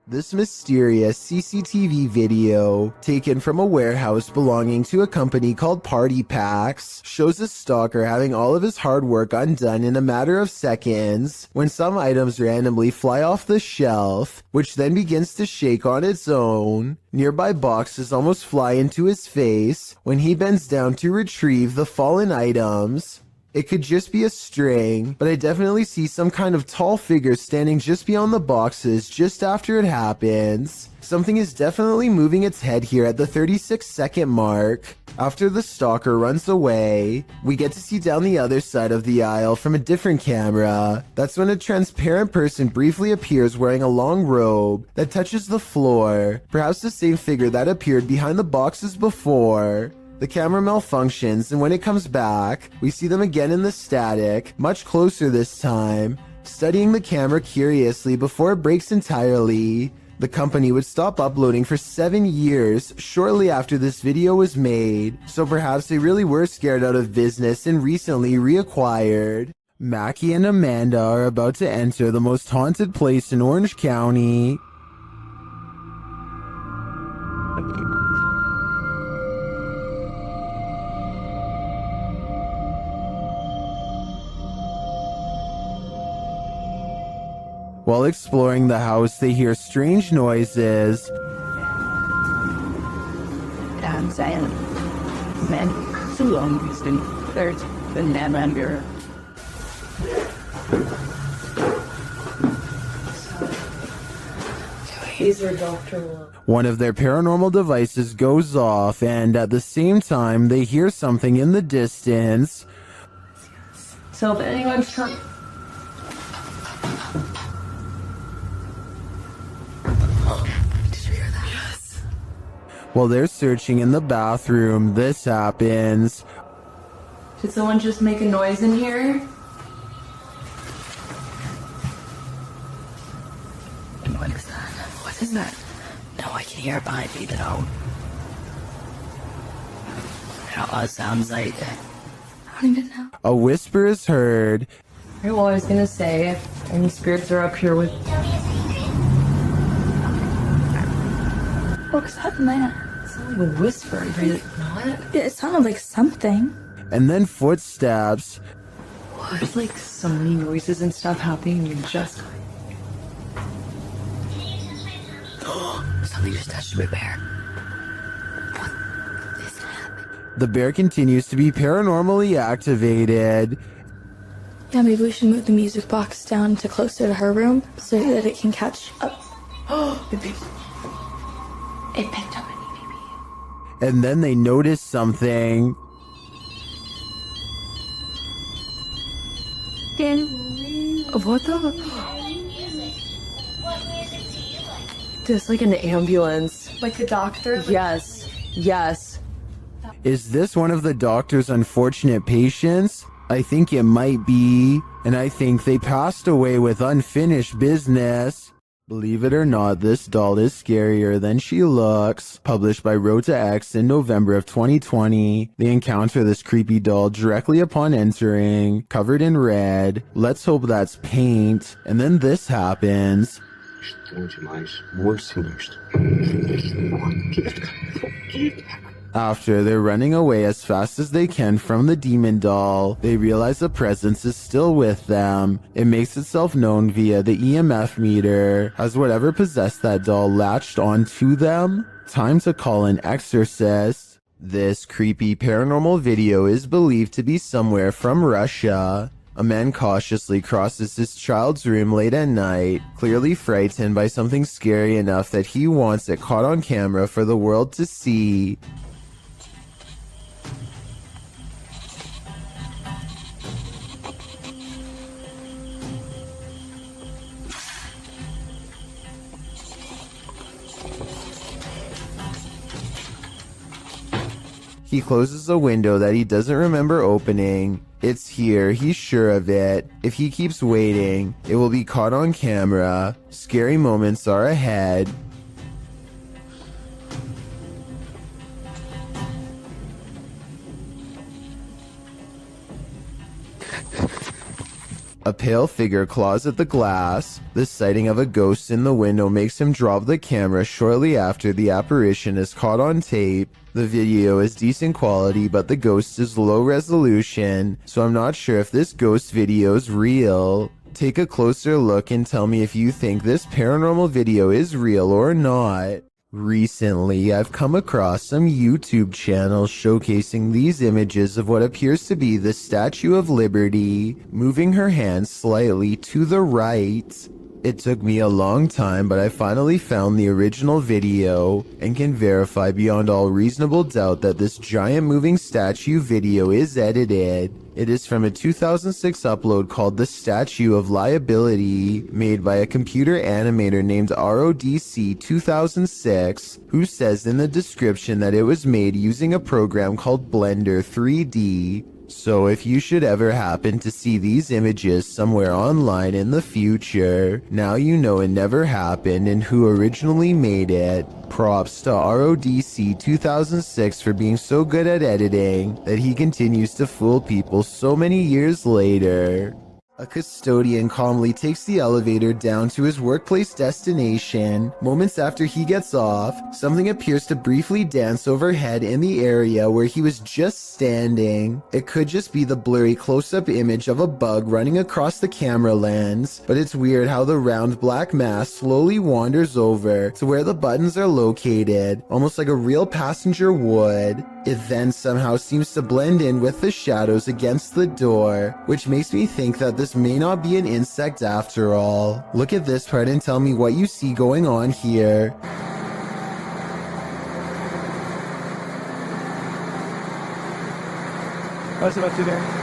This mysterious CCTV video, taken from a warehouse belonging to a company called Party Packs, shows a stalker having all of his hard work undone in a matter of seconds, when some items randomly fly off the shelf, which then begins to shake on its own. Nearby boxes almost fly into his face when he bends down to retrieve the fallen items. It could just be a string, but I definitely see some kind of tall figure standing just beyond the boxes just after it happens. Something is definitely moving its head here at the 36-second mark. After the stalker runs away, we get to see down the other side of the aisle from a different camera. That's when a transparent person briefly appears wearing a long robe that touches the floor, perhaps the same figure that appeared behind the boxes before. The camera malfunctions, and when it comes back, we see them again in the static, much closer this time, studying the camera curiously before it breaks entirely. The company would stop uploading for 7 years shortly after this video was made, so perhaps they really were scared out of business and recently reacquired. Mackie and Amanda are about to enter the most haunted place in Orange County. While exploring the house, they hear strange noises. One of their paranormal devices goes off, and at the same time, they hear something in the distance. So if anyone's trying... While they're searching in the bathroom, this happens. Did someone just make a noise in here? What is that? What is that? No, I can hear it behind me though. It sounds like... I don't even know. A whisper is heard. Alright, well, I was gonna say, if any spirits are up here with... What was that, man? It sounded like a whisper, did it not? It sounded like something. And then footsteps. What? There's like so many noises and stuff happening, and you just... Something just touched my bear. The bear continues to be paranormally activated. Yeah, maybe we should move the music box down to closer to her room so that it can catch up. Oh, it picked up. And then they notice something. What the? There's like an ambulance. Like the doctor? Yes. Yes. Is this one of the doctor's unfortunate patients? I think it might be. And I think they passed away with unfinished business. Believe it or not, this doll is scarier than she looks. Published by Rota X in November of 2020. They encounter this creepy doll directly upon entering, covered in red. Let's hope that's paint. And then this happens. After they're running away as fast as they can from the demon doll, they realize the presence is still with them. It makes itself known via the EMF meter. Has whatever possessed that doll latched onto them? Time to call an exorcist. This creepy paranormal video is believed to be somewhere from Russia. A man cautiously crosses his child's room late at night, clearly frightened by something scary enough that he wants it caught on camera for the world to see. He closes a window that he doesn't remember opening. It's here, he's sure of it. If he keeps waiting, it will be caught on camera. Scary moments are ahead. A pale figure claws at the glass. The sighting of a ghost in the window makes him drop the camera shortly after the apparition is caught on tape. The video is decent quality, but the ghost is low resolution, so I'm not sure if this ghost video is real. Take a closer look and tell me if you think this paranormal video is real or not. Recently, I've come across some YouTube channels showcasing these images of what appears to be the Statue of Liberty, moving her hands slightly to the right. It took me a long time, but I finally found the original video and can verify beyond all reasonable doubt that this giant moving statue video is edited. It is from a 2006 upload called The Statue of Liability, made by a computer animator named RODC 2006, who says in the description that it was made using a program called Blender 3D. So if you should ever happen to see these images somewhere online in the future, now you know it never happened and who originally made it. Props to RODC 2006 for being so good at editing that he continues to fool people so many years later. A custodian calmly takes the elevator down to his workplace destination. Moments after he gets off, something appears to briefly dance overhead in the area where he was just standing. It could just be the blurry close-up image of a bug running across the camera lens, but it's weird how the round black mass slowly wanders over to where the buttons are located, almost like a real passenger would. It then somehow seems to blend in with the shadows against the door, which makes me think that this may not be an insect after all. Look at this part and tell me what you see going on here. What's about you there?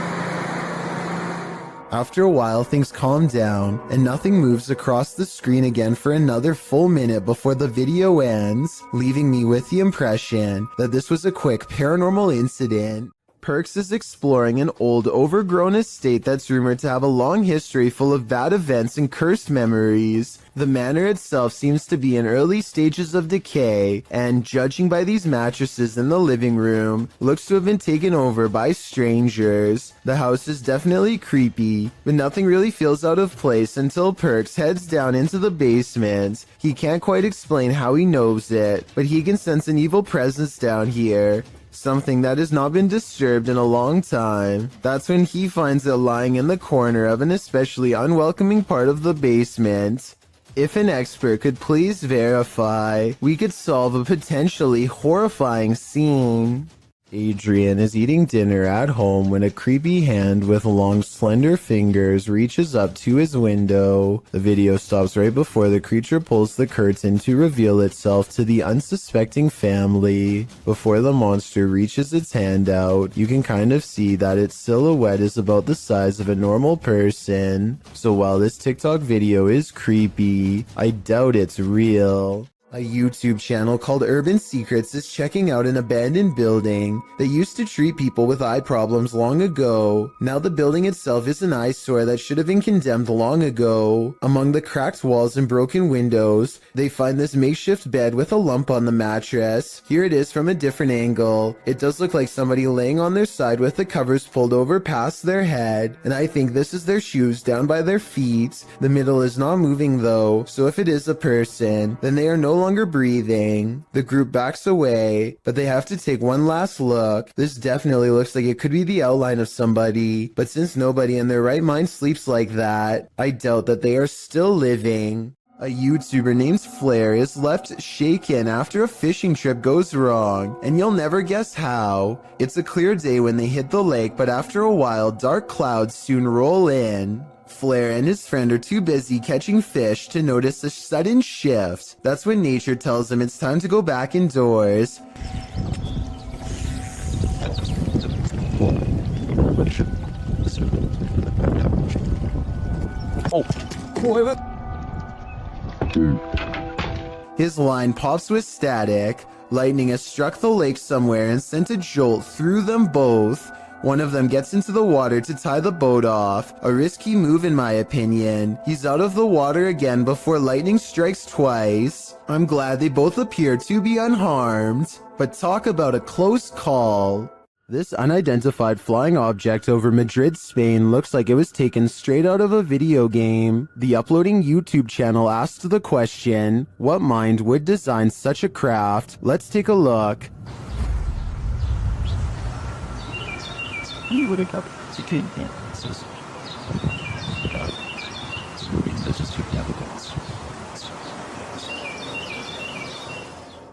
After a while, things calm down, and nothing moves across the screen again for another full minute before the video ends, leaving me with the impression that this was a quick paranormal incident. Perks is exploring an old, overgrown estate that's rumored to have a long history full of bad events and cursed memories. The manor itself seems to be in early stages of decay, and judging by these mattresses in the living room, looks to have been taken over by strangers. The house is definitely creepy, but nothing really feels out of place until Perks heads down into the basement. He can't quite explain how he knows it, but he can sense an evil presence down here. Something that has not been disturbed in a long time. That's when he finds it lying in the corner of an especially unwelcoming part of the basement. If an expert could please verify, we could solve a potentially horrifying scene. Adrian is eating dinner at home when a creepy hand with long slender fingers reaches up to his window. The video stops right before the creature pulls the curtain to reveal itself to the unsuspecting family. Before the monster reaches its hand out, you can kind of see that its silhouette is about the size of a normal person. So while this TikTok video is creepy, I doubt it's real. A YouTube channel called Urban Secrets is checking out an abandoned building that used to treat people with eye problems long ago. Now the building itself is an eyesore that should have been condemned long ago. Among the cracked walls and broken windows, they find this makeshift bed with a lump on the mattress. Here it is from a different angle. It does look like somebody laying on their side with the covers pulled over past their head, and I think this is their shoes down by their feet. The middle is not moving though, so if it is a person, then they are no longer breathing. The group backs away, but they have to take one last look. This definitely looks like it could be the outline of somebody, but since nobody in their right mind sleeps like that, I doubt that they are still living. A YouTuber named Flair is left shaken after a fishing trip goes wrong, and you'll never guess how. It's a clear day when they hit the lake, but after a while, dark clouds soon roll in. Flair and his friend are too busy catching fish to notice a sudden shift. That's when nature tells him it's time to go back indoors. His line pops with static. Lightning has struck the lake somewhere and sent a jolt through them both. One of them gets into the water to tie the boat off. A risky move in my opinion. He's out of the water again before lightning strikes twice. I'm glad they both appear to be unharmed. But talk about a close call. This unidentified flying object over Madrid, Spain looks like it was taken straight out of a video game. The uploading YouTube channel asked the question, what mind would design such a craft? Let's take a look. You would have got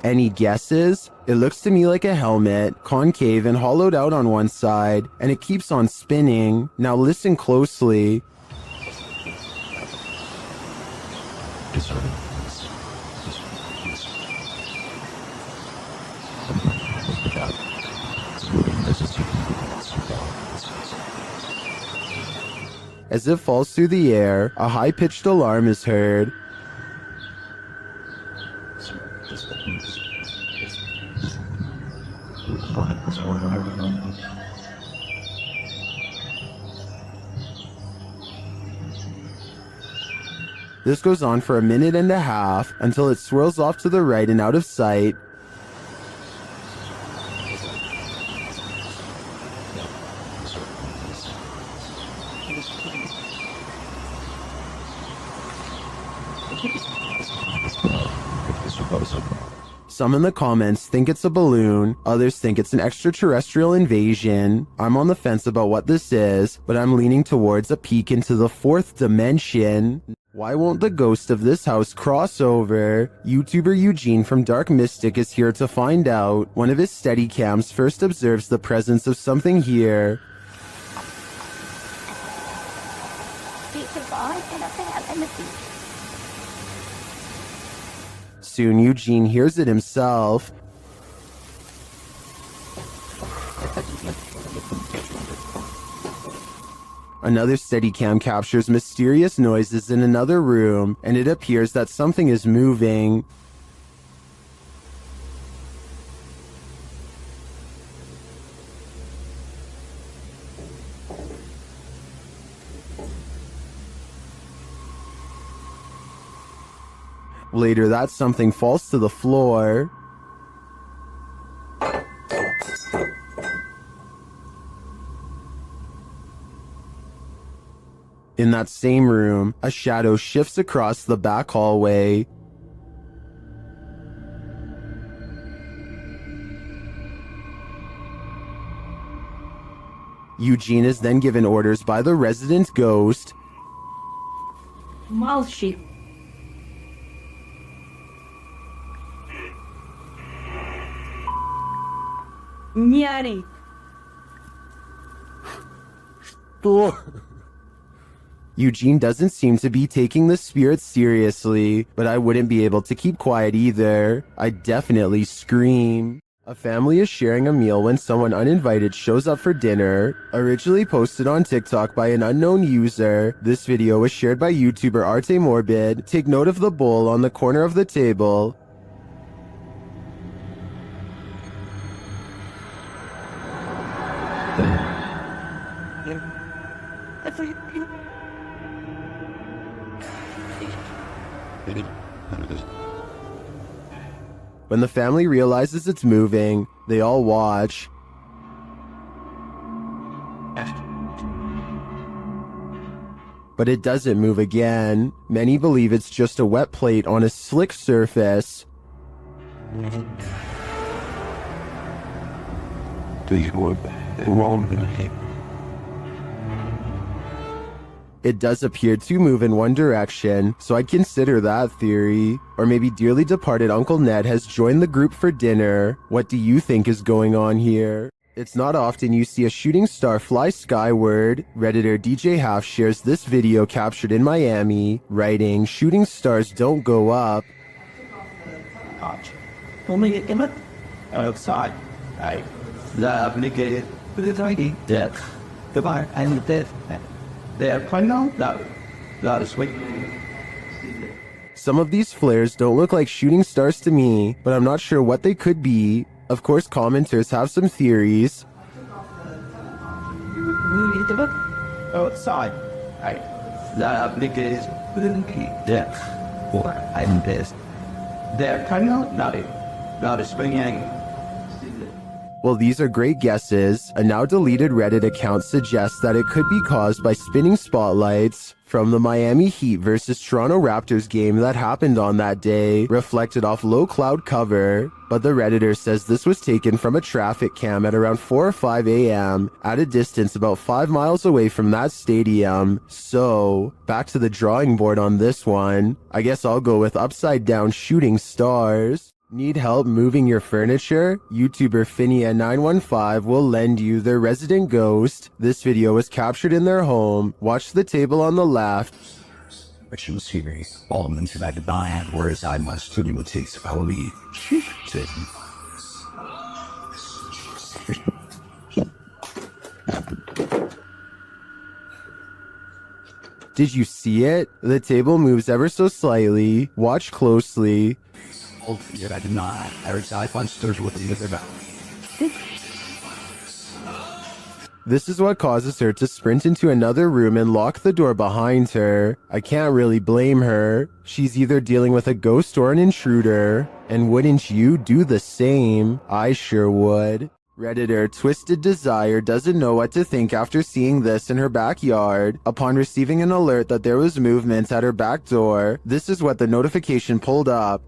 Any guesses? It looks to me like a helmet, concave and hollowed out on one side, and it keeps on spinning. Now listen closely. As it falls through the air, a high-pitched alarm is heard. This goes on for a minute and a half until it swirls off to the right and out of sight. Some in the comments think it's a balloon, others think it's an extraterrestrial invasion. I'm on the fence about what this is, but I'm leaning towards a peek into the fourth dimension. Why won't the ghost of this house cross over? YouTuber Eugene from Dark Mystic is here to find out. One of his Steadicams first observes the presence of something here. Soon Eugene hears it himself. Another Steadicam captures mysterious noises in another room, and it appears that something is moving. Later, that something falls to the floor. In that same room, a shadow shifts across the back hallway. Eugene is then given orders by the resident ghost. Mouth sheep. Nyari. Eugene doesn't seem to be taking the spirits seriously, but I wouldn't be able to keep quiet either. I'd definitely scream. A family is sharing a meal when someone uninvited shows up for dinner. Originally posted on TikTok by an unknown user, this video was shared by YouTuber Arte Morbid. Take note of the bowl on the corner of the table. When the family realizes it's moving, they all watch. But it doesn't move again. Many believe it's just a wet plate on a slick surface. It does appear to move in one direction, so I'd consider that theory. Or maybe dearly departed Uncle Ned has joined the group for dinner. What do you think is going on here? It's not often you see a shooting star fly skyward. Redditor DJ Half shares this video captured in Miami, writing, "Shooting stars don't go up." Only in it outside. I obligated with the tiny death. The bar and the death. They're quite now. That is sweet. Some of these flares don't look like shooting stars to me, but I'm not sure what they could be. Of course, commenters have some theories. Outside. I obligated with the death. Or I'm pissed. They're kind of not a swinging. Well, these are great guesses. A now deleted Reddit account suggests that it could be caused by spinning spotlights from the Miami Heat versus Toronto Raptors game that happened on that day, reflected off low cloud cover. But the Redditor says this was taken from a traffic cam at around 4 or 5 a.m. at a distance about 5 miles away from that stadium. So, back to the drawing board on this one. I guess I'll go with upside down shooting stars. Need help moving your furniture? YouTuber Finia915 will lend you their resident ghost. This video was captured in their home. Watch the table on the left. Which was here, all of them tonight to buy, whereas I must to do takes probably Did you see it? The table moves ever so slightly. Watch closely. I did not. I find stairs with the other back. This is what causes her to sprint into another room and lock the door behind her. I can't really blame her. She's either dealing with a ghost or an intruder. And wouldn't you do the same? I sure would. Redditor Twisted Desire doesn't know what to think after seeing this in her backyard. Upon receiving an alert that there was movement at her back door, this is what the notification pulled up.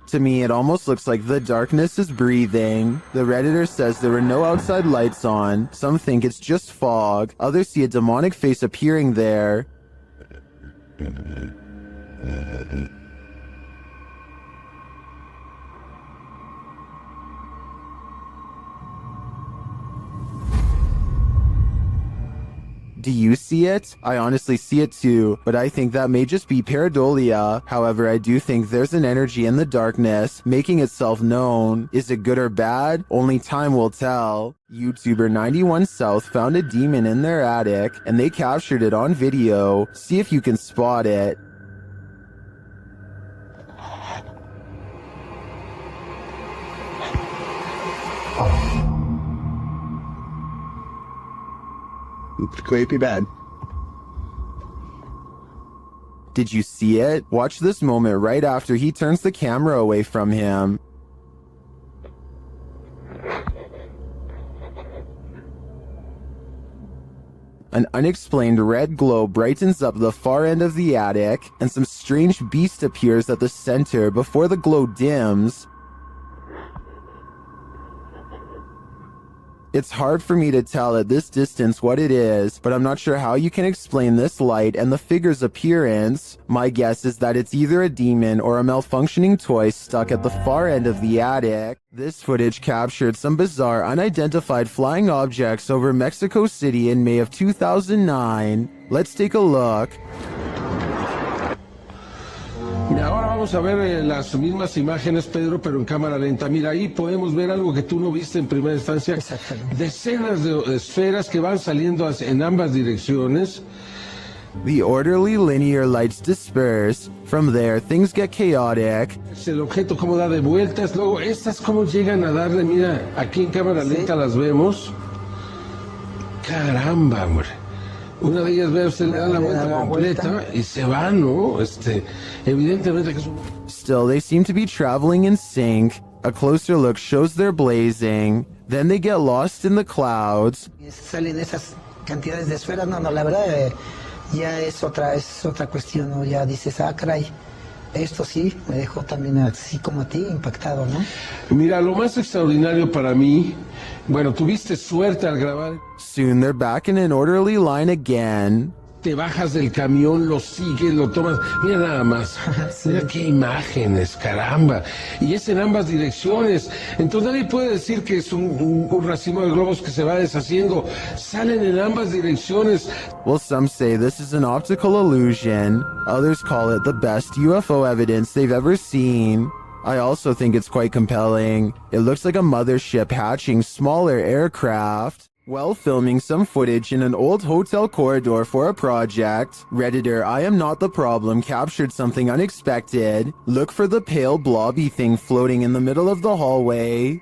To me, it almost looks like the darkness is breathing. The Redditor says there were no outside lights on. Some think it's just fog. Others see a demonic face appearing there. Do you see it? I honestly see it too, but I think that may just be pareidolia. However, I do think there's an energy in the darkness making itself known. Is it good or bad? Only time will tell. YouTuber 91 South found a demon in their attic, and they captured it on video. See if you can spot it. Creepy bad. Did you see it? Watch this moment right after he turns the camera away from him. An unexplained red glow brightens up the far end of the attic, and some strange beast appears at the center before the glow dims. It's hard for me to tell at this distance what it is, but I'm not sure how you can explain this light and the figure's appearance. My guess is that it's either a demon or a malfunctioning toy stuck at the far end of the attic. This footage captured some bizarre unidentified flying objects over Mexico City in May of 2009. Let's take a look. Mira, ahora vamos a ver las mismas imágenes, Pedro, pero en cámara lenta. Mira, ahí podemos ver algo que tú no viste en primera instancia. Decenas de esferas que van saliendo en ambas direcciones. The orderly linear lights disperse. From there, things get chaotic. El objeto cómo da de vueltas. Luego, estas cómo llegan a darle, mira, aquí en cámara lenta las vemos. Caramba, hombre. Una de ellas, ve usted, le da la vuelta completa y se va, ¿no? Evidentemente que es un... Still, they seem to be traveling in sync. A closer look shows they're blazing. Then they get lost in the clouds. Salen esas cantidades de esferas, no, la verdad ya es otra cuestión, ¿no? Ya dices, caray, esto sí me dejó también así como a ti impactado, ¿no? Mira, lo más extraordinario para mí, bueno, tuviste suerte al grabar. Soon they're back in an orderly line again. Te bajas del camión, lo sigues, lo tomas. Mira nada más. Mira qué imágenes, caramba. Y es en ambas direcciones. Entonces nadie puede decir que es un racimo de globos que se va deshaciendo. Salen en ambas direcciones. Well, some say this is an optical illusion. Others call it the best UFO evidence they've ever seen. I also think it's quite compelling. It looks like a mothership hatching smaller aircraft. While filming some footage in an old hotel corridor for a project, Redditor I Am Not the Problem captured something unexpected. Look for the pale blobby thing floating in the middle of the hallway.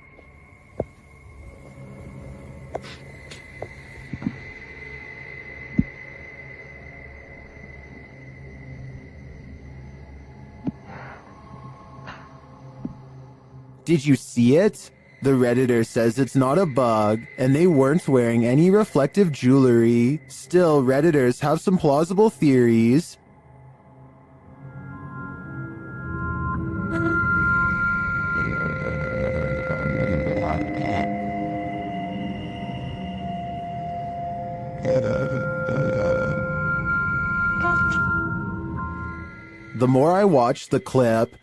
Did you see it? The Redditor says it's not a bug, and they weren't wearing any reflective jewelry. Still, Redditors have some plausible theories. The more I watch the clip,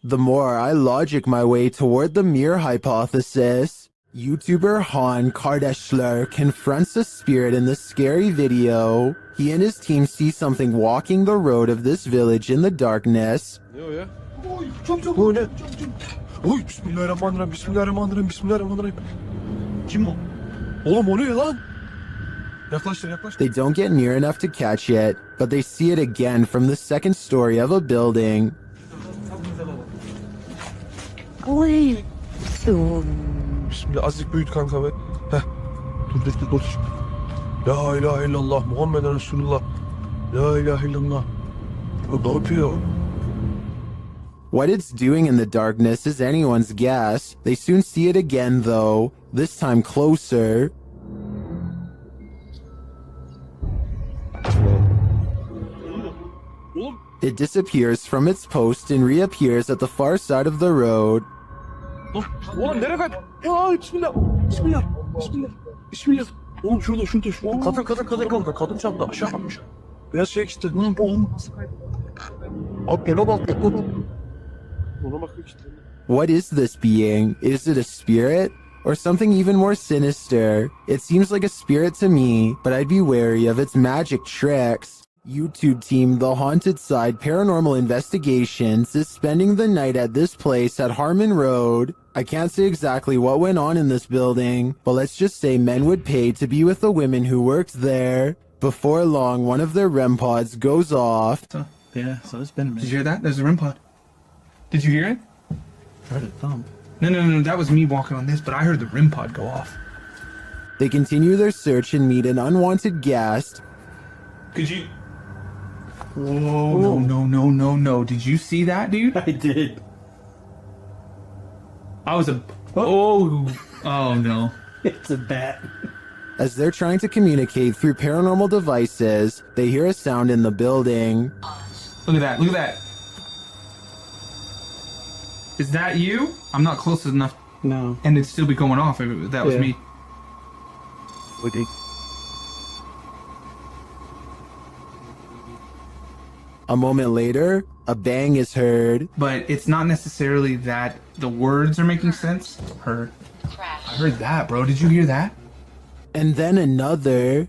the more I logic my way toward the mere hypothesis. YouTuber Han Kardashler confronts a spirit in the scary video. He and his team see something walking the road of this village in the darkness. Bu ne? Oy, bismillahirrahmanirrahim, bismillahirrahmanirrahim, bismillahirrahmanirrahim. Kim o? Oğlum o ne lan? Yaklaştır, yaklaştır. They don't get near enough to catch it, but they see it again from the second story of a building. Oy. Bismillah, azıcık büyüt kanka be. Heh. Dur, dur. La ilahe illallah, Muhammeden Resulullah. La ilahe illallah. O ne yapıyor? What it's doing in the darkness is anyone's guess. They soon see it again though, this time closer. It disappears from its post and reappears at the far side of the road. Oğlum nereye kayıp? Ya bismillah. Bismillah. Bismillah. Bismillah. Oğlum şurada. Kadın çarptı. Aşağı atmış. Beyaz şey gitti. Oğlum. Abi eve bak. Ona bakıyor işte. What is this being? Is it a spirit? Or something even more sinister? It seems like a spirit to me, but I'd be wary of its magic tricks. YouTube team The Haunted Side Paranormal Investigations is spending the night at this place at Harmon Road. I can't say exactly what went on in this building, but let's just say men would pay to be with the women who worked there. Before long, one of their REM pods goes off. Yeah, so it's been a minute. Did you hear that? There's a REM pod. Did you hear it? I heard it thump. No, that was me walking on this, but I heard the REM pod go off. They continue their search and meet an unwanted guest. Could you... Whoa, no. Did you see that, dude? I did. I was a... Oh no. It's a bat. As they're trying to communicate through paranormal devices, they hear a sound in the building. Look at that, look at that. Is that you? I'm not close enough. No. And it'd still be going off if that was me. A moment later, a bang is heard. But it's not necessarily that the words are making sense. Heard. I heard that, bro. Did you hear that? And then another.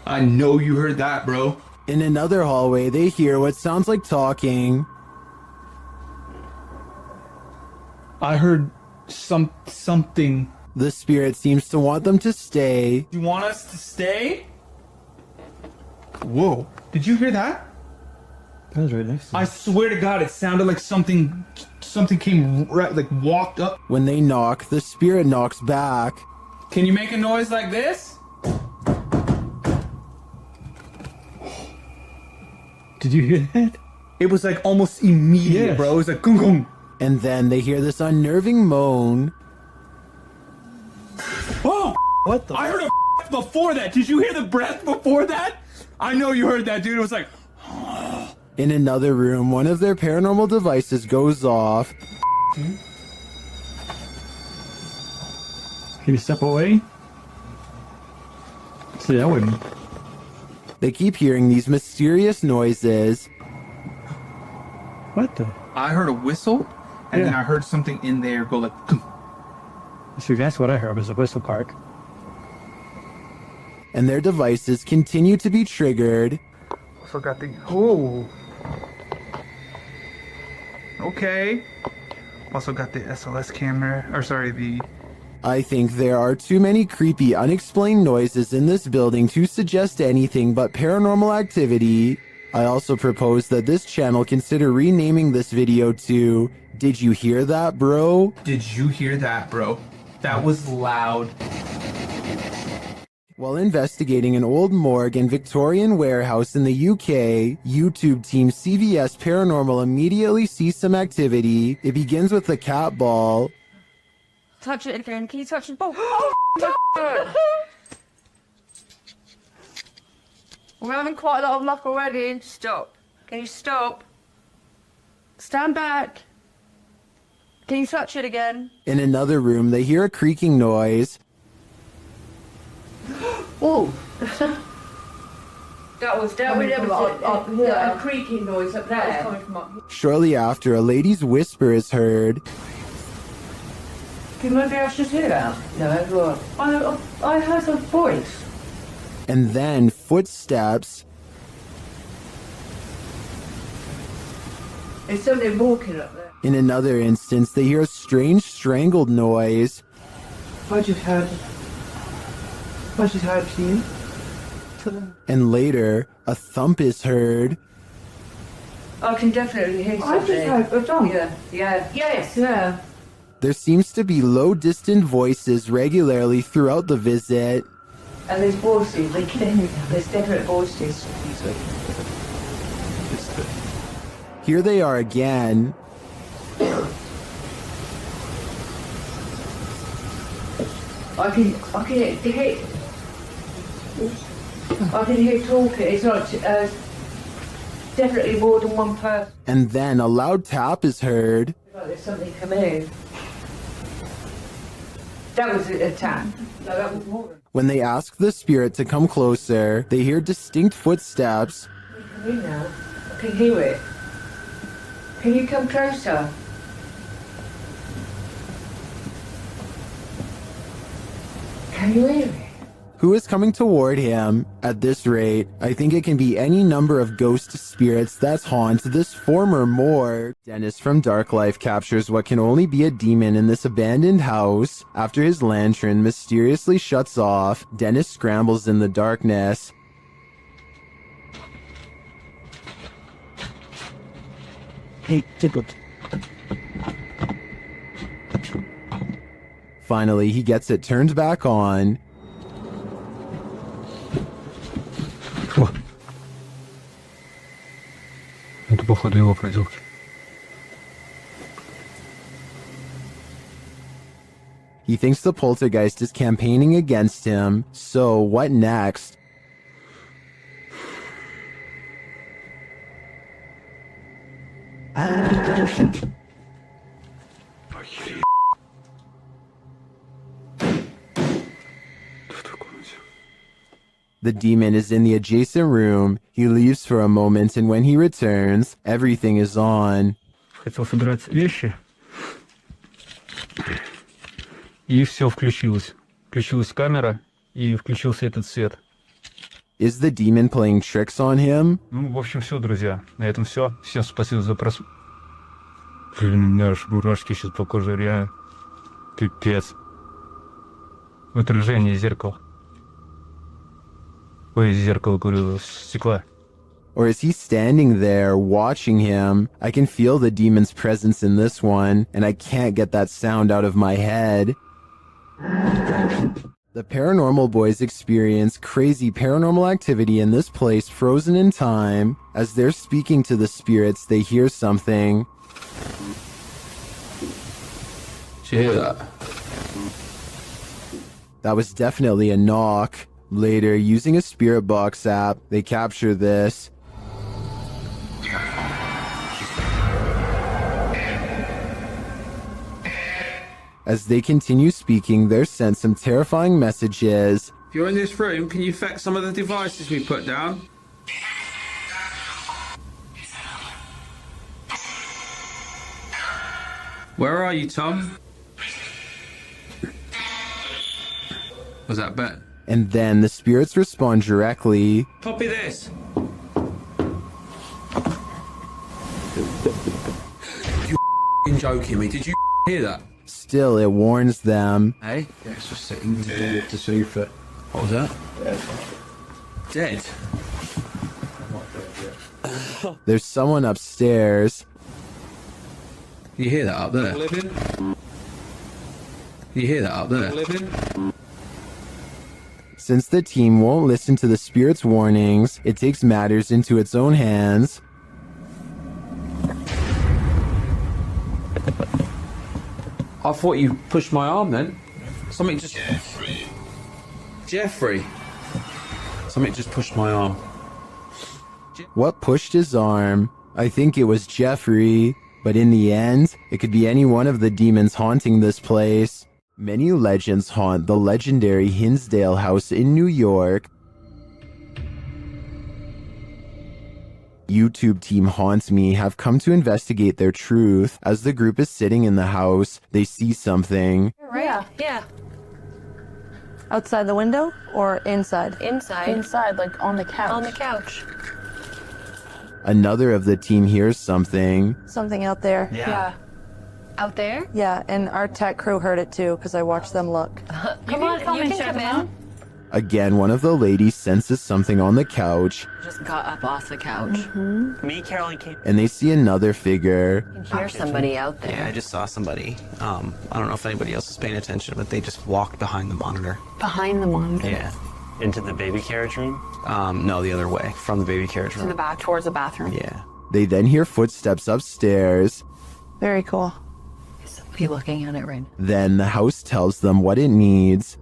I know you heard that, bro. In another hallway, they hear what sounds like talking. I heard something. The spirit seems to want them to stay. You want us to stay? Whoa. Did you hear that? That was right next to me. I swear to God, it sounded like something came right, like walked up. When they knock, the spirit knocks back. Can you make a noise like this? Did you hear that? It was like almost immediate, bro. It was like gung gung. And then they hear this unnerving moan. Oh! What the? I heard a before that. Did you hear the breath before that? I know you heard that, dude. It was like... In another room, one of their paranormal devices goes off. Can you step away? See, I wouldn't. They keep hearing these mysterious noises. What the? I heard a whistle, and then I heard something in there go like... See, that's what I heard was a whistle part. And their devices continue to be triggered. Also got the... Oh! Okay. Also got the SLS camera, or sorry, the... I think there are too many creepy, unexplained noises in this building to suggest anything but paranormal activity. I also propose that this channel consider renaming this video to Did You Hear That, Bro? Did you hear that, bro? That was loud. While investigating an old morgue and Victorian warehouse in the UK, YouTube team CVS Paranormal immediately sees some activity. It begins with the cat ball. Touch it again. Can you touch the ball? Oh, we're having quite a lot of luck already. Stop. Can you stop? Stand back. Can you touch it again? In another room, they hear a creaking noise. Oh. That was a creaking noise up there. That was coming from up here. Shortly after, a lady's whisper is heard. Can maybe I should hear that? No, I heard a voice. And then footsteps. There's something walking up there. In another instance, they hear a strange strangled noise. I just heard you. And later, a thump is heard. I can definitely hear something. I just heard a thump. Yeah. There seems to be low, distant voices regularly throughout the visit. And there's voices. There's definite voices. Here they are again. I can hear talking. It's not definitely more than one person. And then a loud tap is heard. Like there's something coming in. That was a tap. No, that was more. When they ask the spirit to come closer, they hear distinct footsteps. Come in now. I can hear it. Can you come closer? Can you hear it? Who is coming toward him? At this rate, I think it can be any number of ghost spirits that haunt this former morgue. Dennis from Dark Life captures what can only be a demon in this abandoned house. After his lantern mysteriously shuts off, Dennis scrambles in the darkness. Hey, Tickle. Finally, he gets it turned back on. No to pochodu его производства. He thinks the poltergeist is campaigning against him, so what next? The demon is in the adjacent room. He leaves for a moment, and when he returns, everything is on. Хотел собирать вещи. И все включилось. Включилась камера, и включился этот свет. Is the demon playing tricks on him? Ну, в общем, все, друзья. На этом все. Всем спасибо за просмотр. Блин, у меня аж мурашки сейчас по коже, реально. Пипец. Отражение зеркала. Ой, зеркало, говорю, стекла. Or is he standing there watching him? I can feel the demon's presence in this one, and I can't get that sound out of my head. The paranormal boys experience crazy paranormal activity in this place frozen in time. As they're speaking to the spirits, they hear something. Did you hear that? That was definitely a knock. Later, using a spirit box app, they capture this. As they continue speaking, they're sent some terrifying messages. If you're in this room, can you affect some of the devices we put down? Where are you, Tom? Was that better? And then the spirits respond directly. Copy this. You joking me? Did you hear that? Still, it warns them. Hey? Yeah, it's just sitting there to see if it... What was that? Dead. There's someone upstairs. You hear that up there? You hear that up there? Since the team won't listen to the spirit's warnings, it takes matters into its own hands. I thought you pushed my arm then. Something just... Jeffrey. Something just pushed my arm. What pushed his arm? I think it was Jeffrey, but in the end, it could be any one of the demons haunting this place. Many legends haunt the legendary Hinsdale House in New York. YouTube team Haunt Me have come to investigate their truth. As the group is sitting in the house, they see something. Right? Yeah. Outside the window or inside? Inside. Inside, like on the couch. On the couch. Another of the team hears something. Something out there. Yeah. Out there? Yeah, and our tech crew heard it too because I watched them look. Come on, you can come in. Again, one of the ladies senses something on the couch. Just got up off the couch. Me, Caroline came. And they see another figure. You can hear somebody out there. Yeah, I just saw somebody. I don't know if anybody else is paying attention, but they just walked behind the monitor. Behind the monitor? Yeah. Into the baby carriage room? No, the other way, from the baby carriage room. To the back, towards the bathroom. Yeah. They then hear footsteps upstairs. Very cool. Is somebody looking at it right now? Then the house tells them what it needs.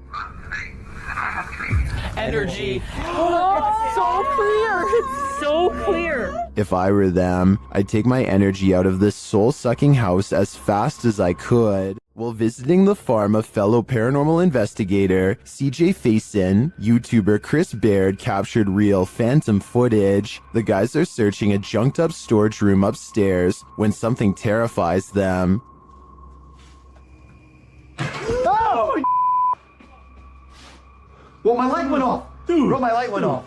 Energy. So clear. It's so clear. If I were them, I'd take my energy out of this soul-sucking house as fast as I could. While visiting the farm of fellow paranormal investigator CJ Faison, YouTuber Chris Baird captured real phantom footage. The guys are searching a junked-up storage room upstairs when something terrifies them. Oh! Well, my light went off. Dude, bro, my light went off.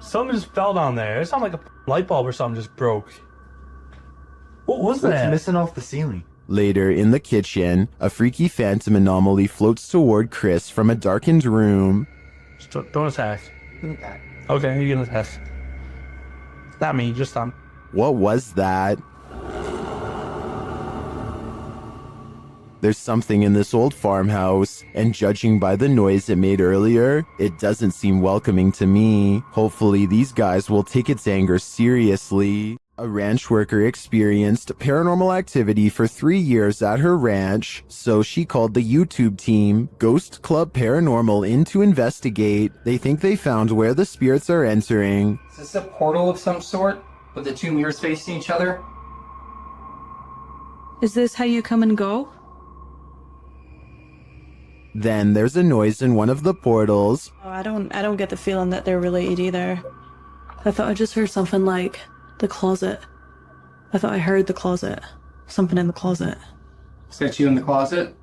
Something just fell down there. It sounded like a light bulb or something just broke. What was What's that? missing off the ceiling? Later, in the kitchen, a freaky phantom anomaly floats toward Chris from a darkened room. Don't attack. Okay, you can attack. Not me, just them. What was that? There's something in this old farmhouse, and judging by the noise it made earlier, it doesn't seem welcoming to me. Hopefully these guys will take its anger seriously. A ranch worker experienced paranormal activity for 3 years at her ranch, so she called the YouTube team, Ghost Club Paranormal, in to investigate. They think they found where the spirits are entering. Is this a portal of some sort, with the two mirrors facing each other? Is this how you come and go? Then there's a noise in one of the portals. Oh, I don't get the feeling that they're related either. I thought I just heard something like the closet. I thought I heard the closet. Something in the closet. Is that you in the closet?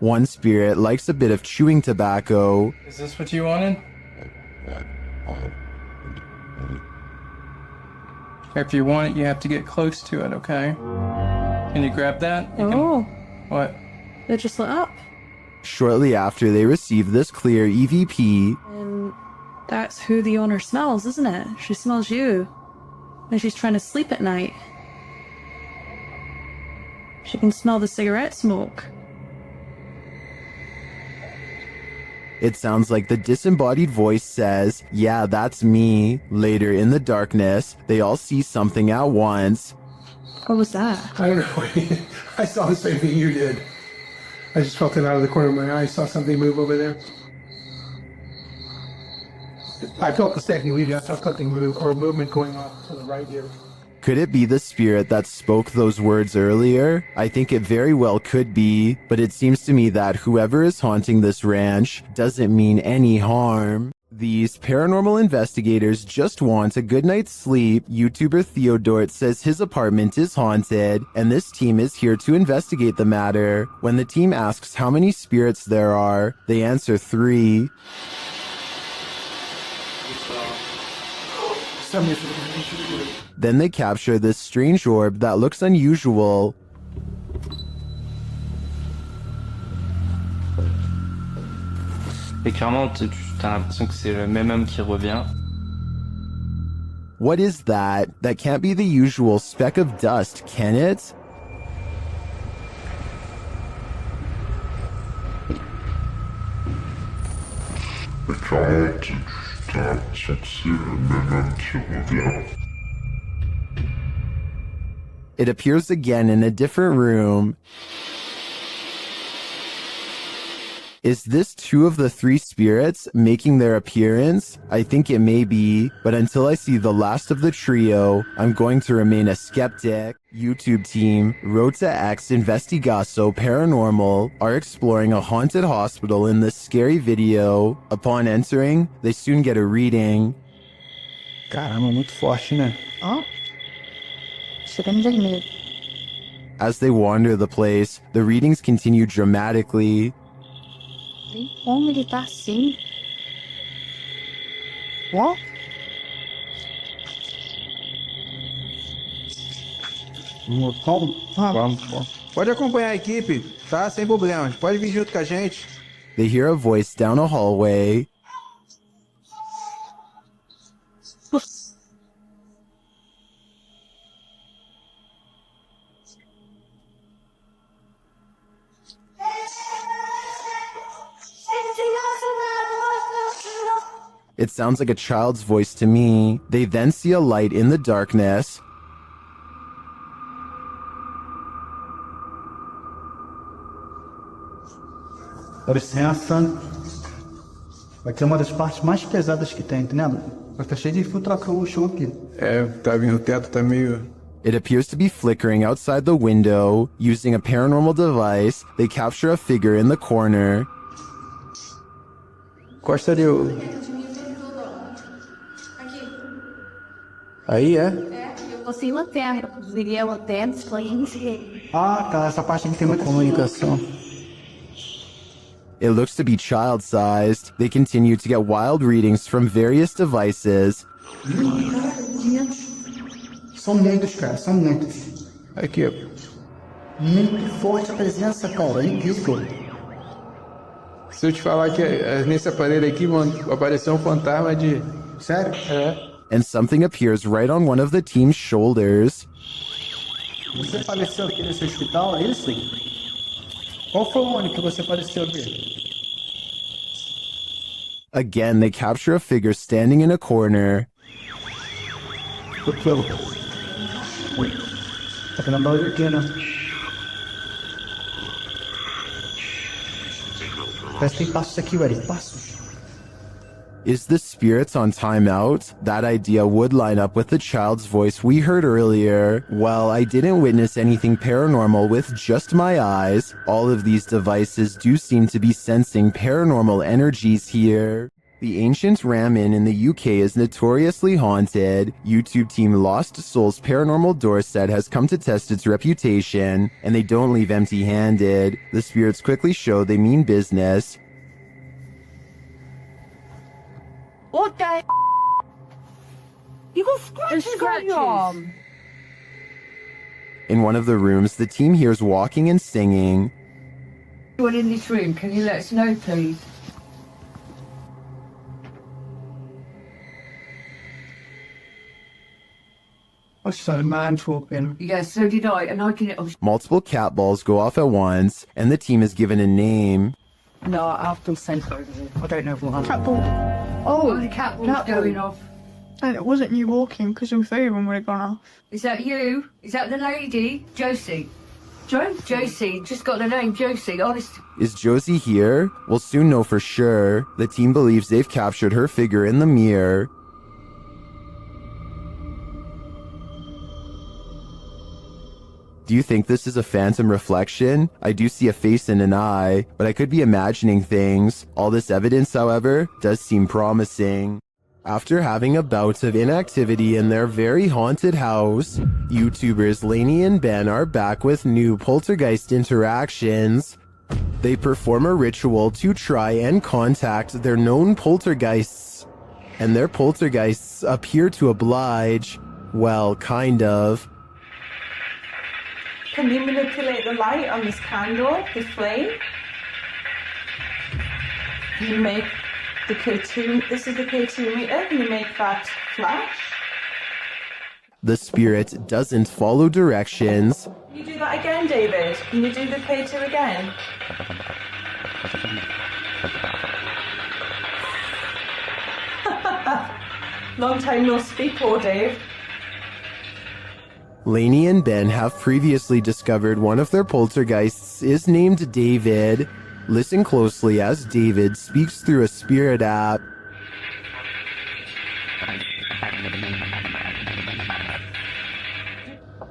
One spirit likes a bit of chewing tobacco. Is this what you wanted? If you want it, you have to get close to it, okay? Can you grab that? What? They just lit up. Shortly after they receive this clear EVP, And that's who the owner smells, isn't it? She smells you. And she's trying to sleep at night. She can smell the cigarette smoke. it sounds like the disembodied voice says, "Yeah, that's me." Later in the darkness, they all see something at once. What was that? I don't know. I saw the same thing you did. I just felt it out of the corner of my eye. I saw something move over there. I felt the second lead. I saw something move, or a movement going off to the right here. Could it be the spirit that spoke those words earlier? I think it very well could be, but it seems to me that whoever is haunting this ranch doesn't mean any harm. These paranormal investigators just want a good night's sleep. YouTuber Theodort says his apartment is haunted, and this team is here to investigate the matter. When the team asks how many spirits there are, they answer 3. Then they capture this strange orb that looks unusual. Et clairement, t'as l'impression que c'est le même homme qui revient. What is that? That can't be the usual speck of dust, can it? It appears again in a different room. Is this 2 of the 3 spirits making their appearance? I think it may be, but until I see the last of the trio, I'm going to remain a skeptic. YouTube team Rota X Investigaso Paranormal are exploring a haunted hospital in this scary video. Upon entering, they soon get a reading. Caramba, muito forte, né? Oh. Chegamos vermelho. As they wander the place, the readings continue dramatically. Nem como ele tá assim. Ó. Vamos. Pode acompanhar a equipe, tá? Sem problemas. Pode vir junto com a gente. They hear a voice down a hallway. It sounds like a child's voice to me. They then see a light in the darkness. Dá licença. Vai ser uma das partes mais pesadas que tem, entendeu? Vai estar cheio de infiltração no chão aqui. É, tá vindo o teto, tá meio... It appears to be flickering outside the window. Using a paranormal device, they capture a figure in the corner. Costa ali o... Aí, é? Eu vou sem lanterna, conseguiria lanterna, explain. Ah, tá. Essa parte aqui tem muita comunicação. It looks to be child-sized. They continue to get wild readings from various devices. São muitos, cara. São muitos. Aqui, ó. Muito forte a presença, cara. É incrível. Se eu te falar que nesse aparelho aqui, mano, apareceu um fantasma de... Sério? É. And something appears right on one of the team's shoulders. Você apareceu aqui nesse hospital, é isso? Qual foi o ano que você apareceu aqui? Again, they capture a figure standing in a corner. Looking about it, you know. Presta em passos aqui, Eric, passos. Is the spirits on timeout? That idea would line up with the child's voice we heard earlier. Well, I didn't witness anything paranormal with just my eyes. All of these devices do seem to be sensing paranormal energies here. The ancient ramen in the UK is notoriously haunted. YouTube team Lost Souls Paranormal Door set has come to test its reputation, and they don't leave empty-handed. The spirits quickly show they mean business. What the? You got scratches on your arm. In one of the rooms, the team hears walking and singing. Anyone in this room, can you let us know, please? I saw a man talking. Yeah, so did I, and I can... Oh, Multiple cat balls go off at once, and the team is given a name. no, I'll still send over there. I don't know what cat ball. Oh, the cat ball's going off. And it wasn't you walking, because all three of them would have gone off. Is that you? Is that the lady? Josie. Josie, just got the name Josie, honest. Is Josie here? We'll soon know for sure. The team believes they've captured her figure in the mirror. Do you think this is a phantom reflection? I do see a face and an eye, but I could be imagining things. All this evidence, however, does seem promising. After having a bout of inactivity in their very haunted house, YouTubers Lainey and Ben are back with new poltergeist interactions. They perform a ritual to try and contact their known poltergeists, and their poltergeists appear to oblige. Well, kind of. Can you manipulate the light on this candle, the flame? You make the K2, this is the K2 meter, can you make that flash? The spirit doesn't follow directions. Can you do that again, David? Can you do the K2 again? Long time no speak, poor Dave. Lainey and Ben have previously discovered one of their poltergeists is named David. Listen closely as David speaks through a spirit app.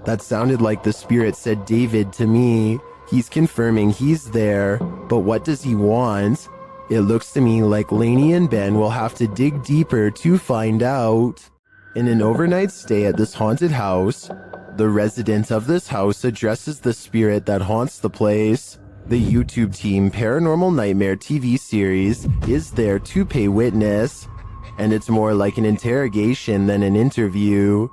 That sounded like the spirit said David to me. He's confirming he's there, but what does he want? It looks to me like Lainey and Ben will have to dig deeper to find out. In an overnight stay at this haunted house, the resident of this house addresses the spirit that haunts the place. The YouTube team Paranormal Nightmare TV series is there to pay witness, and it's more like an interrogation than an interview.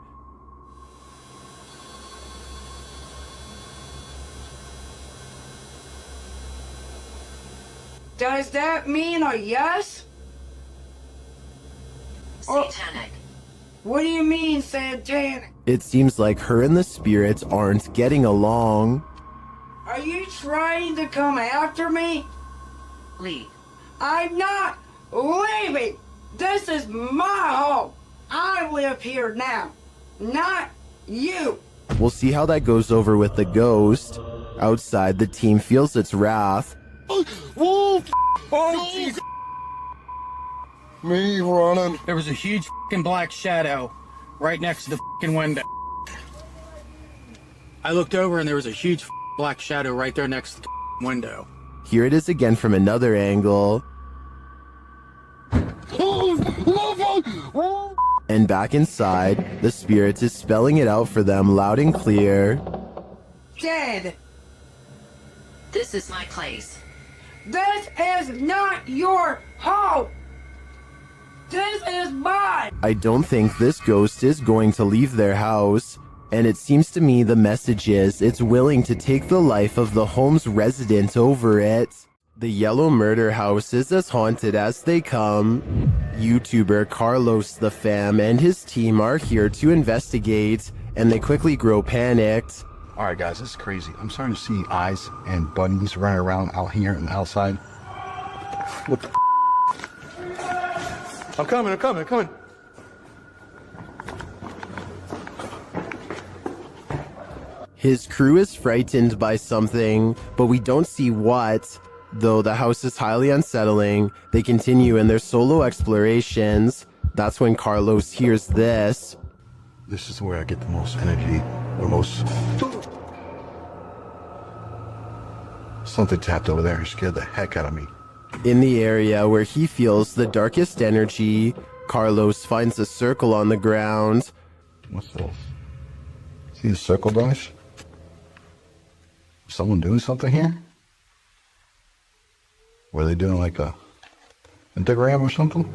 Does that mean a yes? Satanic. What do you mean, satanic? It seems like her and the spirits aren't getting along. Are you trying to come after me? Leave. I'm not leaving. This is my home. I live here now, not you. We'll see how that goes over with the ghost. Outside, the team feels its wrath. Oh, jeez. Me running. There was a huge fucking black shadow right next to the fucking window. I looked over and there was a huge black shadow right there next to the window. Here it is again from another angle. And back inside, the spirit is spelling it out for them loud and clear. Dead. This is my place. This is not your home. This is mine. I don't think this ghost is going to leave their house, and it seems to me the message is it's willing to take the life of the home's resident over it. The yellow murder house is as haunted as they come. YouTuber Carlos the Fam and his team are here to investigate, and they quickly grow panicked. Alright guys, this is crazy. I'm starting to see eyes and bunnies running around out here and outside. What the I'm coming. His crew is frightened by something, but we don't see what. Though the house is highly unsettling, they continue in their solo explorations. That's when Carlos hears this. This is where I get the most energy, or most... Something tapped over there and scared the heck out of me. In the area where he feels the darkest energy, Carlos finds a circle on the ground. What's this? See the circle, guys? Someone doing something here? Were they doing like a pentagram or something?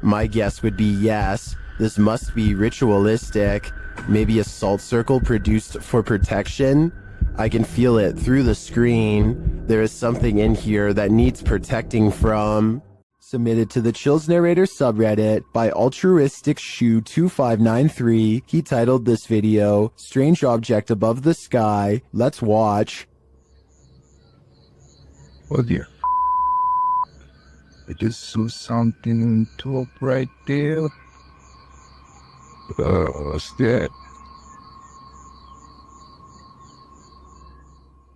My guess would be yes. This must be ritualistic. Maybe a salt circle produced for protection? I can feel it through the screen. There is something in here that needs protecting from. Submitted to the Chills Narrator subreddit by Altruistic Shoe 2593. He titled this video, Strange Object Above the Sky. Let's watch. Oh dear. I just saw something in top right there. What's that?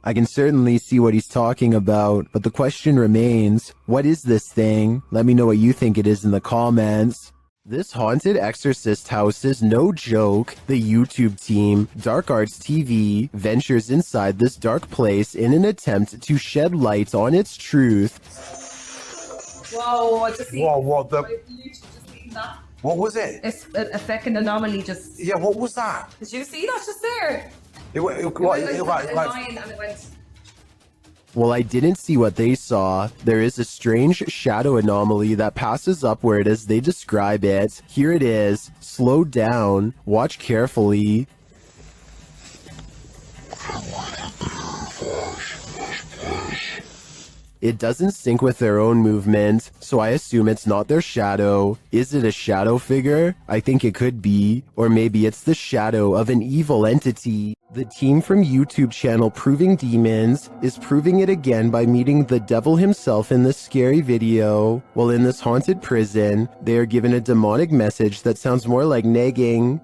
I can certainly see what he's talking about, but the question remains, what is this thing? Let me know what you think it is in the comments. This haunted exorcist house is no joke. The YouTube team, Dark Arts TV, ventures inside this dark place in an attempt to shed light on its truth. Whoa, I just seen. Whoa, what the? Just seen that. What was it? It's a second anomaly just. Yeah, what was that? Did you see that just there? It went a line and it went. Well, I didn't see what they saw. There is a strange shadow anomaly that passes upward as they describe it. Here it is. Slow down. Watch carefully. It doesn't sync with their own movement, so I assume it's not their shadow. Is it a shadow figure? I think it could be. Or maybe it's the shadow of an evil entity. The team from YouTube channel Proving Demons is proving it again by meeting the devil himself in this scary video. While in this haunted prison, they are given a demonic message that sounds more like nagging.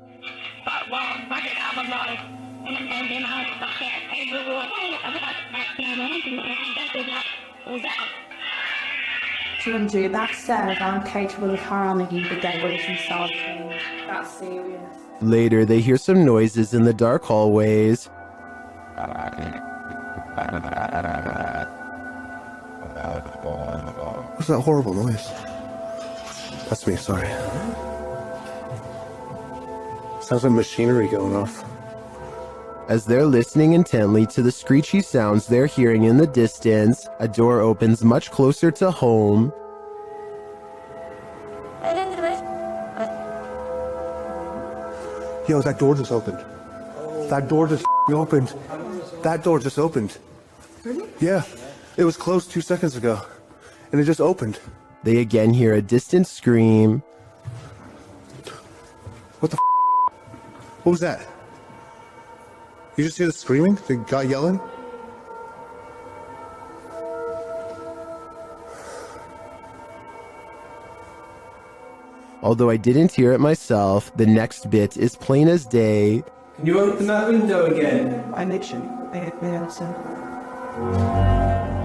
That said, I'm capable of harming you, the devil is himself. That's serious. Later, they hear some noises in the dark hallways. What's that horrible noise? That's me, sorry. Sounds like machinery going off. As they're listening intently to the screechy sounds they're hearing in the distance, a door opens much closer to home. Yo, that door just opened. That door just opened. That door just opened. Really? Yeah. It was closed 2 seconds ago. And it just opened. They again hear a distant scream. What the What was that? You just hear the screaming? The guy yelling? Although I didn't hear it myself, the next bit is plain as day. Can you open that window again? I literally.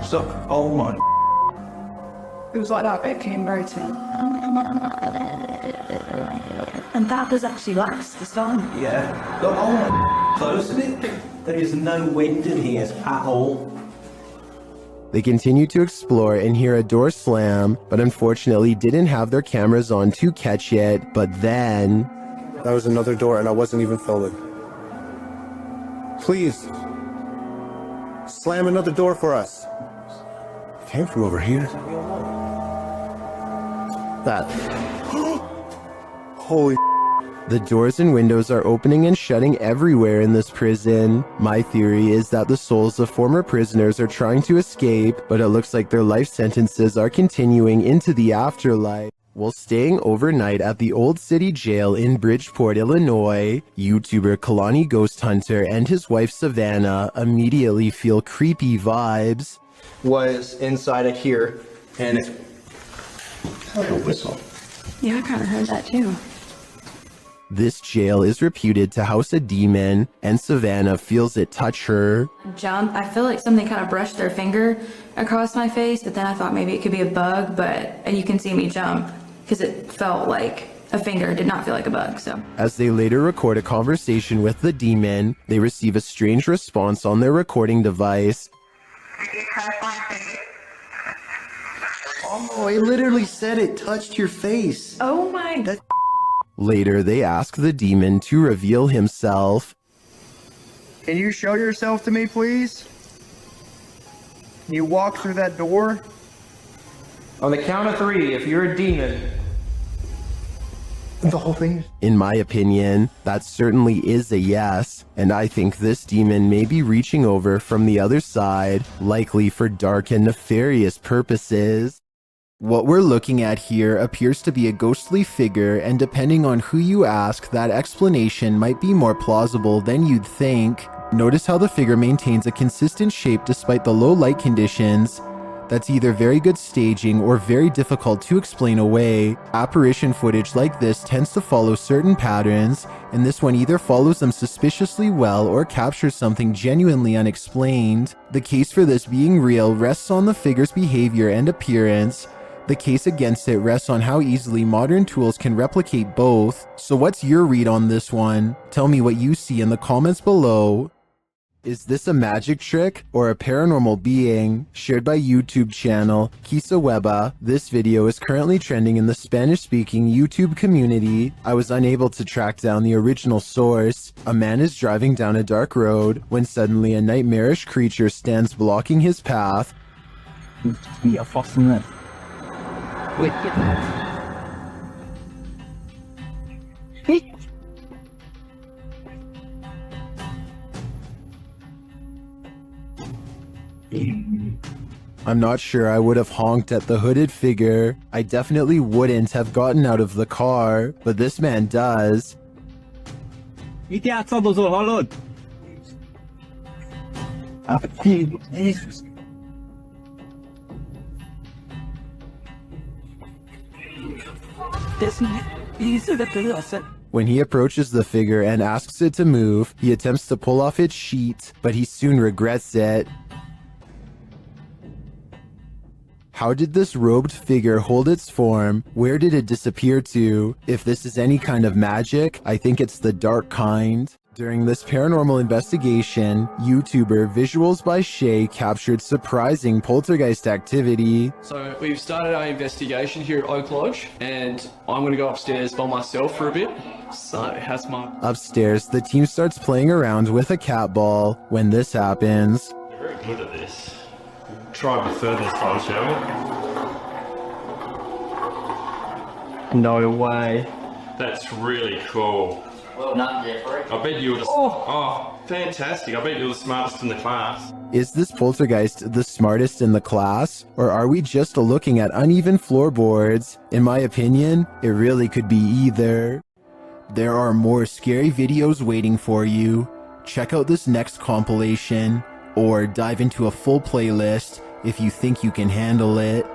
Stop. Oh my. It was like that, it came very to me. And that does actually last as well. Yeah. Look, oh my. Close it. There is no wind in here at all. They continue to explore and hear a door slam, but unfortunately didn't have their cameras on to catch it. But then... That was another door and I wasn't even filming. Please. Slam another door for us. It came from over here. That. Holy. The doors and windows are opening and shutting everywhere in this prison. My theory is that the souls of former prisoners are trying to escape, but it looks like their life sentences are continuing into the afterlife. While staying overnight at the Old City Jail in Bridgeport, Illinois, YouTuber Kalani Ghost Hunter and his wife Savannah immediately feel creepy vibes. Was inside of here, and it heard a whistle. Yeah, I kind of heard that too. This jail is reputed to house a demon, and Savannah feels it touch her. Jump. I feel like something kind of brushed their finger across my face, but then I thought maybe it could be a bug, but you can see me jump because it felt like a finger. It did not feel like a bug, so. As they later record a conversation with the demon, they receive a strange response on their recording device. Oh, it literally said it touched your face. Oh my god. Later, they ask the demon to reveal himself. Can you show yourself to me, please? Can you walk through that door? On the count of 3, if you're a demon. The whole thing? In my opinion, that certainly is a yes, and I think this demon may be reaching over from the other side, likely for dark and nefarious purposes. What we're looking at here appears to be a ghostly figure, and depending on who you ask, that explanation might be more plausible than you'd think. Notice how the figure maintains a consistent shape despite the low light conditions. That's either very good staging or very difficult to explain away. Apparition footage like this tends to follow certain patterns, and this one either follows them suspiciously well or captures something genuinely unexplained. The case for this being real rests on the figure's behavior and appearance. The case against it rests on how easily modern tools can replicate both. So what's your read on this one? Tell me what you see in the comments below. Is this a magic trick or a paranormal being? Shared by YouTube channel Kisa Weba, this video is currently trending in the Spanish-speaking YouTube community. I was unable to track down the original source. A man is driving down a dark road when suddenly a nightmarish creature stands blocking his path. Wait, I'm not sure I would have honked at the hooded figure. I definitely wouldn't have gotten out of the car, but this man does. When he approaches the figure and asks it to move, he attempts to pull off its sheet, but he soon regrets it. How did this robed figure hold its form? Where did it disappear to? If this is any kind of magic, I think it's the dark kind. During this paranormal investigation, YouTuber Visuals by Shay captured surprising poltergeist activity. So we've started our investigation here at Oak Lodge, and I'm going to go upstairs by myself for a bit. So how's my... Upstairs, the team starts playing around with a cat ball. When this happens... You're very good at this. Try a bit further this time, shall we? No way. That's really cool. Well done, Jeffrey. I bet you were oh, fantastic. I bet you were the smartest in the class. Is this poltergeist the smartest in the class? Or are we just looking at uneven floorboards? In my opinion, it really could be either. There are more scary videos waiting for you. Check out this next compilation, or dive into a full playlist if you think you can handle it.